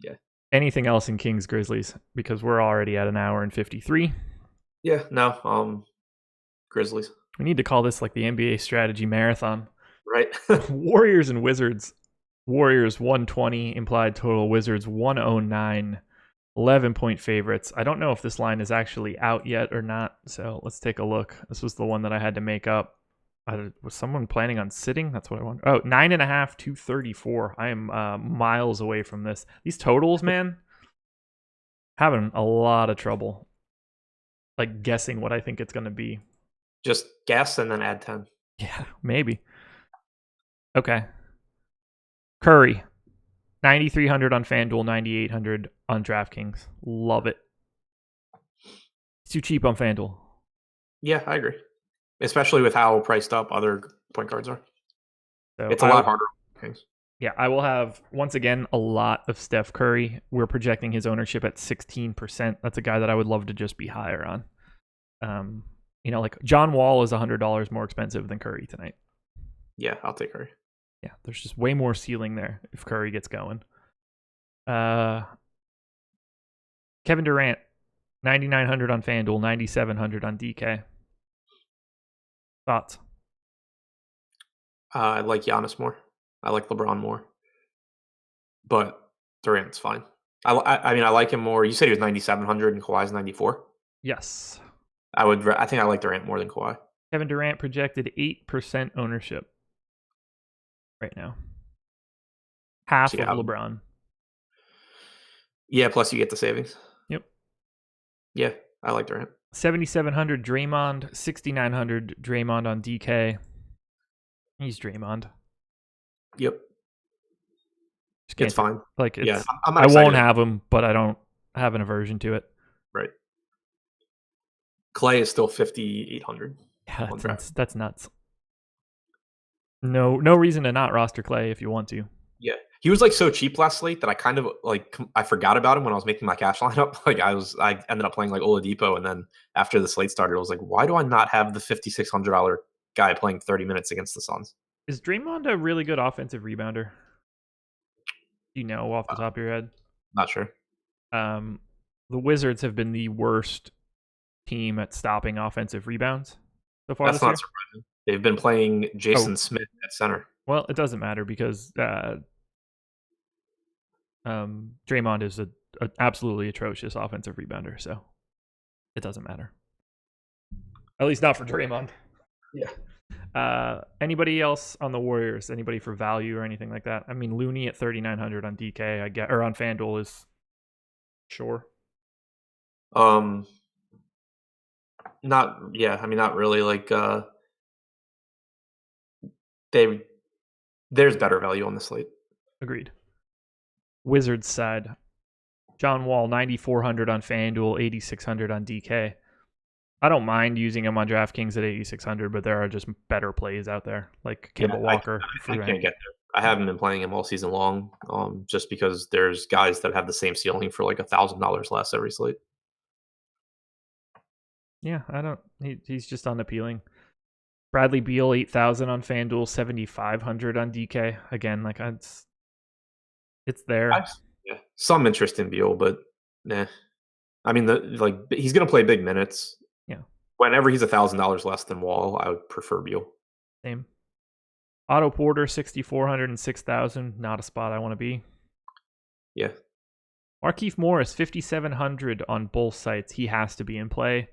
Yeah. Anything else in Kings Grizzlies? Because we're already at an hour and 53. Yeah, no. Grizzlies. We need to call this the NBA strategy marathon. Right. Warriors and Wizards. Warriors 120 implied total. Wizards 109. 11-point favorites. I don't know if this line is actually out yet or not, so let's take a look. This was the one that I had to make up. Was someone planning on sitting? That's what I wonder. 9.5, 234. I am miles away from this. These totals, man, having a lot of trouble guessing what I think it's going to be. Just guess and then add 10. Yeah, maybe. Okay. Curry, 9,300 on FanDuel, 9,800 on DraftKings. Love it. It's too cheap on FanDuel. Yeah, I agree. Especially with how priced up other point guards are. So it's a lot harder. Yeah, I will have, once again, a lot of Steph Curry. We're projecting his ownership at 16%. That's a guy that I would love to just be higher on. John Wall is $100 more expensive than Curry tonight. Yeah, I'll take Curry. Yeah, there's just way more ceiling there if Curry gets going. Kevin Durant, 9,900 on FanDuel, 9,700 on DK. Thoughts? I like Giannis more. I like LeBron more, but Durant's fine. I mean, I like him more. You said he was 9,700 and Kawhi's 94. Yes. I think I like Durant more than Kawhi. Kevin Durant projected 8% ownership right now. Half So, of yeah, LeBron. yeah. Plus, you get the savings. Yep. Yeah, I like Durant. 7,700 Draymond, 6,900 Draymond on DK. He's Draymond. Yep, Just can't it's fine. Like it's, Yeah, I'm not I excited. won't have him, but I don't have an aversion to it. Right. Clay is still 5,800. Yeah, that's nuts. No reason to not roster Clay if you want to. Yeah, he was like so cheap last slate that I kind of like I forgot about him when I was making my cash lineup. Like I ended up playing like Oladipo, and then after the slate started, I was like, why do I not have the $5,600 guy playing 30 minutes against the Suns? Is Draymond a really good offensive rebounder? Do you know off the top of your head? Not sure. The Wizards have been the worst team at stopping offensive rebounds so far That's this year. not surprising. They've been playing Jason Smith at center. Well, it doesn't matter because Draymond is an absolutely atrocious offensive rebounder, so it doesn't matter. At least not for Draymond. Yeah. Anybody else on the Warriors? Anybody for value or anything like that? I mean, Looney at 3,900 on DK, I get, or on FanDuel is sure. Not really. Like there's better value on the slate. Agreed. Wizards side, John Wall 9,400 on FanDuel, 8,600 on DK. I don't mind using him on DraftKings at 8,600, but there are just better plays out there, like Kemba Walker. I can't get there. I haven't been playing him all season long, just because there's guys that have the same ceiling for like $1,000 less every slate. Yeah, I don't. He's just unappealing. Bradley Beal 8,000 on FanDuel, 7,500 on DK. Again, like it's there. Yeah, some interest in Beal, but nah. I mean, he's gonna play big minutes. Yeah. Whenever he's $1,000 less than Wall, I would prefer Beal. Same. Otto Porter 6,400 and 6,000. Not a spot I want to be. Yeah. Markieff Morris 5,700 on both sites. He has to be in play.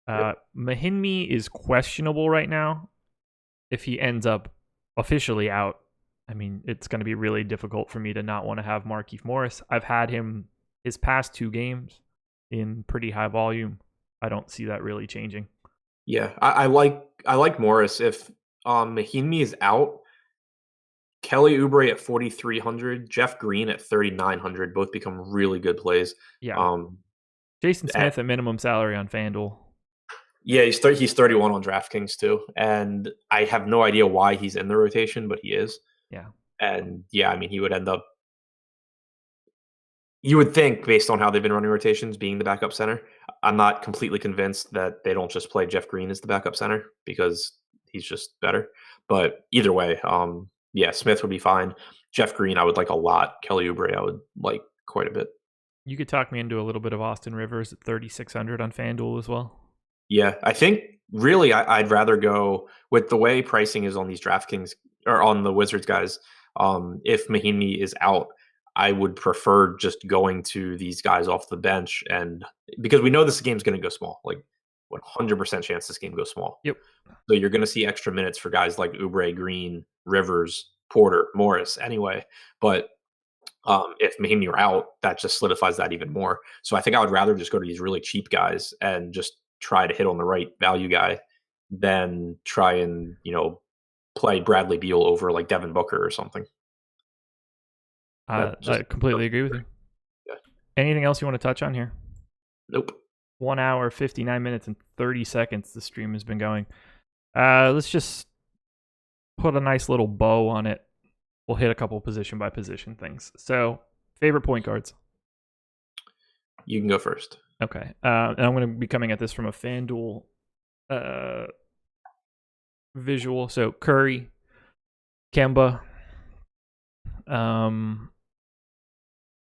Mahinmi is questionable right now. If he ends up officially out, I mean, it's going to be really difficult for me to not want to have Markieff Morris. I've had him his past 2 games in pretty high volume. I don't see that really changing. Yeah, I like Morris. If Mahinmi is out, Kelly Oubre at 4,300, Jeff Green at 3,900, both become really good plays. Yeah. Jason Smith at minimum salary on FanDuel. Yeah, he's 31 on DraftKings too, and I have no idea why he's in the rotation, but he is. Yeah. And yeah, I mean, he would end up. You would think, based on how they've been running rotations, being the backup center. I'm not completely convinced that they don't just play Jeff Green as the backup center because he's just better. But either way, yeah, Smith would be fine. Jeff Green, I would like a lot. Kelly Oubre, I would like quite a bit. You could talk me into a little bit of Austin Rivers at 3,600 on FanDuel as well. Yeah, I think really I'd rather go with the way pricing is on these DraftKings or on the Wizards guys. If Mahinmi is out, I would prefer just going to these guys off the bench, and because we know this game's going to go small, like 100% chance this game goes small. Yep. So you're going to see extra minutes for guys like Oubre, Green, Rivers, Porter, Morris anyway. But if Mahinmi are out, that just solidifies that even more. So I think I would rather just go to these really cheap guys and just try to hit on the right value guy than try and, play Bradley Beal over like Devin Booker or something. I completely agree with you. Yeah. Anything else you want to touch on here? Nope. 1 hour, 59 minutes, and 30 seconds the stream has been going. Let's just put a nice little bow on it. We'll hit a couple position by position things. So, favorite point guards? You can go first. Okay. And I'm going to be coming at this from a FanDuel visual. So, Curry, Kemba,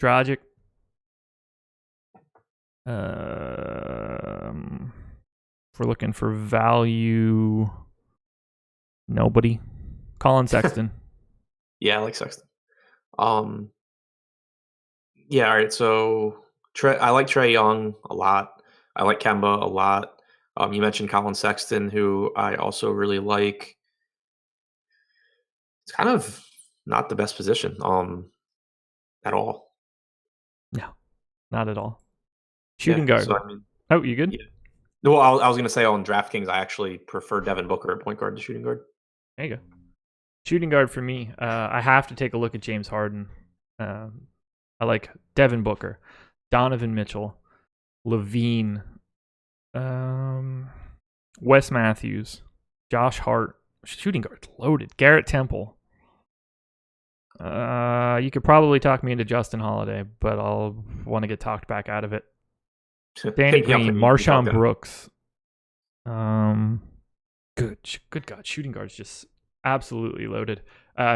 Dragic, if we're looking for value, nobody. Colin Sexton. Yeah, I like Sexton. Yeah, all right. So I like Trae Young a lot. I like Kemba a lot. You mentioned Colin Sexton, who I also really like. It's kind of not the best position at all. No, not at all. Shooting Yeah, guard. so I mean, Oh, you good? yeah. Well, I was going to say on DraftKings, I actually prefer Devin Booker at point guard to shooting guard. There you go. Shooting guard for me, I have to take a look at James Harden. I like Devin Booker, Donovan Mitchell, Levine, Wes Matthews, Josh Hart. Shooting guard's loaded. Garrett Temple. You could probably talk me into Justin Holiday, but I'll want to get talked back out of it. Danny Green, Marshawn Brooks. Good God, shooting guard's just absolutely loaded.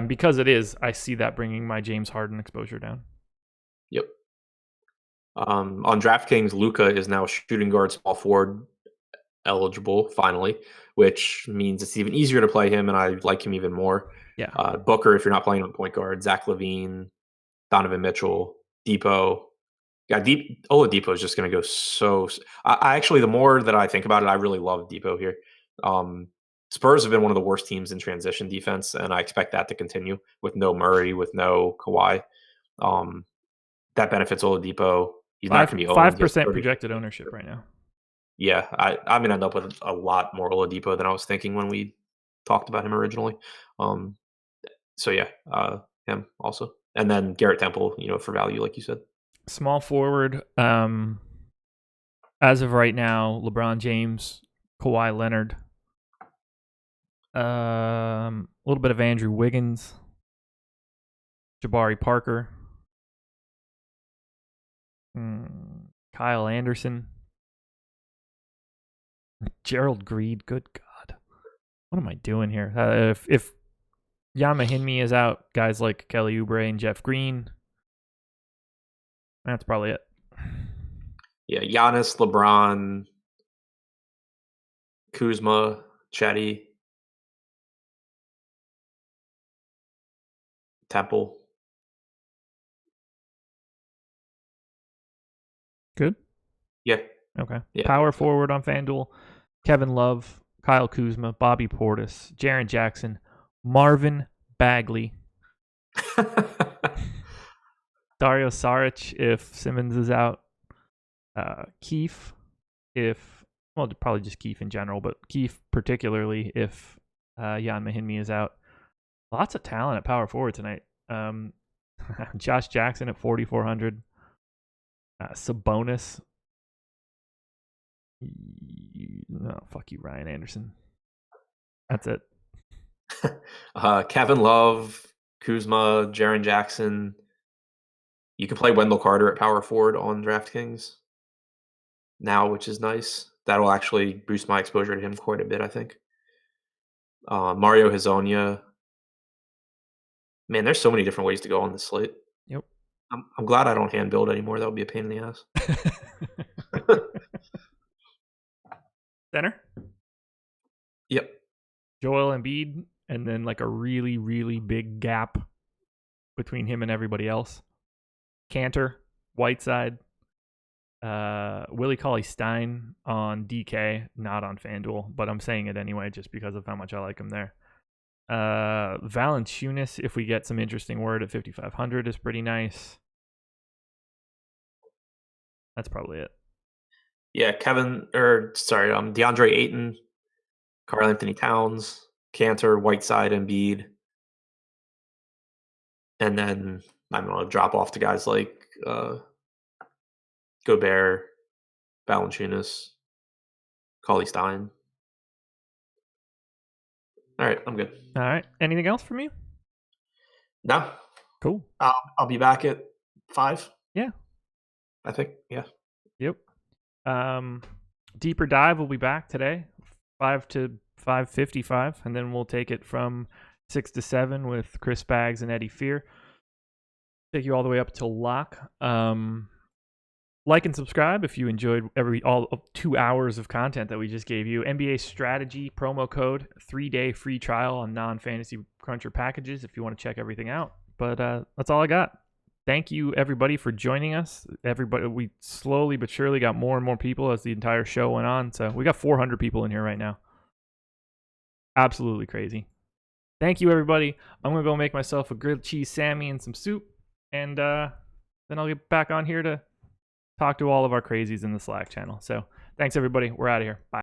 Because it is, I see that bringing my James Harden exposure down. Yep. On DraftKings, Luka is now shooting guard, small forward eligible finally, which means it's even easier to play him, and I like him even more. Yeah. Booker, if you're not playing him at point guard, Zach LaVine, Donovan Mitchell, Depot. Yeah, Oladipo is just going to go so. I actually, the more that I think about it, I really love Depot here. Spurs have been one of the worst teams in transition defense, and I expect that to continue with no Murray, with no Kawhi. That benefits Oladipo. He's not going to be owned. 5% projected ownership right now. Yeah, I'm going to end up with a lot more Oladipo than I was thinking when we talked about him originally. So yeah, him also, and then Garrett Temple, for value, like you said. Small forward. As of right now, LeBron James, Kawhi Leonard, a little bit of Andrew Wiggins, Jabari Parker, Kyle Anderson, Gerald Green. Good God, what am I doing here? If Jan Mahinmi is out, guys like Kelly Oubre and Jeff Green. That's probably it. Yeah, Giannis, LeBron, Kuzma, Chetty, Temple. Good? Yeah. Okay. Yeah. Power forward on FanDuel, Kevin Love, Kyle Kuzma, Bobby Portis, Jaren Jackson, Marvin Bagley, Dario Saric if Simmons is out, Keefe probably just Keefe in general, but Keefe particularly if Jan Mahinmi is out. Lots of talent at power forward tonight. Josh Jackson at 4,400. Sabonis. No, fuck you, Ryan Anderson. That's it. Kevin Love, Kuzma, Jaren Jackson. You can play Wendell Carter at power forward on DraftKings now, which is nice. That'll actually boost my exposure to him quite a bit, I think. Mario Hezonja. Man, there's so many different ways to go on this slate. Yep. I'm glad I don't hand build anymore. That would be a pain in the ass. Center? Yep. Joel Embiid, and then like a really, really big gap between him and everybody else. Cantor, Whiteside, Willie Cauley-Stein on DK, not on FanDuel, but I'm saying it anyway just because of how much I like him there. Valanciunas, if we get some interesting word at 5,500, is pretty nice. That's probably it. Yeah, DeAndre Ayton, Karl Anthony Towns, Cantor, Whiteside, Embiid. And then I'm going to drop off to guys like Gobert, Valanciunas, Cauley-Stein. All right, I'm good. All right. Anything else from you? No. Cool. I'll be back at 5. Yeah. I think. Yeah. Yep. Deeper Dive will be back today, 5 to 5:55, and then we'll take it from 6 to 7 with Chris Baggs and Eddie Fear. Take you all the way up to lock. Like and subscribe if you enjoyed all of 2 hours of content that we just gave you. NBA Strategy promo code, 3-day free trial on non-fantasy cruncher packages if you want to check everything out. But that's all I got. Thank you, everybody, for joining us. Everybody, we slowly but surely got more and more people as the entire show went on. So we got 400 people in here right now. Absolutely crazy. Thank you, everybody. I'm going to go make myself a grilled cheese Sammy and some soup. And then I'll get back on here to talk to all of our crazies in the Slack channel. So thanks, everybody. We're out of here. Bye.